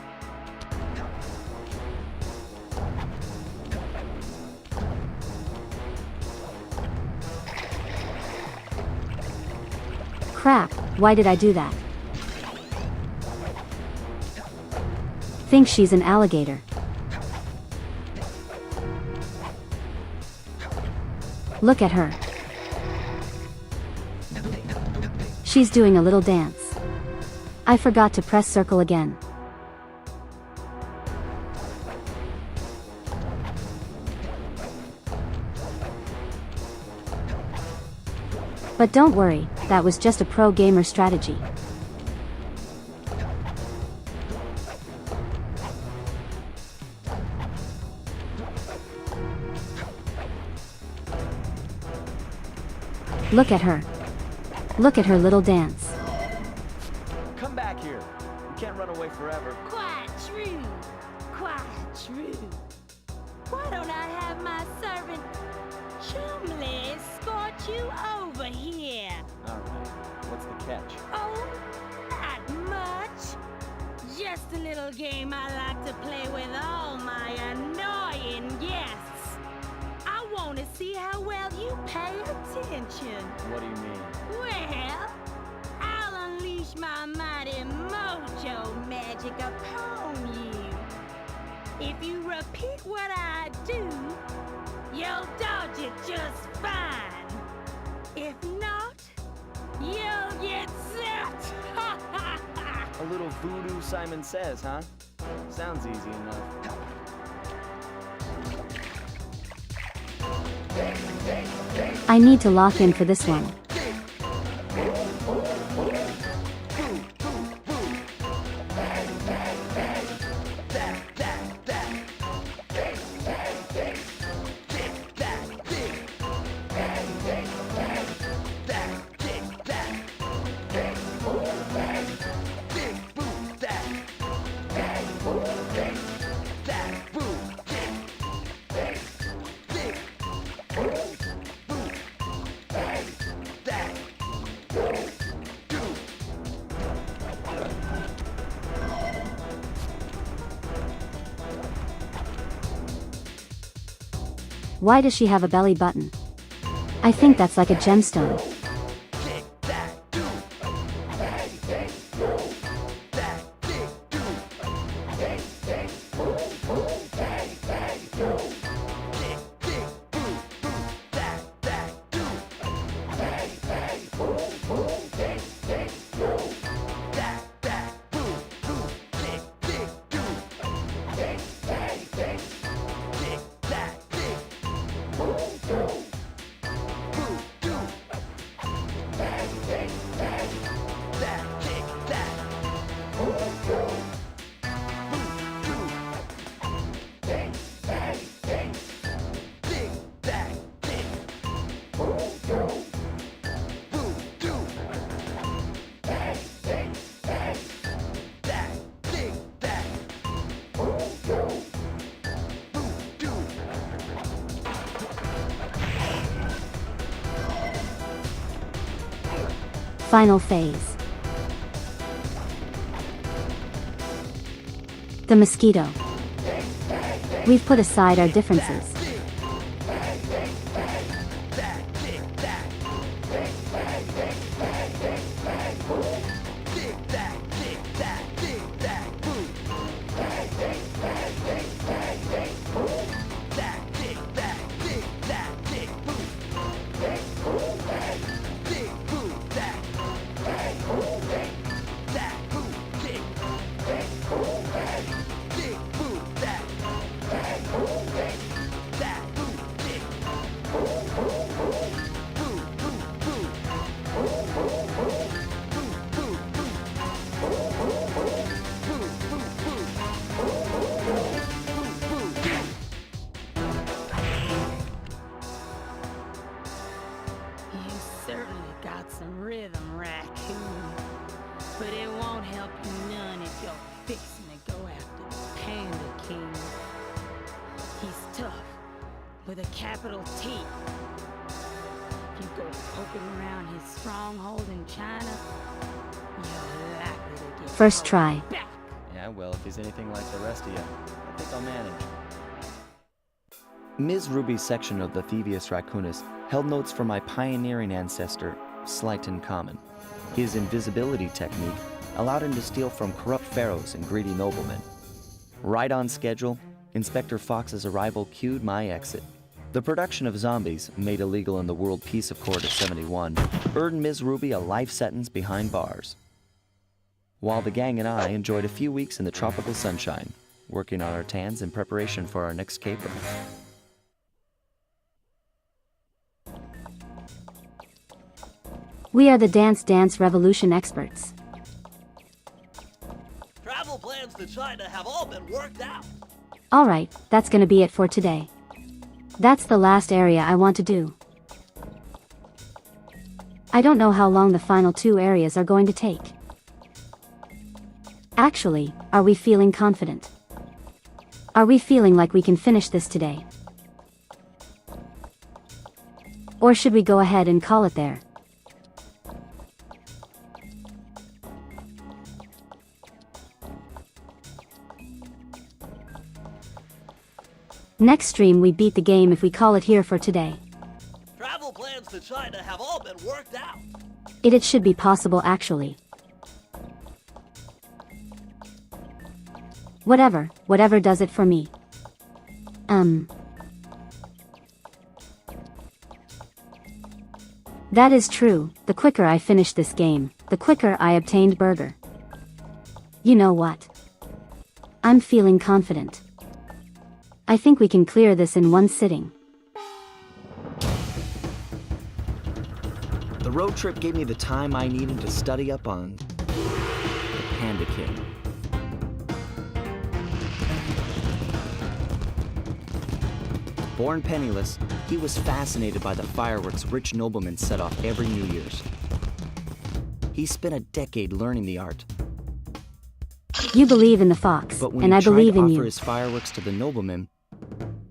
Crap, why did I do that? Think she's an alligator. Look at her. She's doing a little dance. I forgot to press circle again. But don't worry, that was just a pro gamer strategy. Look at her. Look at her little dance. Come back here. You can't run away forever. Quite true. Quite true. Why don't I have my servant Chumley escort you over here? All right. What's the catch? Oh, not much. Just a little game I like to play with all my annoying guests. I want to see how well you pay attention. What do you mean? Well, I'll unleash my mighty mojo magic upon you. If you repeat what I do, you'll dodge it just fine. If not, you'll get set. A little voodoo Simon Says, huh? Sounds easy enough. I need to lock in for this one. Why does she have a belly button? I think that's like a gemstone. Final phase. The mosquito. We've put aside our differences. Some rhythm, raccoon. But it won't help you none if you're fixing to go after the Panda King. He's tough, with a capital T. If you go poking around his stronghold in China, you're likely to get First try. back. Yeah, well, if he's anything like the rest of you, I think I'll manage. Ms. Ruby's section of the Thievius Raccoonus held notes from my pioneering ancestor, Slighton Common. His invisibility technique allowed him to steal from corrupt pharaohs and greedy noblemen. Right on schedule, Inspector Fox's arrival cued my exit. The production of zombies, made illegal in the World Peace Accord of '71, earned Ms. Ruby a life sentence behind bars. While the gang and I enjoyed a few weeks in the tropical sunshine, working on our tans in preparation for our next caper. We are the Dance Revolution experts. Travel plans to China have all been worked out. Alright, that's gonna be it for today. That's the last area I want to do. I don't know how long the final 2 areas are going to take. Actually, are we feeling confident? Are we feeling like we can finish this today? Or should we go ahead and call it there? Next stream we beat the game if we call it here for today. Travel plans to China have all been worked out. It should be possible actually. Whatever does it for me. That is true, the quicker I finish this game, the quicker I obtained burger. You know what? I'm feeling confident. I think we can clear this in one sitting. The road trip gave me the time I needed to study up on the Panda King. Born penniless, he was fascinated by the fireworks rich noblemen set off every New Year's. He spent a decade learning the art. You believe in the fox, But when and he I tried believe to in offer you. his fireworks to the noblemen,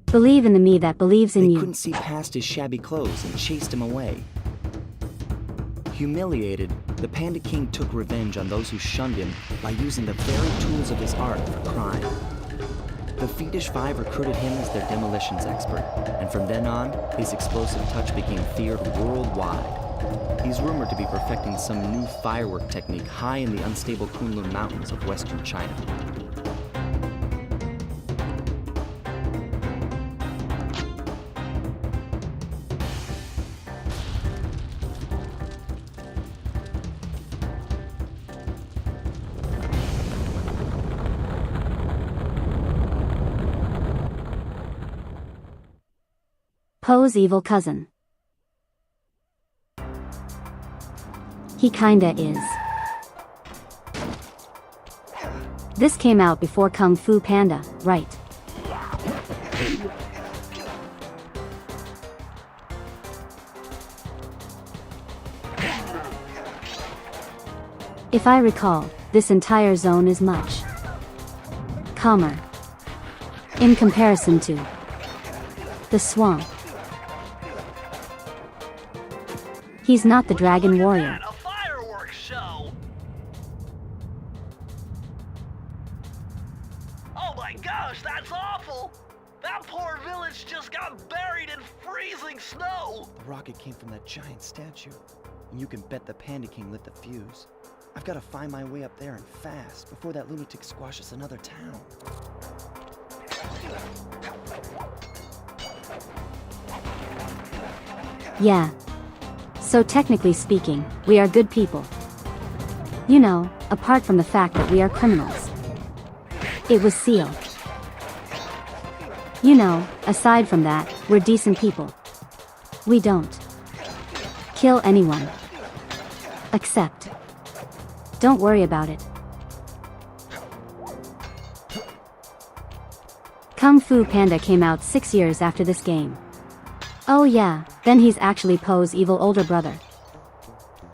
Believe in the me that believes in they you. couldn't see past his shabby clothes and chased him away. Humiliated, the Panda King took revenge on those who shunned him by using the very tools of his art for crime. The Fiendish Five recruited him as their demolitions expert, and from then on, his explosive touch became feared worldwide. He's rumored to be perfecting some new firework technique high in the unstable Kunlun Mountains of western China. Poe's evil cousin. He kinda is. This came out before Kung Fu Panda, right? If I recall, this entire zone is much calmer in comparison to the swamp. He's not the dragon warrior. A fireworks show! Oh my gosh, that's awful! That poor village just got buried in freezing snow! The rocket came from that giant statue, and you can bet the Panda King lit the fuse. I've got to find my way up there and fast before that lunatic squashes another town. Yeah. So technically speaking, we are good people. You know, apart from the fact that we are criminals. It was sealed. You know, aside from that, we're decent people. We don't kill anyone. Except. Don't worry about it. Kung Fu Panda came out 6 years after this game. Oh yeah, then he's actually Poe's evil older brother.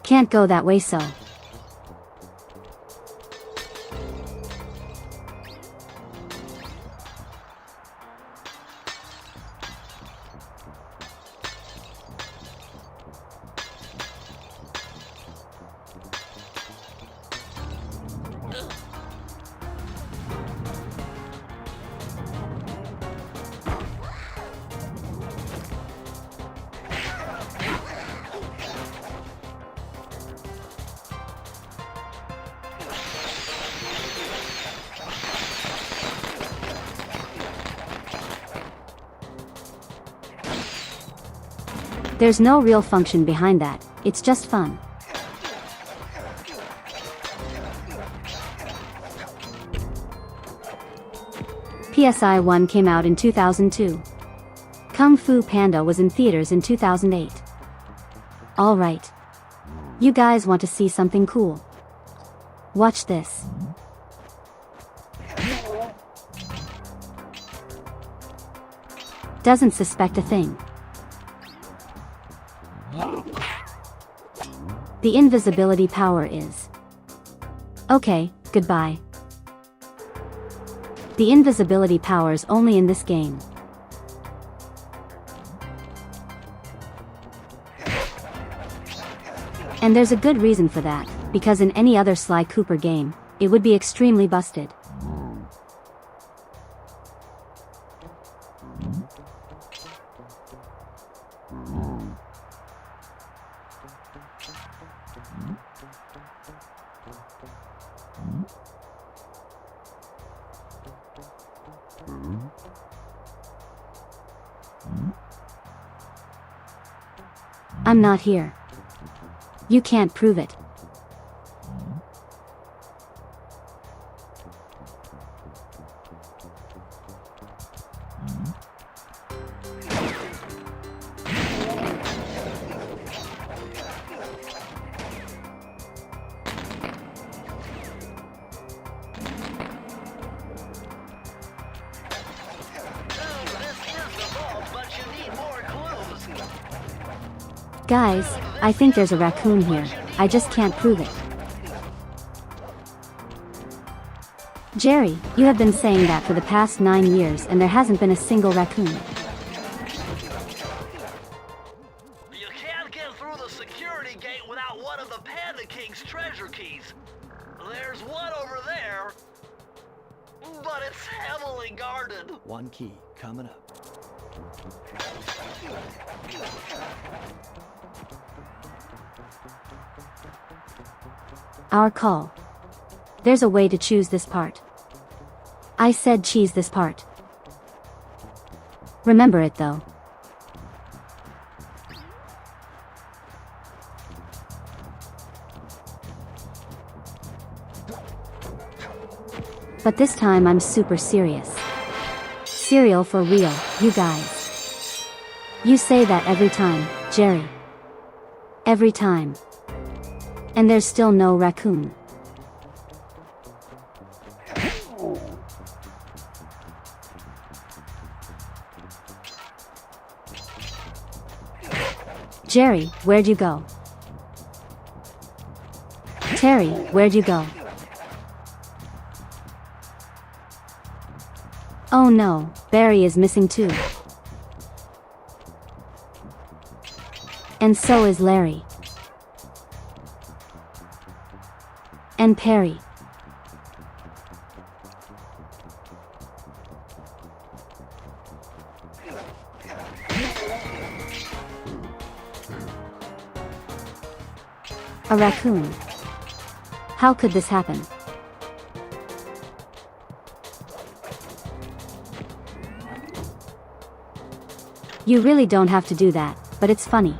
Can't go that way so. There's no real function behind that, it's just fun. PSI 1 came out in 2002. Kung Fu Panda was in theaters in 2008. Alright. You guys want to see something cool? Watch this. Doesn't suspect a thing. The invisibility power is... Okay, goodbye. The invisibility power's only in this game. And there's a good reason for that, because in any other Sly Cooper game, it would be extremely busted. I'm not here. You can't prove it. Guys, I think there's a raccoon here. I just can't prove it. Jerry, you have been saying that for the past 9 years and there hasn't been a single raccoon. You can't get through the security gate without one of the Panda King's treasure keys. There's one over there, but it's heavily guarded. One key coming up. Our call. There's a way to choose this part. I said cheese this part. Remember it though. But this time I'm super serious. Cereal for real, you guys. You say that every time, Jerry. Every time. And there's still no raccoon. Jerry, where'd you go? Terry, where'd you go? Oh no, Barry is missing too. And so is Larry. And Perry. A raccoon. How could this happen? You really don't have to do that, but it's funny.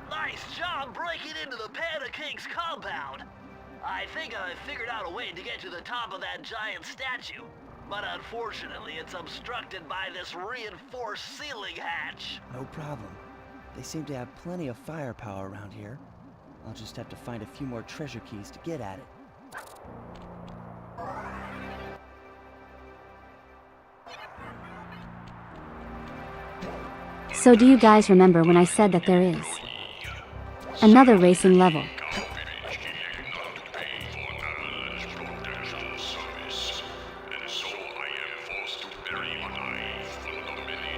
Nice job breaking into the Panda King's compound. I think I figured out a way to get to the top of that giant statue, but unfortunately it's obstructed by this reinforced ceiling hatch. No problem. They seem to have plenty of firepower around here. I'll just have to find a few more treasure keys to get at it. So do you guys remember when I said that there is another racing level?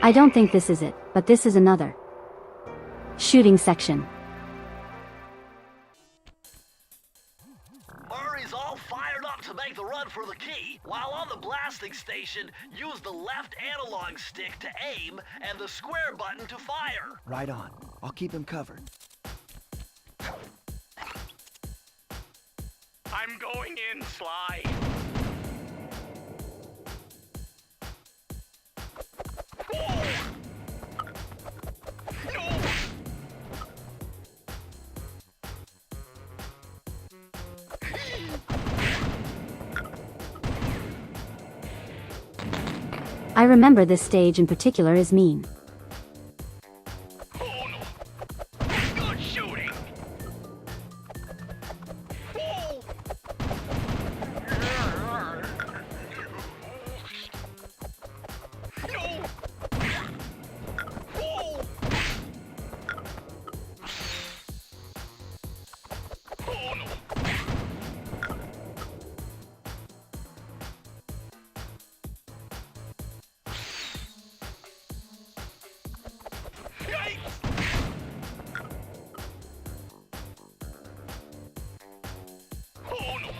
I don't think this is it, but this is another shooting section. Murray's all fired up to make the run for the key. While on the blasting station, use the left analog stick to aim and the square button to fire. Right on. I'll keep him covered. I'm going in, Sly. Whoa! No! I remember this stage in particular is mean. Oh no! Good shooting! Whoa! No! Whoa! Oh no! Oh no!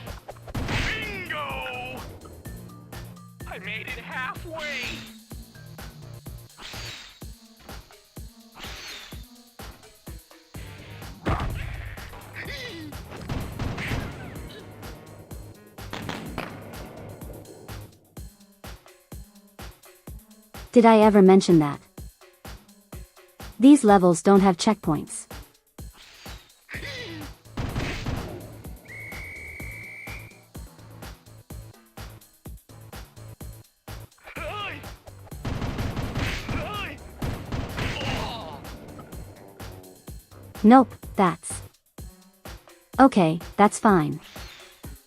Bingo! I made it halfway! Did I ever mention that? These levels don't have checkpoints. Ay! Ay! Oh! Nope, that's... Okay, that's fine.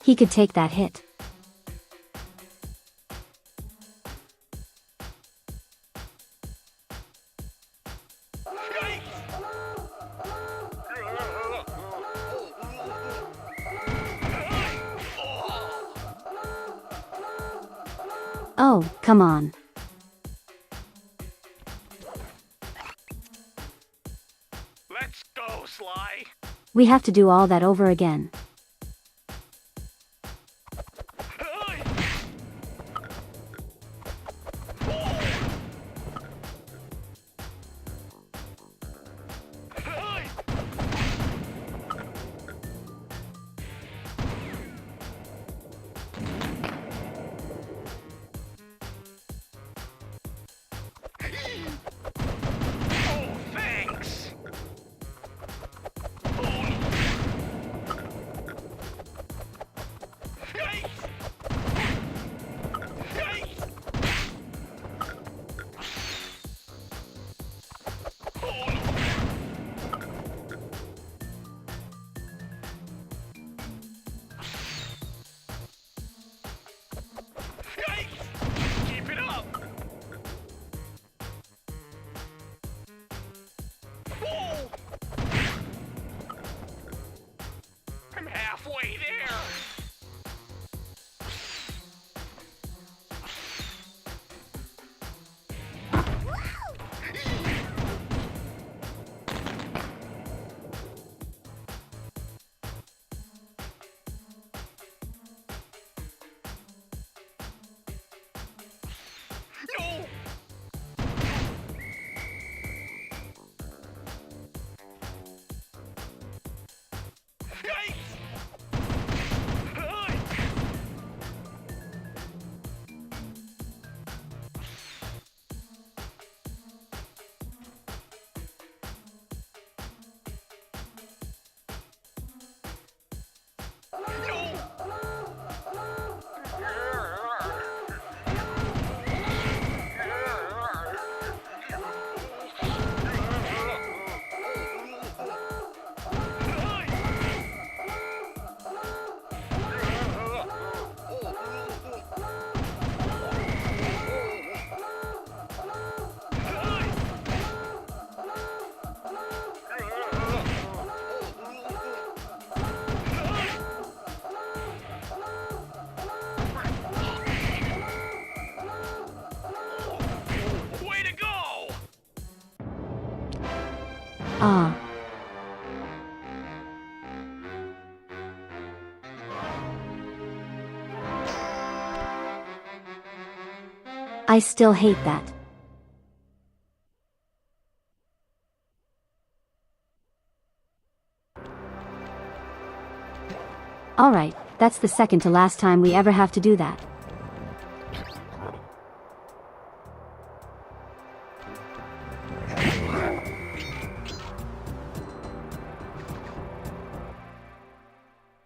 He could take that hit. Oh, come on. Let's go, Sly! We have to do all that over again. Ay! Ay! Oh, thanks! Oh, no. Yikes! Yikes! Oh, no. Yikes! Keep it up! Whoa! I'm halfway there! No! Yikes! Ay! Way to go! Ah. I still hate that. Alright, that's the second to last time we ever have to do that.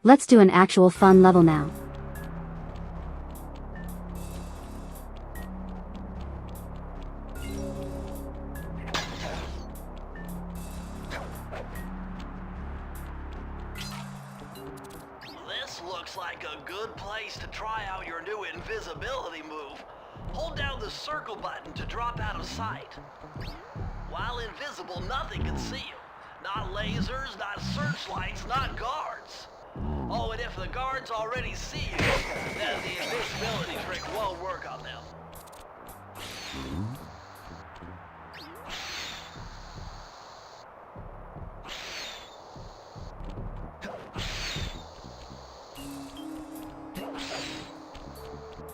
Let's do an actual fun level now. This looks like a good place to try out your new invisibility move. Hold down the circle button to drop out of sight. While invisible, nothing can see you. Not lasers, not searchlights, not guards. Oh, and if the guards already see you, then the invisibility trick won't work on them.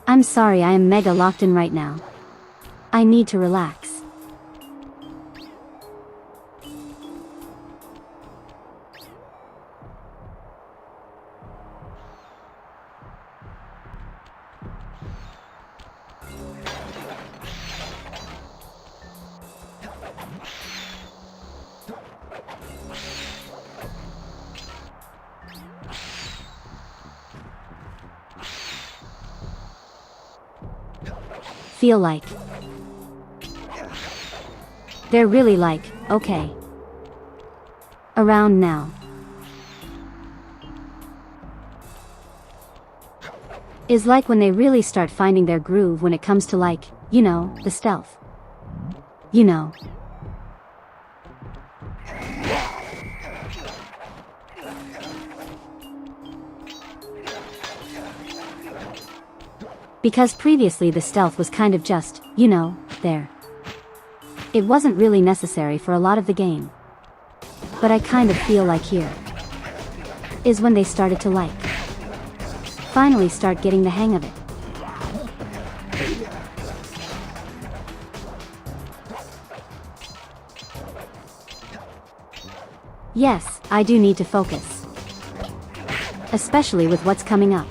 I'm sorry, I am mega locked in right now. I need to relax. Feel like they're really like, okay, around now. Is like when they really start finding their groove when it comes to like, you know, the stealth. You know. Because previously the stealth was kind of just, you know, there. It wasn't really necessary for a lot of the game. But I kind of feel like here is when they started to like, finally start getting the hang of it. Yes, I do need to focus. Especially with what's coming up.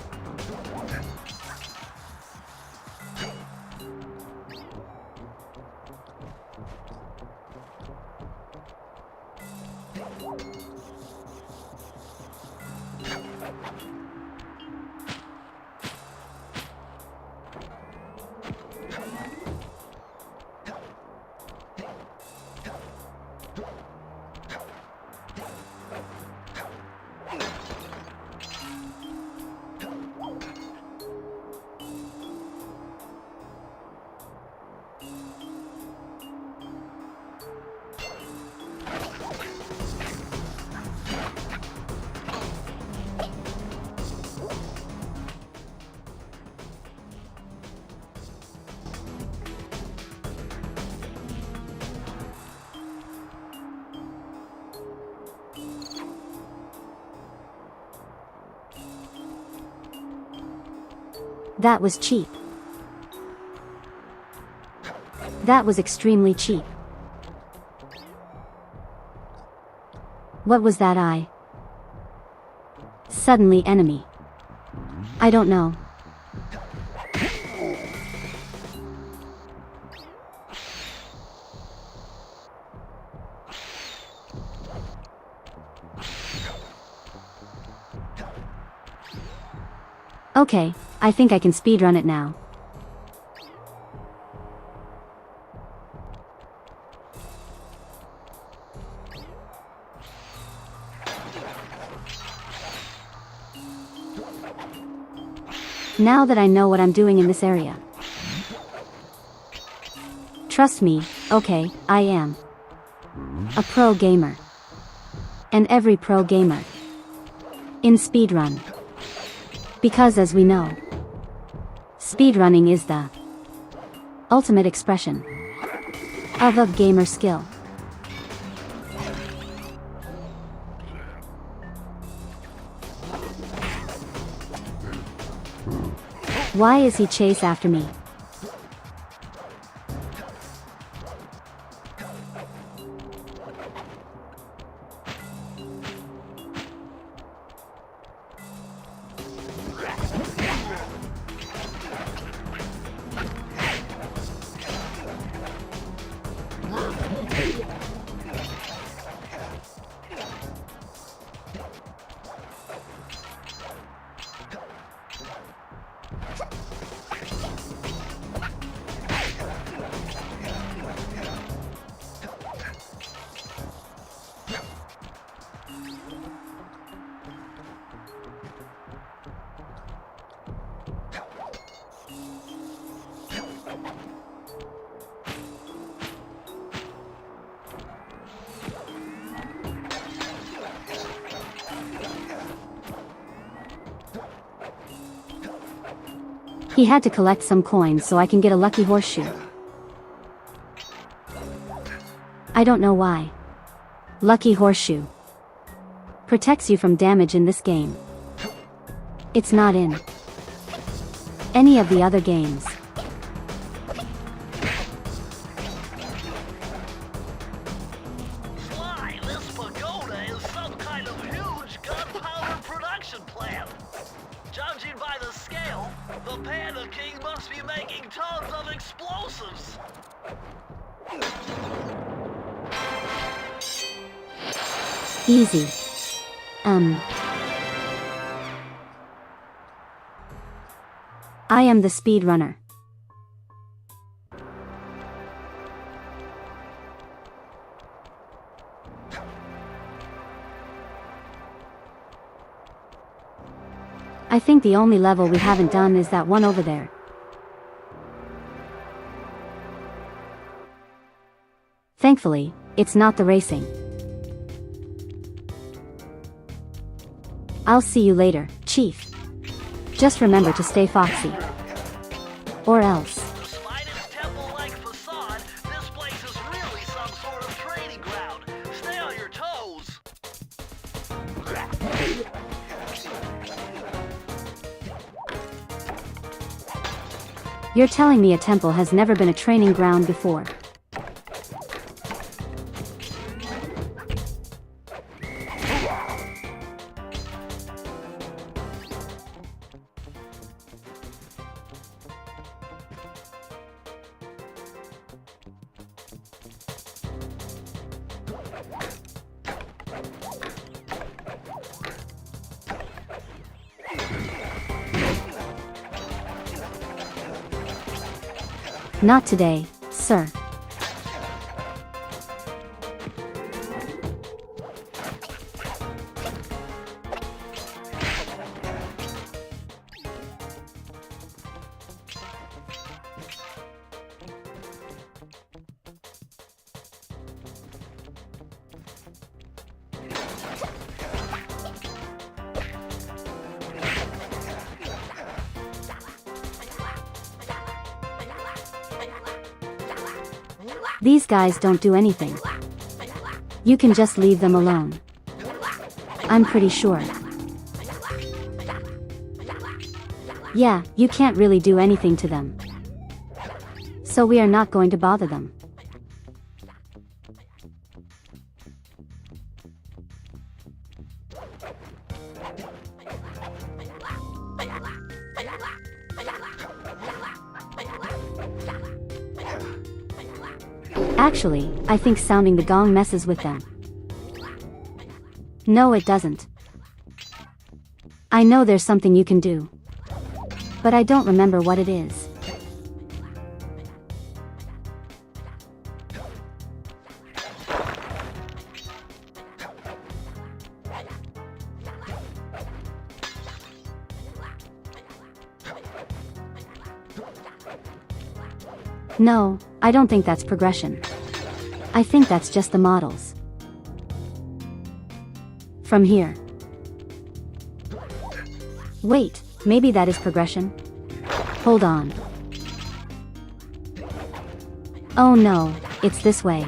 That was cheap. That was extremely cheap. What was that eye? Suddenly enemy. I don't know. Okay, I think I can speedrun it now. Now that I know what I'm doing in this area. Trust me, okay, I am a pro gamer. And every pro gamer in speedrun. Because as we know, speedrunning is the ultimate expression of a gamer skill. Why is he chase after me? He had to collect some coins so I can get a lucky horseshoe. I don't know why. Lucky horseshoe. Protects you from damage in this game. It's not in any of the other games. SLY, this pagoda is some kind of huge gunpowder production plant. Judging by the scale, the Panda King must be making tons of explosives. Easy. I am the speedrunner. I think the only level we haven't done is that one over there. Thankfully, it's not the racing. I'll see you later, Chief. Just remember to stay foxy. Or else. Despite its temple-like facade, this place is really some sort of training ground. Stay on your toes. You're telling me a temple has never been a training ground before? Not today, sir. These guys don't do anything. You can just leave them alone. I'm pretty sure. Yeah, you can't really do anything to them. So we are not going to bother them. Actually, I think sounding the gong messes with them. No, it doesn't. I know there's something you can do. But I don't remember what it is. No, I don't think that's progression. I think that's just the models. From here. Wait, maybe that is progression? Hold on. Oh no, it's this way.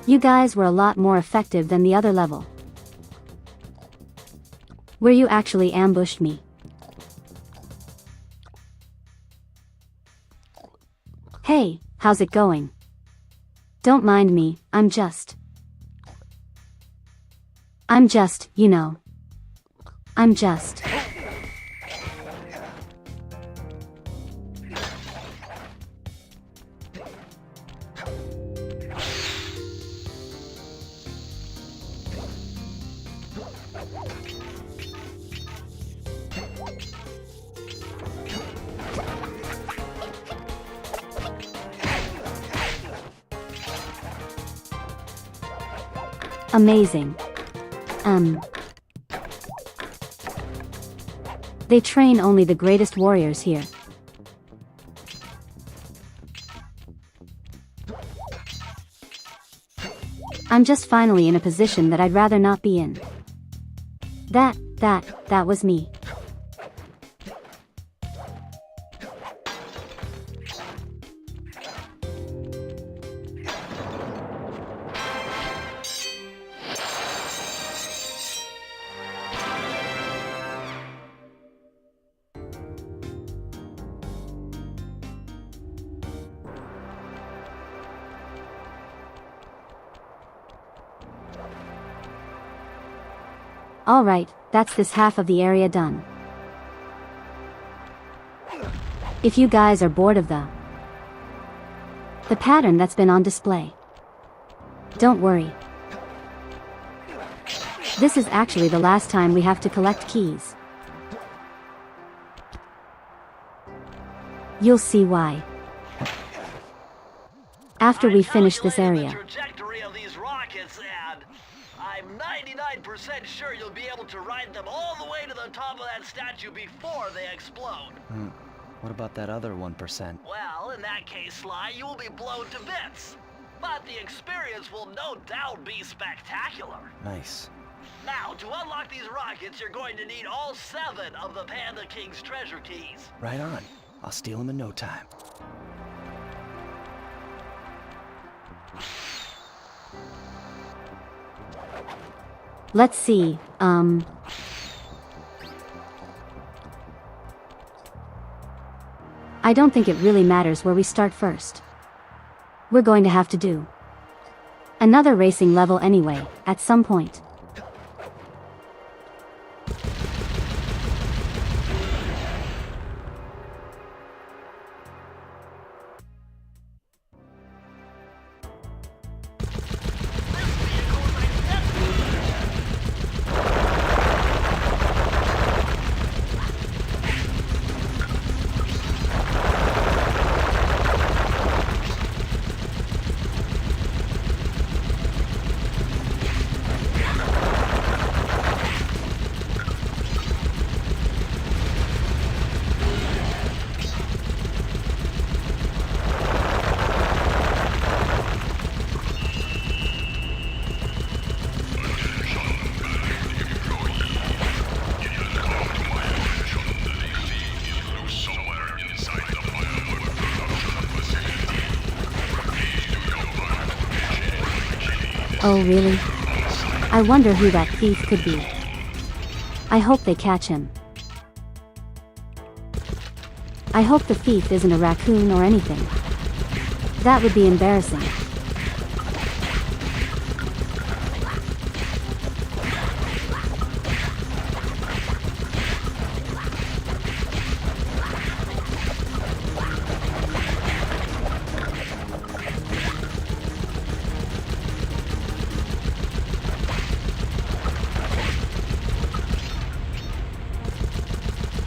You guys were a lot more effective than the other level. Where you actually ambushed me. Hey, how's it going? Don't mind me, I'm just, you know. I'm just. Amazing. They train only the greatest warriors here. I'm just finally in a position that I'd rather not be in. That was me. Alright, that's this half of the area done. If you guys are bored of the pattern that's been on display, don't worry. This is actually the last time we have to collect keys. You'll see why. After we finish this area. The trajectory of these rockets, and I'm 99% sure you'll be able to ride them all the way to the top of that statue before they explode. What about that other 1%? Well, in that case, Sly, you will be blown to bits. But the experience will no doubt be spectacular. Nice. Now, to unlock these rockets, you're going to need all 7 of the Panda King's treasure keys. Right on. I'll steal them in no time. Let's see, I don't think it really matters where we start first. We're going to have to do another racing level anyway, at some point. Oh really? I wonder who that thief could be. I hope they catch him. I hope the thief isn't a raccoon or anything. That would be embarrassing.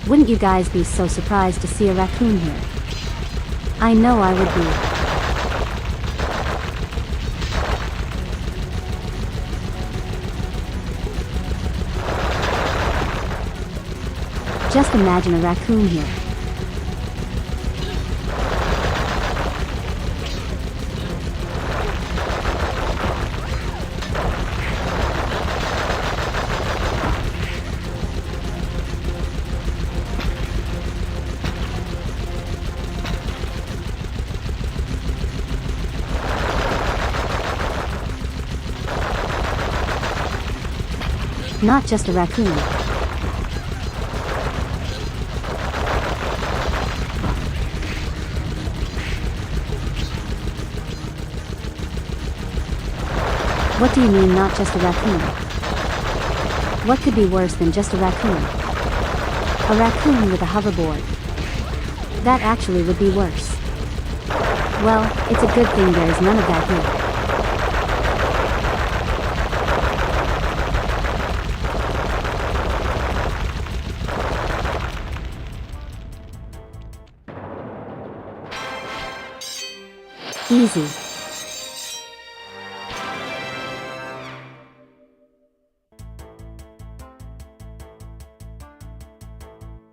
Wouldn't you guys be so surprised to see a raccoon here? I know I would be. Just imagine a raccoon here. Not just a raccoon. What do you mean not just a raccoon? What could be worse than just a raccoon? A raccoon with a hoverboard. That actually would be worse. Well, it's a good thing there is none of that here. Easy.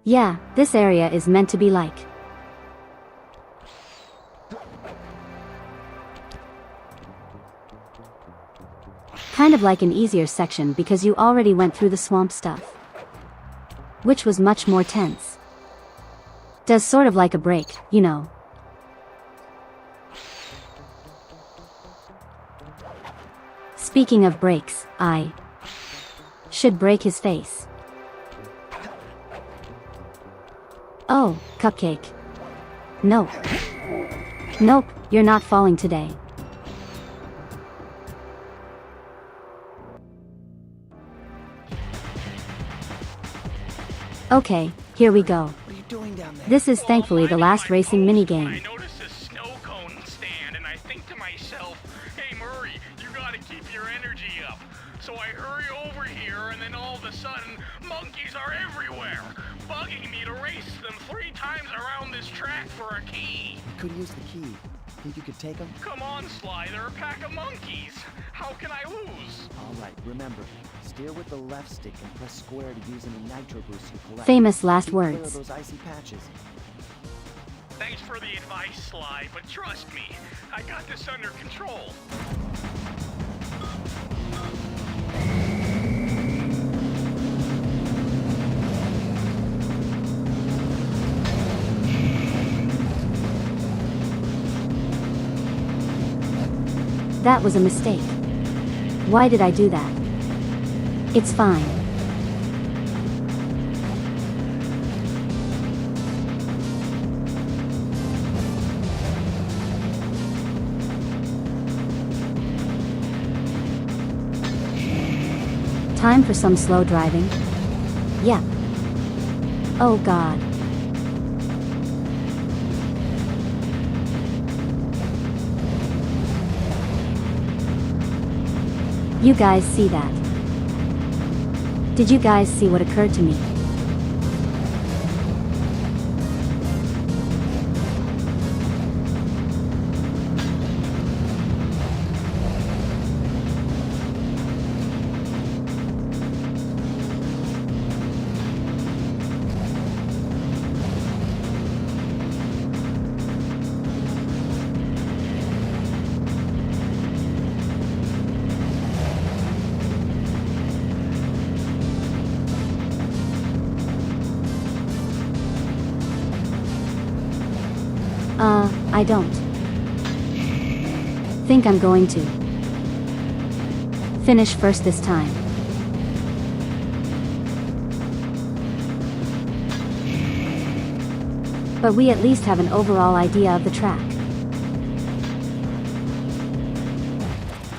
Yeah, this area is meant to be like. Kind of like an easier section because you already went through the swamp stuff. Which was much more tense. Does sort of like a break, you know. Speaking of breaks, I should break his face. Oh, Cupcake. No. Nope, you're not falling today. Okay, here we go. What are you doing down there? This is thankfully the last racing minigame. I notice a snow cone stand and I think to myself, hey Murray, you gotta keep your energy up. So I hurry over here and then all of a sudden, monkeys are everywhere, bugging me to race them 3 times around this track for a key. You could use the key. Think you could take them? Come on, Sly, they're a pack of monkeys. How can I lose? Alright, remember, steer with the left stick and press square to use any nitro boosts you collect. Famous last Keep clear of words. those icy patches. Thanks for the advice, Sly, but trust me, I got this under control. That was a mistake. Why did I do that? It's fine. Time for some slow driving? Yep. Oh God. You guys see that? Did you guys see what occurred to me? I don't think I'm going to finish first this time. But we at least have an overall idea of the track.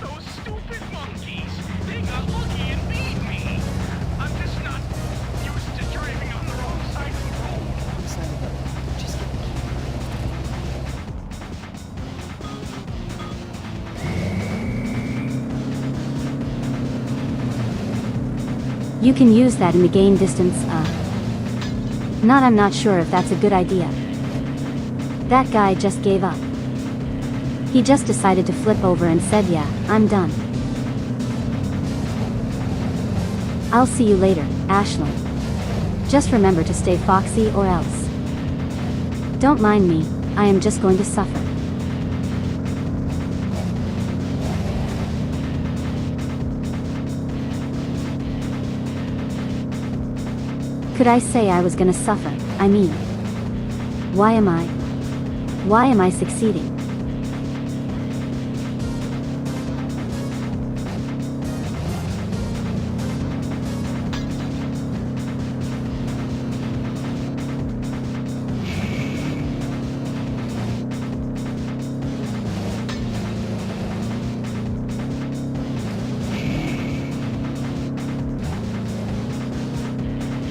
Those stupid monkeys! They got lucky and beat me! I'm just not used to driving on the wrong side of the road. Wrong side of the road. Just get the key. You can use that in the gain distance, I'm not sure if that's a good idea. That guy just gave up. He just decided to flip over and said, yeah, I'm done. I'll see you later, Ashley. Just remember to stay foxy or else. Don't mind me, I am just going to suffer. Could I say I was gonna suffer? I mean, why am I succeeding?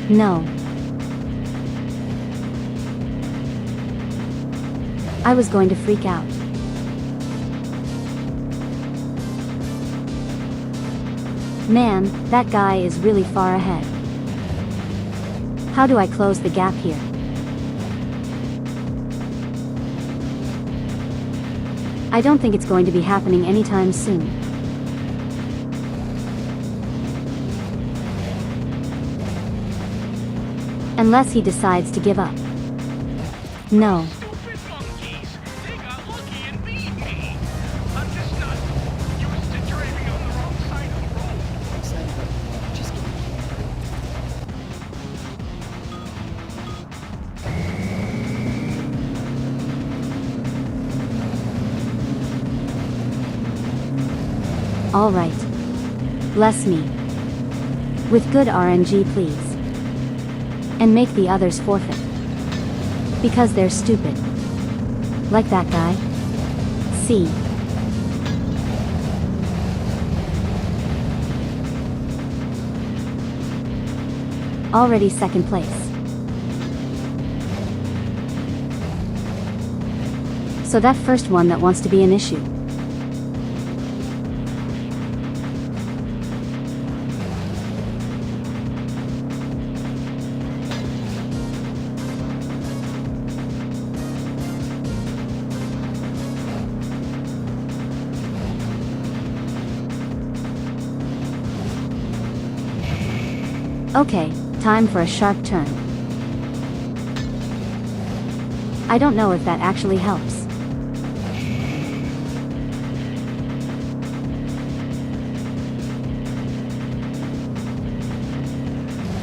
No. I was going to freak out. Man, that guy is really far ahead. How do I close the gap here? I don't think it's going to be happening anytime soon. Unless he decides to give up. No. Stupid monkeys! They got lucky and beat me! I'm just not used to driving on the wrong side of the road. Just give me. All right. Bless me. With good RNG, please. And make the others forfeit. Because they're stupid. Like that guy. See. Already second place. So that first one that wants to be an issue. Okay, time for a sharp turn. I don't know if that actually helps.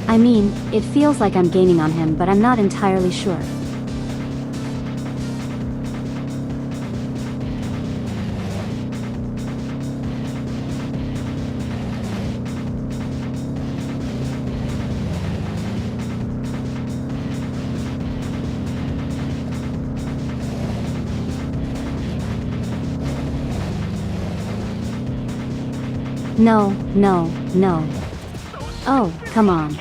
I mean, it feels like I'm gaining on him, but I'm not entirely sure. No, no, no. Oh, come on.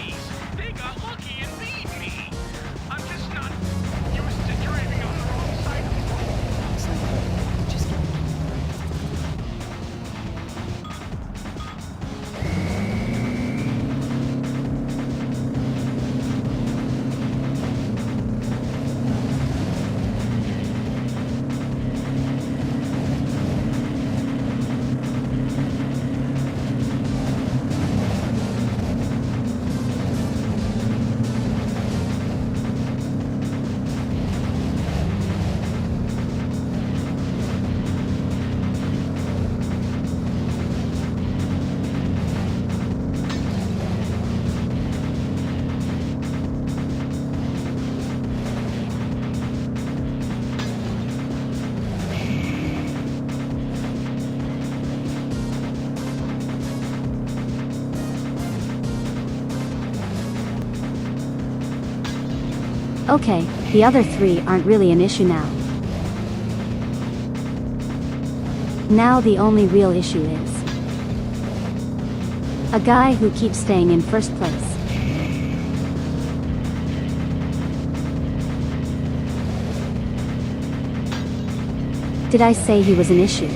They got lucky and beat me! I'm just not used to driving on the wrong side of the road. Just give me. Okay, the other three aren't really an issue now. Now the only real issue is a guy who keeps staying in first place. Did I say he was an issue?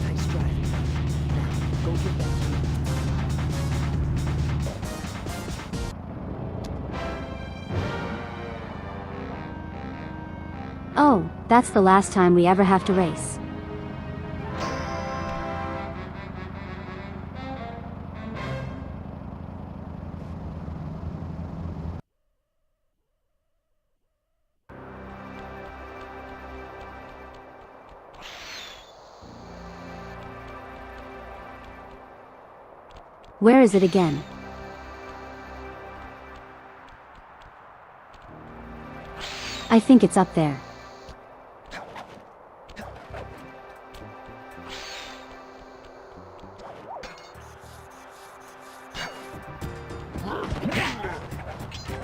Nice driving. Now, go get that key. Oh, that's the last time we ever have to race. Where is it again? I think it's up there.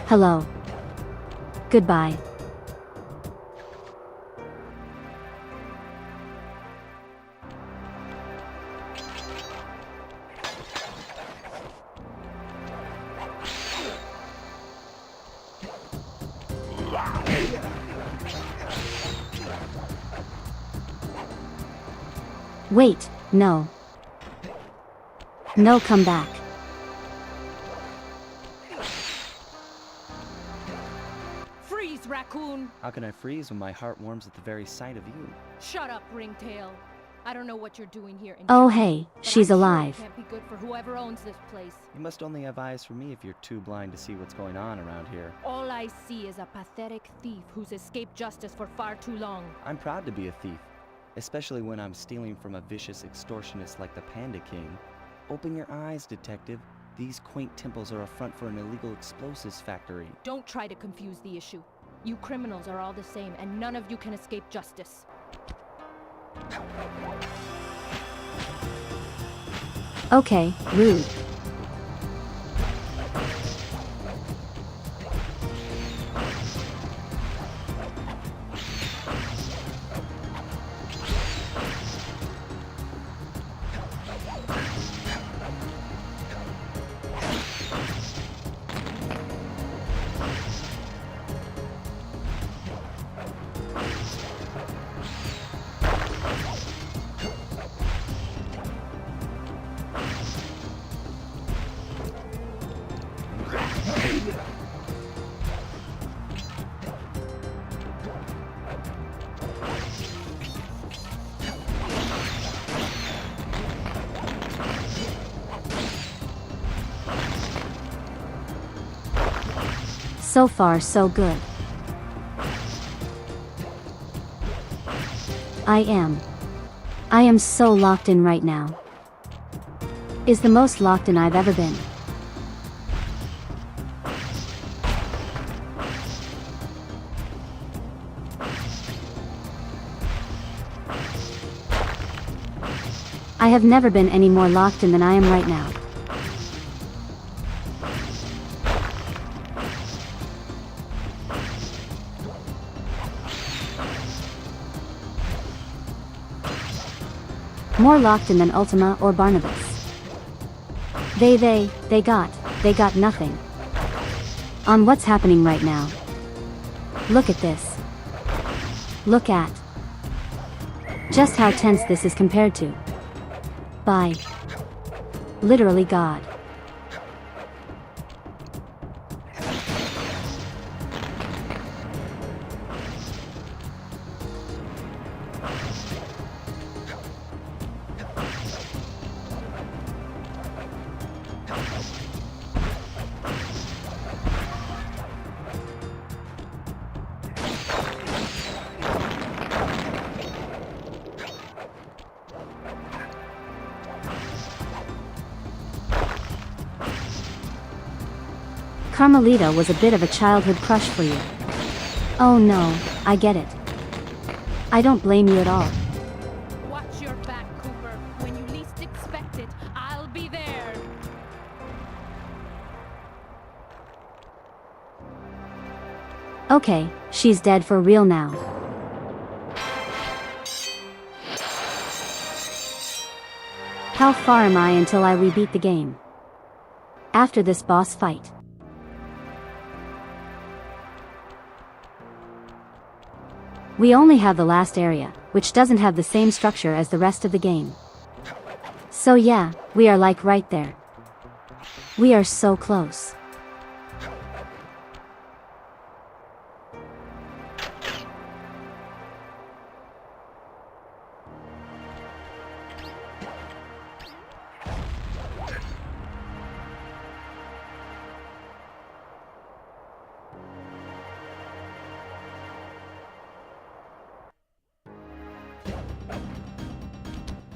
Hello. Goodbye. Wait, no. No, come back. Freeze, raccoon! How can I freeze when my heart warms at the very sight of you? Shut up, ringtail. I don't know what you're doing here in Oh China, hey, but she's I'm sure alive. it can't be good for whoever owns this place. You must only have eyes for me if you're too blind to see what's going on around here. All I see is a pathetic thief who's escaped justice for far too long. I'm proud to be a thief, especially when I'm stealing from a vicious extortionist like the Panda King. Open your eyes, detective. These quaint temples are a front for an illegal explosives factory. Don't try to confuse the issue. You criminals are all the same, and none of you can escape justice. Okay, rude. So far, so good. I am so locked in right now. Is the most locked in I've ever been. I have never been any more locked in than I am right now. More locked in than Ultima or Barnabas. They got nothing. On what's happening right now. Look at this. Look at just how tense this is compared to. By literally God. Carmelita was a bit of a childhood crush for you. Oh no, I get it. I don't blame you at all. Watch your back, Cooper. When you least expect it, I'll be there. Okay, she's dead for real now. How far am I until we beat the game? After this boss fight. We only have the last area, which doesn't have the same structure as the rest of the game. So yeah, we are like right there. We are so close.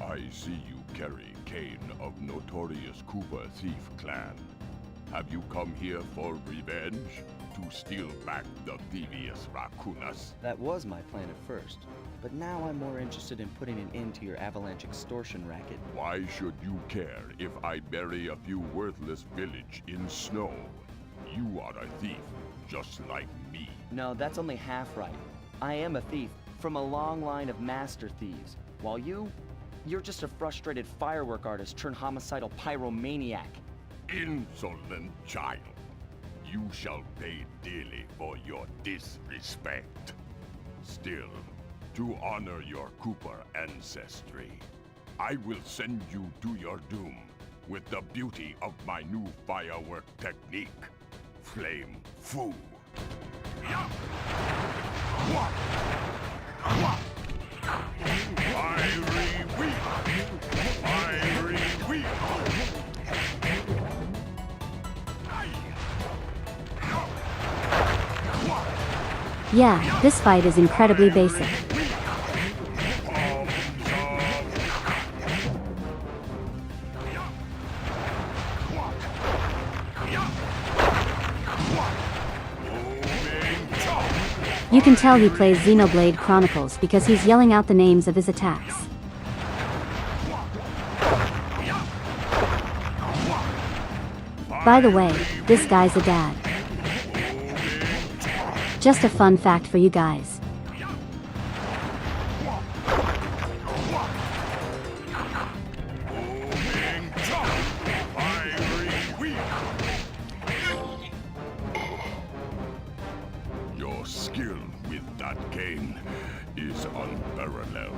I see you carry Kane of notorious Cooper Thief clan. Have you come here for revenge? To steal back the devious raccoonus? That was my plan at first, but now I'm more interested in putting an end to your avalanche extortion racket. Why should you care if I bury a few worthless village in snow? You are a thief, just like me. No, that's only half right. I am a thief from a long line of master thieves, while you're just a frustrated firework artist turned homicidal pyromaniac. Insolent child. You shall pay dearly for your disrespect. Still, to honor your Cooper ancestry, I will send you to your doom with the beauty of my new firework technique, Flame Foo. Fiery wheel! Fiery wheel! Yeah, this fight is incredibly basic. You can tell he plays Xenoblade Chronicles because he's yelling out the names of his attacks. By the way, this guy's a dad. Just a fun fact for you guys. Your skill with that cane is unparalleled.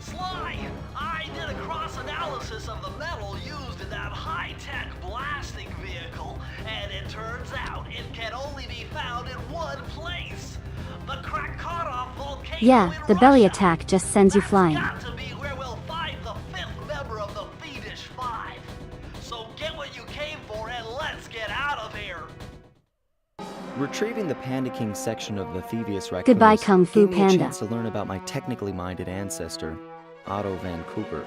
SLY, I did a cross-analysis of the metal used in that high-tech blasting vehicle, and it turns out it can only be found in one place. The Krakatoa volcano Yeah, in the belly Russia. attack just sends you flying. That's got to be where we'll find the 5th member of the Fiendish Five. So get what you came for and let's get out of here. Retrieving the Panda King section of the Thievius Raccoonus Goodbye, Kung Fu gave me a Panda. chance to learn about my technically minded ancestor, Otto Van Cooper.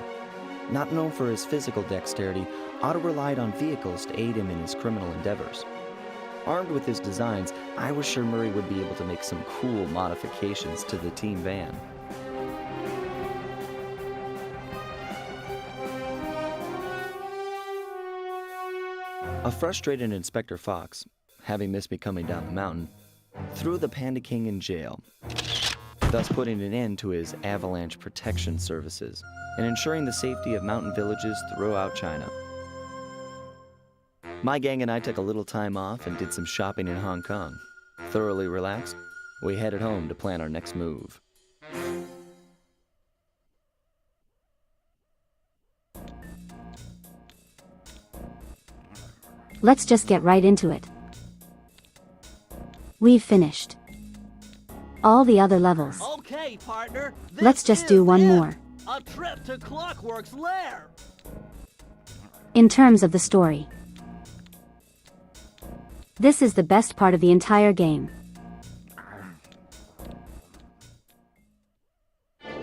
Not known for his physical dexterity, Otto relied on vehicles to aid him in his criminal endeavors. Armed with his designs, I was sure Murray would be able to make some cool modifications to the team van. A frustrated Inspector Fox, having missed me coming down the mountain, threw the Panda King in jail, thus putting an end to his avalanche protection services and ensuring the safety of mountain villages throughout China. My gang and I took a little time off and did some shopping in Hong Kong. Thoroughly relaxed, we headed home to plan our next move. Let's just get right into it. We've finished all the other levels. Okay, partner. Let's just do one more. A trip to Clockwork's lair. In terms of the story, this is the best part of the entire game.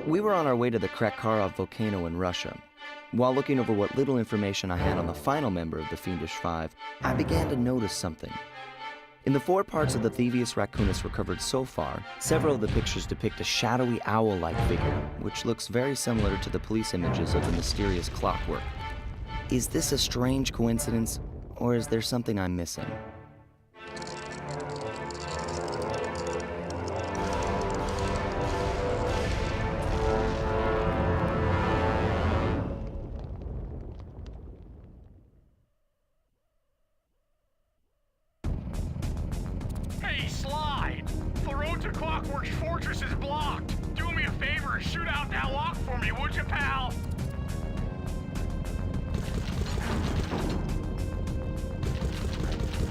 We were on our way to the Krakatoa volcano in Russia. While looking over what little information I had on the final member of the Fiendish Five, I began to notice something. In the 4 parts of the Thievius Raccoonus recovered so far, several of the pictures depict a shadowy owl-like figure, which looks very similar to the police images of the mysterious Clockwork. Is this a strange coincidence, or is there something I'm missing? Hey, SLY! The road to Clockwork's fortress is blocked. Do me a favor and shoot out that lock for me, would you, pal?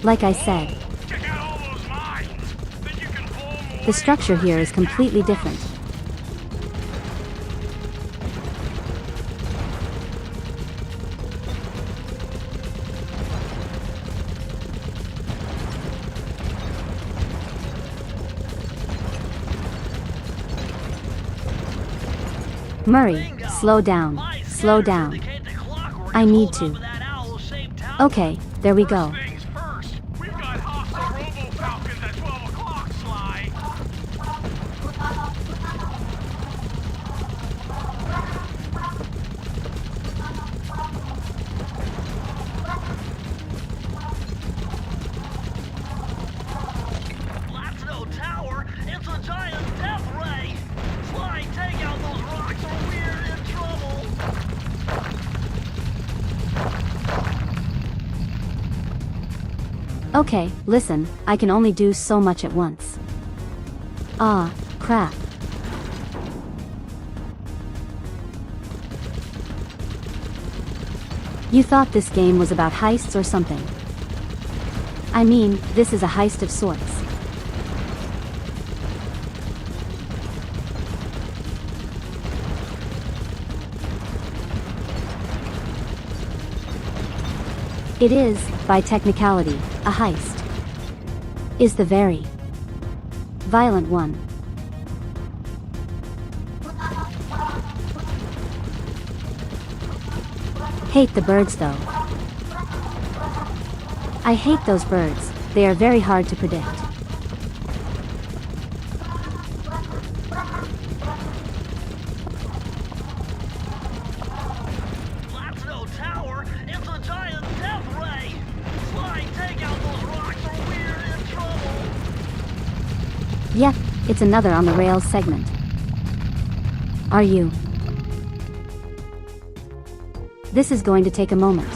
Like I said, Check out all those mines. Think you can blow them away? the structure here is completely different. Murray, slow down. Slow down. I need to. Okay, there we go. Things first. We've got hostile robo-falcons at 12 o'clock, SLY. Okay, listen, I can only do so much at once. Ah, crap. You thought this game was about heists or something? I mean, this is a heist of sorts. It is, by technicality, a heist. Is the very violent one. Hate the birds though. I hate those birds, they are very hard to predict. That's no tower, it's a giant death ray! Sly, take out those rocks or we're in trouble! Yep, it's another on the rails segment. Are you? This is going to take a moment.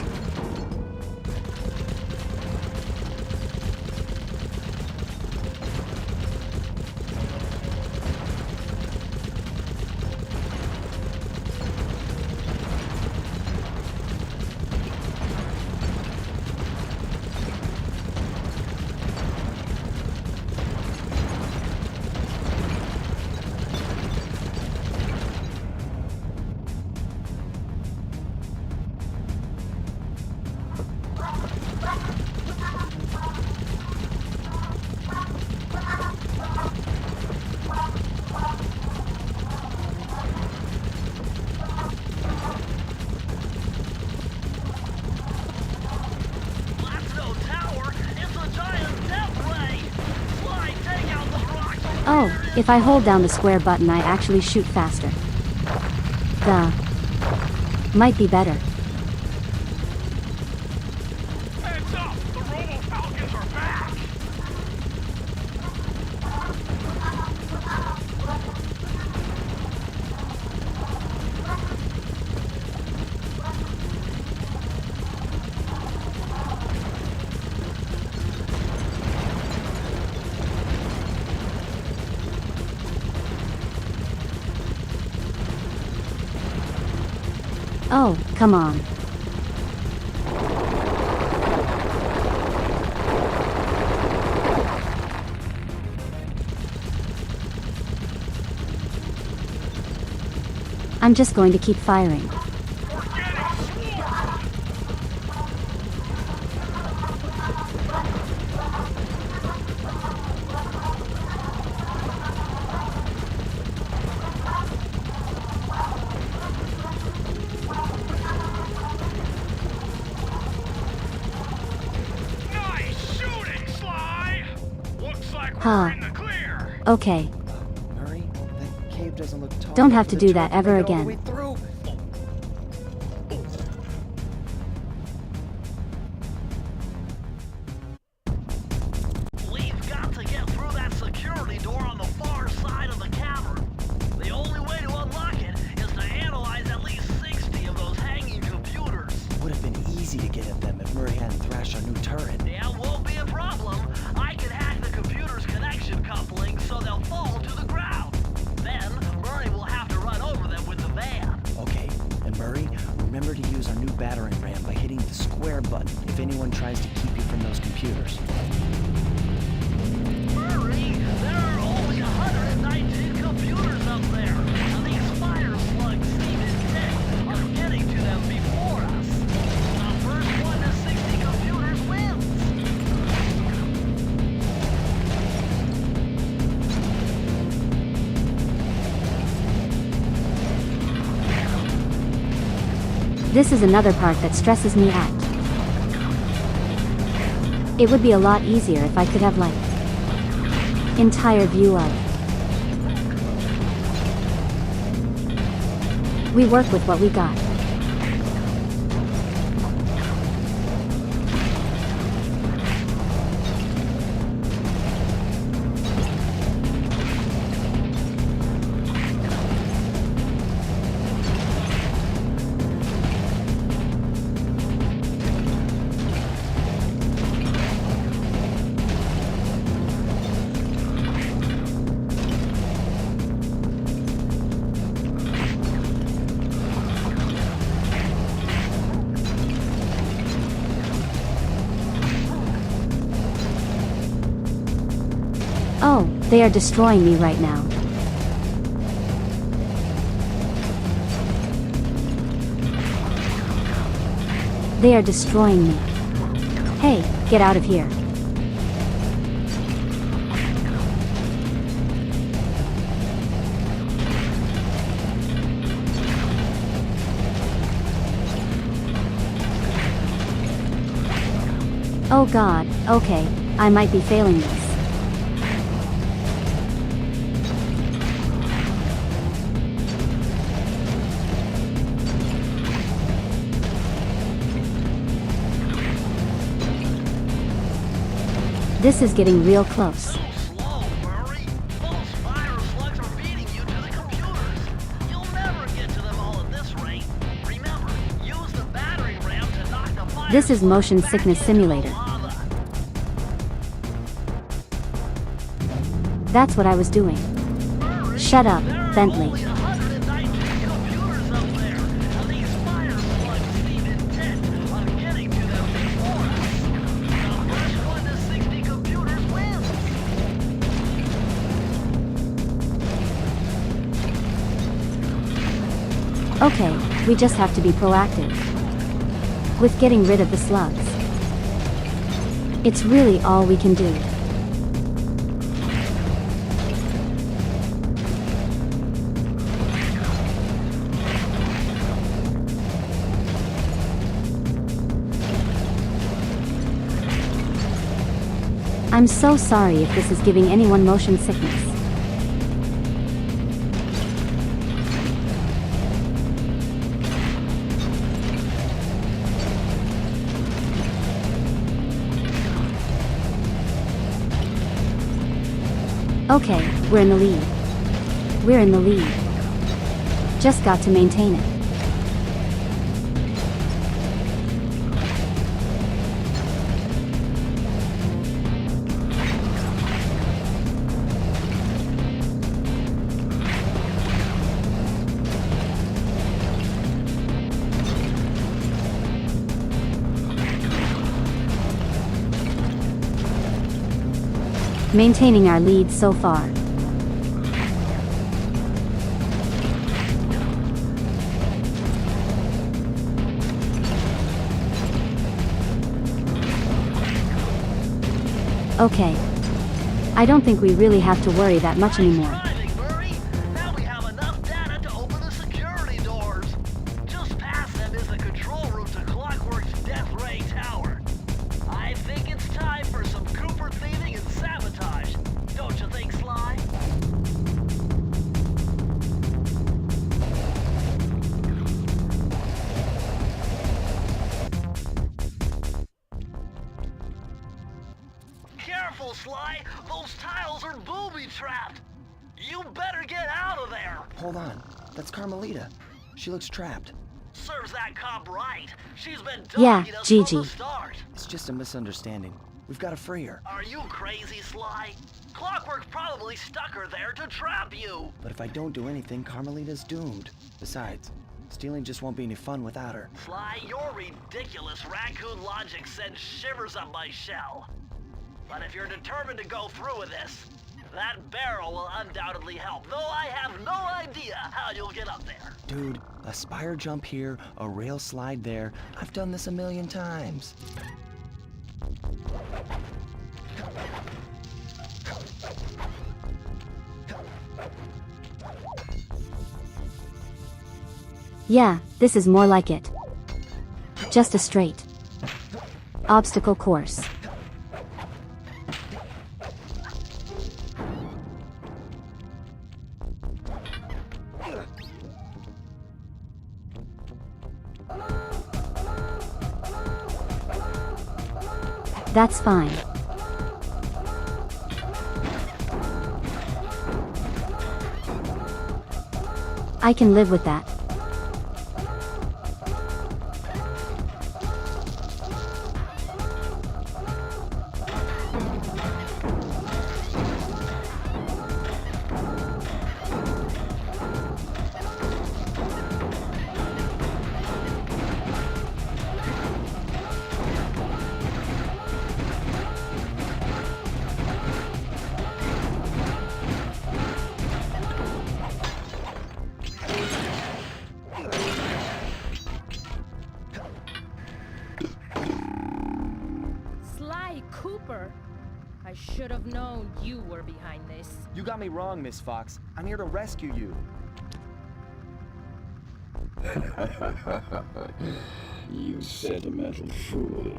Oh, if I hold down the square button I actually shoot faster. Duh. Might be better. Heads up! The Robo Falcons are back! Oh, come on. I'm just going to keep firing. Nice shooting, Sly! Looks like we're Huh. in the clear! Okay, Murray, that cave doesn't look tall. Don't enough have for to the do that turret to ever make it all the again. way through. We've got to get through that security door on the far side of the cavern. The only way to unlock it is to analyze at least 60 of those hanging computers. Would have been easy to get at them if Murray hadn't thrashed our new turret. Yeah, won't be a problem. I can hack the computer's connection coupling so they'll fall to the ground. Then, Murray will have to run over them with the van. Okay, and Murray, remember to use our new battering ram by hitting the square button if anyone tries to keep you from those computers. Murray, there are only 119 computers up there. And these fire slugs seem intent on getting to them before us. The first one to 60 computers wins. this is another part that stresses me out. It would be a lot easier if I could have like entire view of. We work with what we got. Oh, they are destroying me right now. They are destroying me. Hey, get out of here. Oh god, okay, I might be failing this. This is getting real close. Slow, Murray. Those fire slugs are beating you to the computers. You'll never get to them all at this rate. Remember, use the battery ram to knock the fire This is slugs Motion back Sickness into Simulator. the lava. That's what I was doing. Murray, Shut up, there are Bentley. only 119 computers up there, and these fire slugs seem intent on getting to them before us. The first one to 60 computers wins. Okay, we just have to be proactive with getting rid of the slugs. It's really all we can do. I'm so sorry if this is giving anyone motion sickness. Okay, we're in the lead. We're in the lead. Just got to maintain it. Maintaining our lead so far. Okay. I don't think we really have to worry that much anymore. Driving, Murray. Now we have enough data to open the security doors. Just past them is the control room to Clockwork's Death Ray Tower. I think it's time for some Cooper thieving and sabotage. Don't you think, Sly? Careful, Sly! Those tiles are booby-trapped! You better get out of there! Hold on. That's Carmelita. She looks trapped. Serves that cop right. She's been Yeah, dogging us Gigi. from the start. It's just a misunderstanding. We've got to free her. Are you crazy, Sly? Clockwork probably stuck her there to trap you. But if I don't do anything, Carmelita's doomed. Besides, stealing just won't be any fun without her. Sly, your ridiculous raccoon logic sends shivers up my shell. But if you're determined to go through with this, that barrel will undoubtedly help, though I have no idea how you'll get up there. Dude, a spire jump here, a rail slide there. I've done this a million times. Yeah, this is more like it. Just a straight obstacle course. That's fine. I can live with that. Cooper. I should have known you were behind this. You got me wrong, Miss Fox. I'm here to rescue you. You sentimental fool.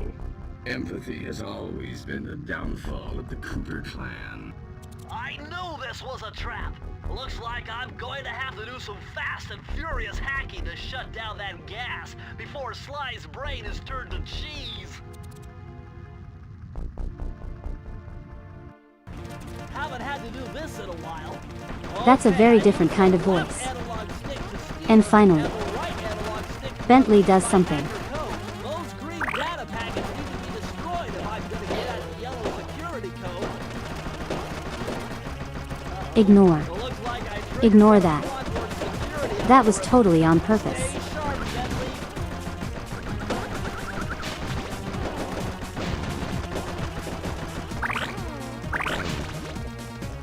Empathy has always been the downfall of the Cooper clan. I knew this was a trap. Looks like I'm going to have to do some fast and furious hacking to shut down that gas before Sly's brain is turned to cheese. Haven't had to do this in a while. That's a very different kind of voice. And finally, Bentley does something. Those green data packets need to be destroyed if I'm going to get at the yellow security code. Ignore. Looks like I tricked Ignore that. onboard security. That was totally on purpose. Stay sharp, Bentley.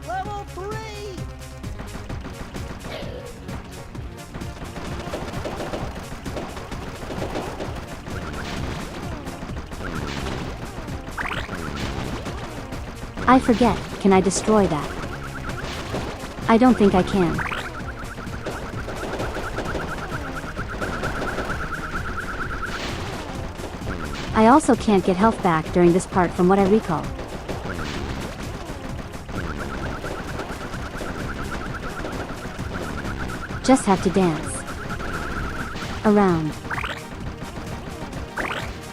Level 3! I forget, can I destroy that? I don't think I can. I also can't get health back during this part from what I recall. Just have to dance around.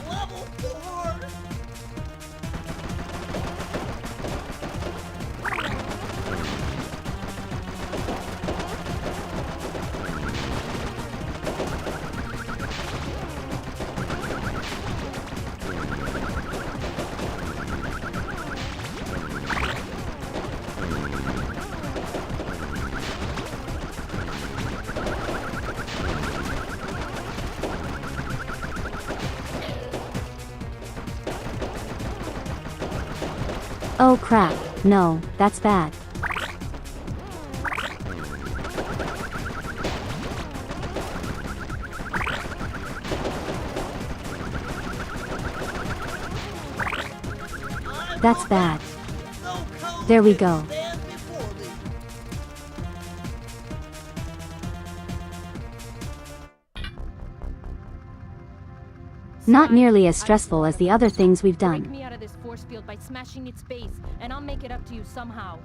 Level 4! Oh crap, no, that's bad. That's bad. No code There we can go. stand before me. Not nearly as stressful as the other things we've Break done. me out of this force field by smashing its base, and I'll make it up to you somehow.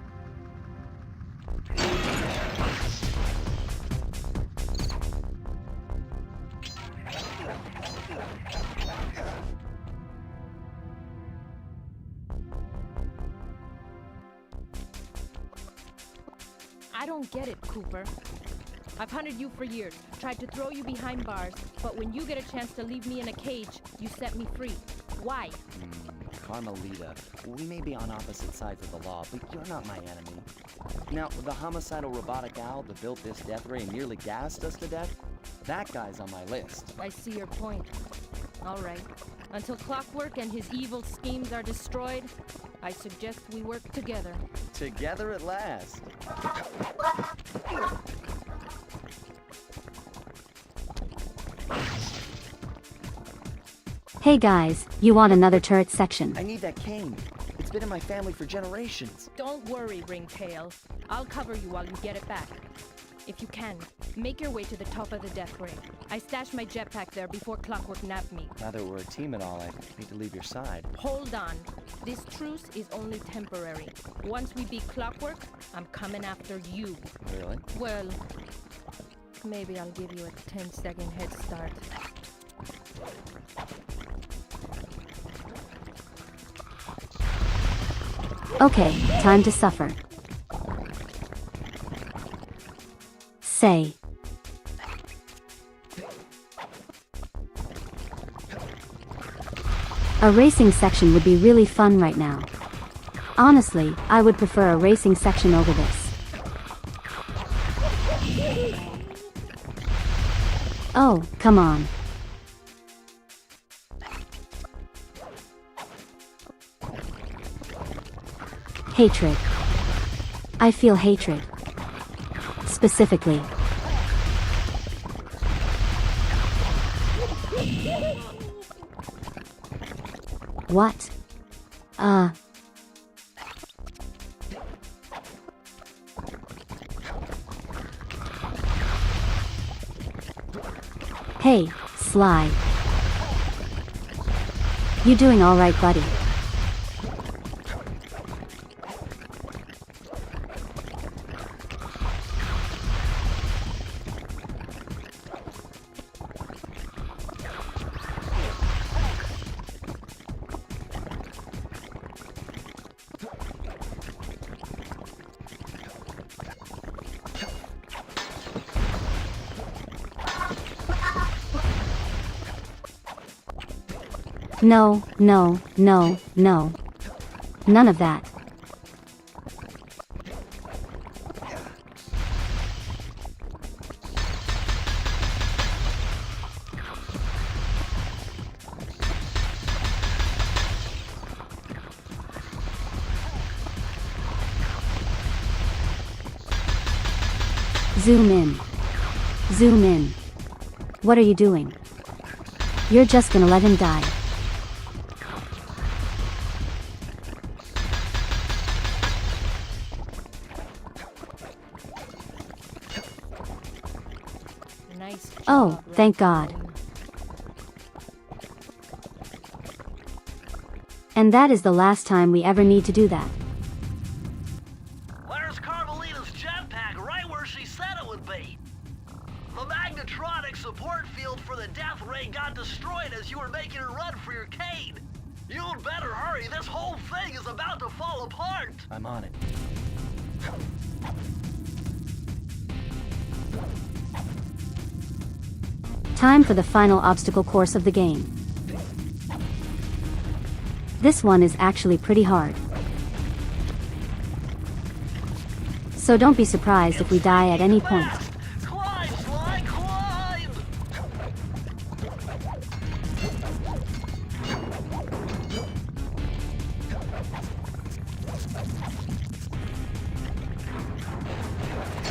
I don't get it, Cooper. I've hunted you for years, tried to throw you behind bars, but when you get a chance to leave me in a cage, you set me free. Why? Carmelita, we may be on opposite sides of the law, but you're not my enemy. Now, the homicidal robotic owl that built this death ray and nearly gassed us to death, that guy's on my list. I see your point. All right. Until Clockwork and his evil schemes are destroyed, I suggest we work together. Together at last. Hey guys, you want another turret section? I need that cane. It's been in my family for generations. Don't worry, Ringtail. I'll cover you while you get it back. If you can, make your way to the top of the death ray. I stashed my jetpack there before Clockwork nabbed me. Now that we're a team and all, I hate to leave your side. Hold on. This truce is only temporary. Once we beat Clockwork, I'm coming after you. Really? Well, maybe I'll give you a 10-second head start. Okay, time to suffer. Say. A racing section would be really fun right now. Honestly, I would prefer a racing section over this. Oh, come on. Hatred. I feel hatred. Specifically. What? Hey, Sly. You doing alright, buddy? No, no, no, no. None of that. Zoom in. Zoom in. What are you doing? You're just gonna let him die. Nice job, Oh, thank God. raccoon. And that is the last time we ever need to do that. Where's Carmelita's jetpack? Right where she said it would be. The magnetronic support field for the death ray got destroyed as you were making a run for your cane. You'd better hurry. This whole thing is about to fall apart. I'm on it. Time for the final obstacle course of the game. This one is actually pretty hard. So don't be surprised if we die at any point. Fast! Climb, Sly, climb!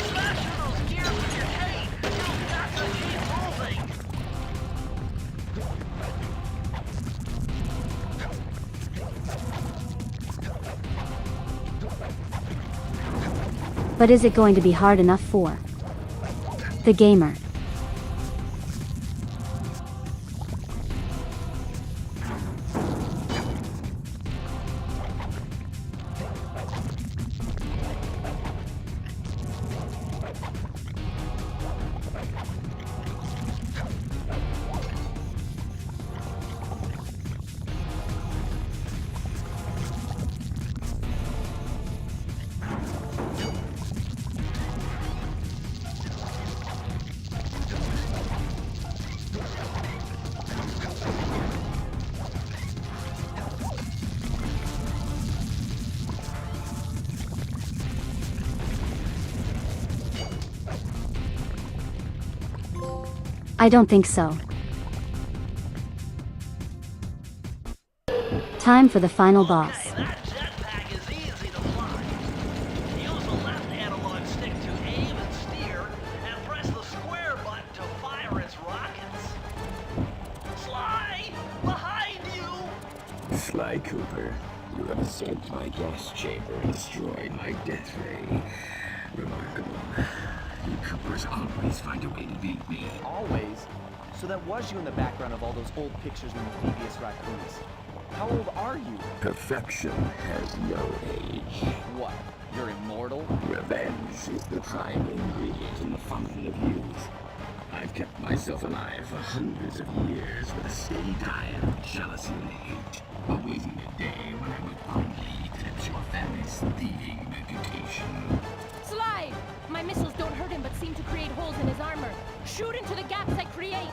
Smash those gears with your cane! You've got to keep moving! But is it going to be hard enough for the gamer? I don't think so. Time for the final boss. Okay, that jetpack is easy to fly. Use the left analog stick to aim and steer, and press the square button to fire its rockets. Sly! Behind you! Sly Cooper, you have escaped my gas chamber and destroyed my death ray. Remarkable. You Coopers always find a way to beat me. Always? So that was you in the background of all those old pictures with the previous raccoons. How old are you? Perfection has no age. What? You're immortal? Revenge is the prime ingredient in the fountain of youth. I've kept myself alive for hundreds of years with a steady diet of jealousy and hate, awaiting a day when I will finally eclipse your family's thieving reputation. Sly! My missiles don't hurt him but seem to create holes in his armor. Shoot into the gaps I create!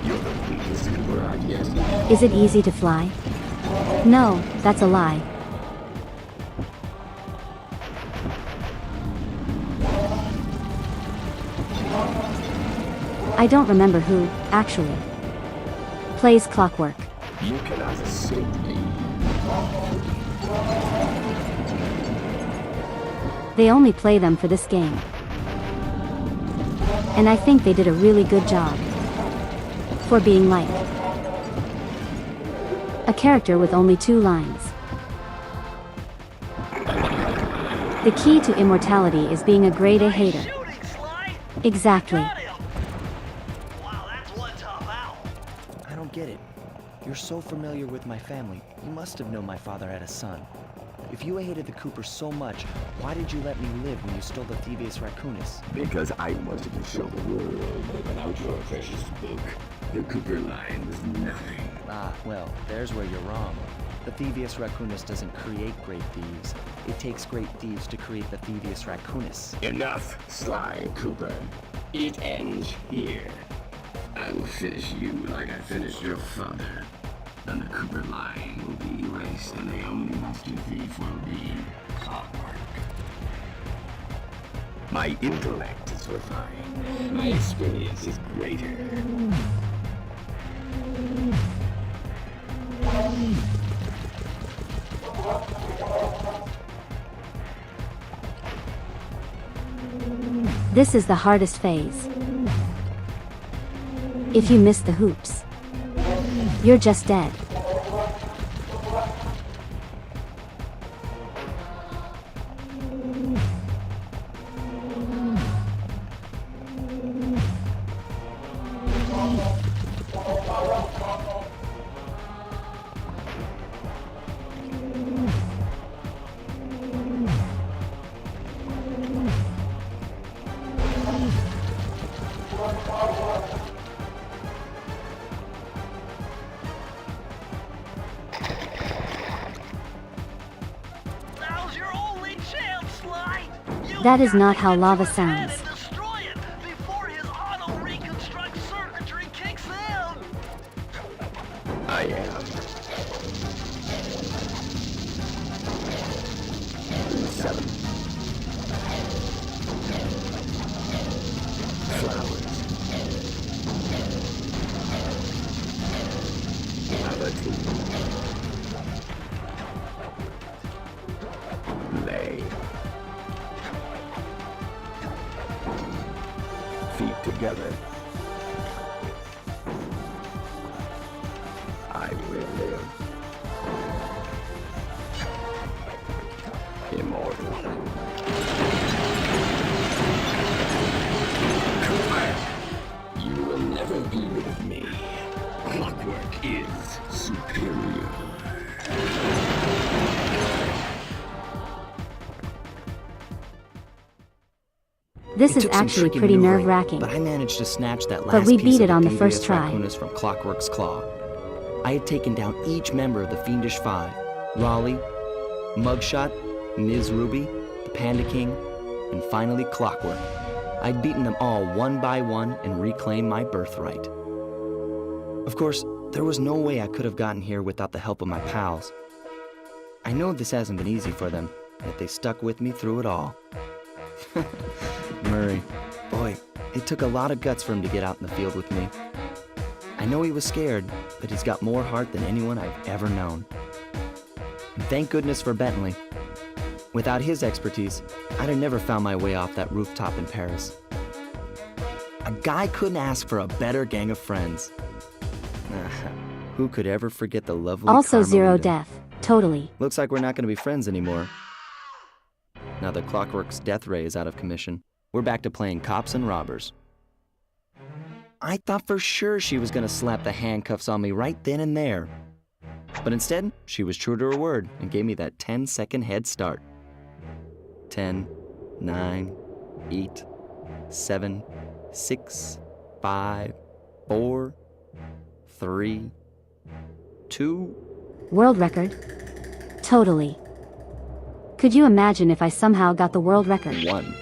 You're the weakest Cooper I've yet seen. Is it easy to fly? No, that's a lie. I don't remember who, actually, plays Clockwork. You cannot escape me. They only play them for this game. And I think they did a really good job. For being like A character with only 2 lines. The key to immortality is being a grade A hater. Shooting, Sly! Exactly. Got him! Wow, that's one tough owl. I don't get it. You're so familiar with my family. You must have known my father had a son. If you hated the Coopers so much, why did you let me live when you stole the Thievius raccoonus? Because I wanted to show the world that without your precious book, the Cooper line was nothing. Ah, well, there's where you're wrong. The Thievius raccoonus doesn't create great thieves. It takes great thieves to create the Thievius raccoonus. Enough, Sly Cooper. It ends here. I will finish you like I finished your father. Then the Cooper line will be erased, and the only master thief will be Clockwork. My intellect is refined. My experience is greater. This is the hardest phase. If you miss the hoops, you're just dead. Now's your only chance, Sly! That is not how lava sounds. And destroy it before his auto-reconstruct circuitry kicks in! I am. 7. Flowers. Gravity. Lay. Feet together. I will live. Immortal. You will never be rid of me. Clockwork is superior. This It is took some actually tricky pretty maneuvering, nerve-wracking. But I managed to snatch that last But we piece beat of it on the Thievius first try. raccoonus from Clockwork's claw. I had taken down each member of the Fiendish Five: Raleigh, Mugshot, Ms. Ruby, the Panda King, and finally Clockwork. I'd beaten them all one by one and reclaimed my birthright. Of course, there was no way I could have gotten here without the help of my pals. I know this hasn't been easy for them, yet they stuck with me through it all. Murray, boy, it took a lot of guts for him to get out in the field with me. I know he was scared, but he's got more heart than anyone I've ever known. And thank goodness for Bentley. Without his expertise, I'd have never found my way off that rooftop in Paris. A guy couldn't ask for a better gang of friends. Who could ever forget the lovely Also zero Carmelita? death. Totally. Looks like we're not going to be friends anymore. Now that Clockwork's death ray is out of commission, we're back to playing cops and robbers. I thought for sure she was going to slap the handcuffs on me right then and there. But instead, she was true to her word and gave me that 10-second head start. 10, 9, 8, 7, 6, 5, 4, 3, 2. World record? Totally. Could you imagine if I somehow got the world record? 1.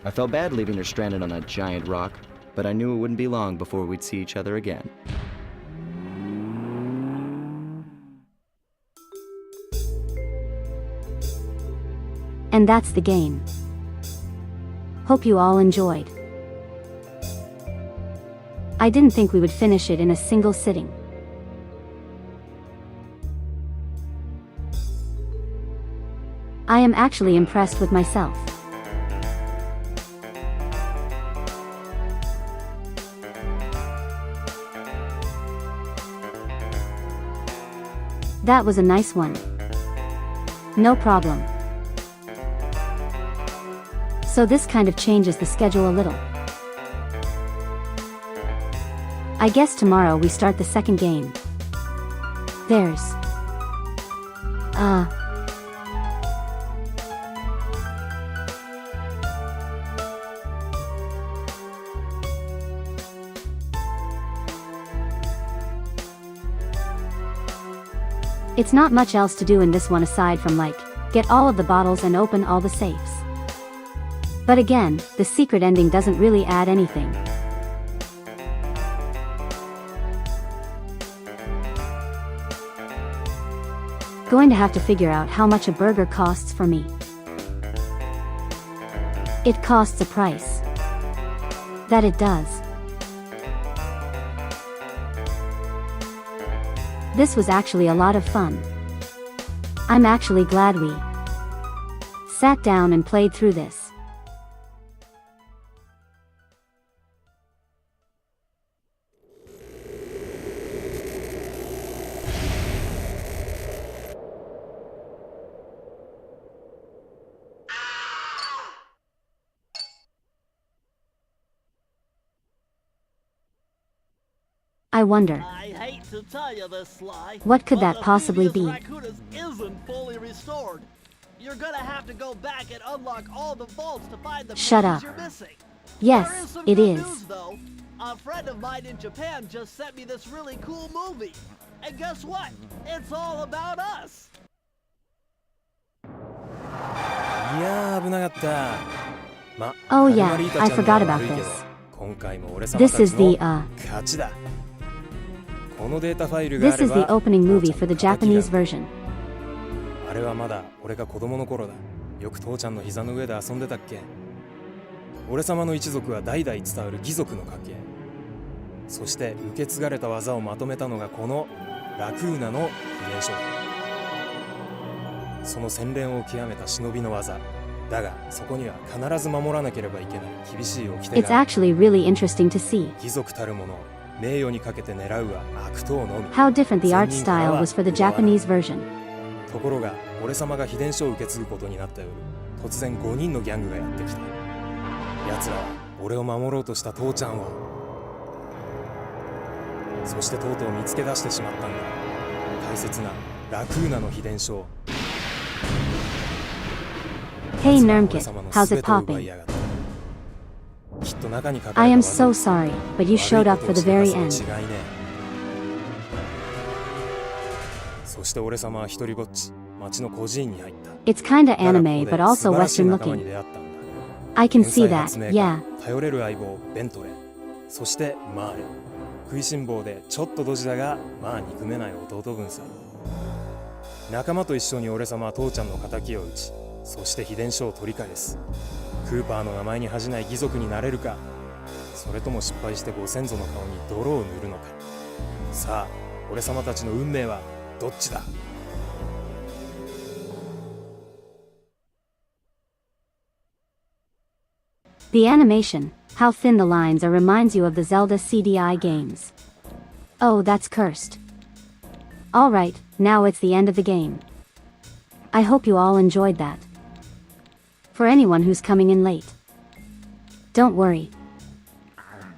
I felt bad leaving her stranded on that giant rock, but I knew it wouldn't be long before we'd see each other again. And that's the game. Hope you all enjoyed. I didn't think we would finish it in a single sitting. I am actually impressed with myself. That was a nice one. No problem. So this kind of changes the schedule a little. I guess tomorrow we start the second game. There's... It's not much else to do in this one aside from like, get all of the bottles and open all the safes. But again, the secret ending doesn't really add anything. Going to have to figure out how much a burger costs for me. It costs a price. That it does. This was actually a lot of fun. I'm actually glad we sat down and played through this. I wonder, I hate to tell you this, Sly. what could but that possibly the be? raccoon isn't fully restored. You're gonna have to go back and unlock all the vaults to find the Shut pieces up. you're missing. Yes, There is some it good is. news, though. A friend of mine in Japan just sent me this really cool movie. And guess what? It's all about us. いやー危なかったま Oh マル yeah, マリータ I ちゃん forgot のは about 悪いけど this. 今回も俺様 This たち is の the, 勝ちだこのデータファイルがあ this れ is the ば opening movie for the 父ちゃんの Japanese 敵が version. あれはまだ俺が子供の頃だよく父ちゃんの膝の上で遊んでたっけ俺様の一族は代々伝わる義族の家系そして受け継がれた技をまとめたのがこのラクーナの秘伝書だその洗練を極めた忍びの技だがそこには必ず守らなければいけない厳しい掟 It's がある actually really interesting to see 貴族たる者名誉にかけて狙うは悪党のみ how different the art style was for the Japanese version. ところが俺様が秘伝書を受け継ぐことになった夜突然5人のギャングがやってきた奴らは俺を守ろうとした父ちゃんをそしてとうとう見つけ出してしまったんだ大切なラクーナの秘伝書を Hey 奴らは俺 Nermkit, 様の how's 全 it てを奪い popping? やがったきっと中に隠れた I am 技 so sorry, but you showed up for the very 悪いことを end. してたそう違いねえそして俺様は一人ぼっち町の孤児院に入った It's kinda だがここ anime, で but also 素晴らしい Western 仲間に looking. 出会ったんだ I can 天 see 才 that, 発明家 yeah. 頼れる相棒ベントレーそしてマーレ食いしん坊でちょっとドジだがまあ憎めない弟分さ仲間と一緒に俺様は父ちゃんの仇を討ちそして秘伝書を取り返すクーパーの名前に恥じない義族になれるかそれとも失敗してご先祖の顔に泥を塗るのかさあ俺様たちの運命はどっちだThe animation, how thin the lines are reminds you of the Zelda CDI games. Oh, that's cursed. Alright, now it's the end of the game. I hope you all enjoyed that. For anyone who's coming in late, don't worry.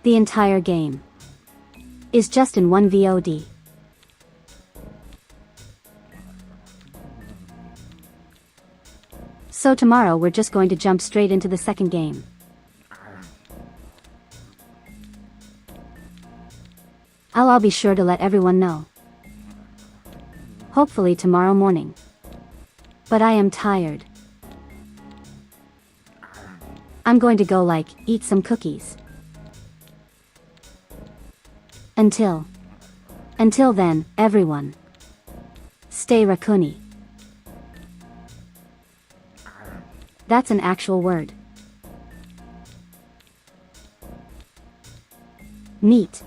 The entire game is just in one VOD. So tomorrow we're just going to jump straight into the second game. I'll be sure to let everyone know. Hopefully tomorrow morning. But I am tired. I'm going to go like, eat some cookies. Until then, everyone. Stay raccoony. That's an actual word. Neat.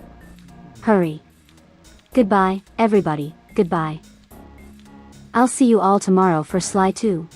Hurry. Goodbye, everybody, goodbye. I'll see you all tomorrow for SLY 2.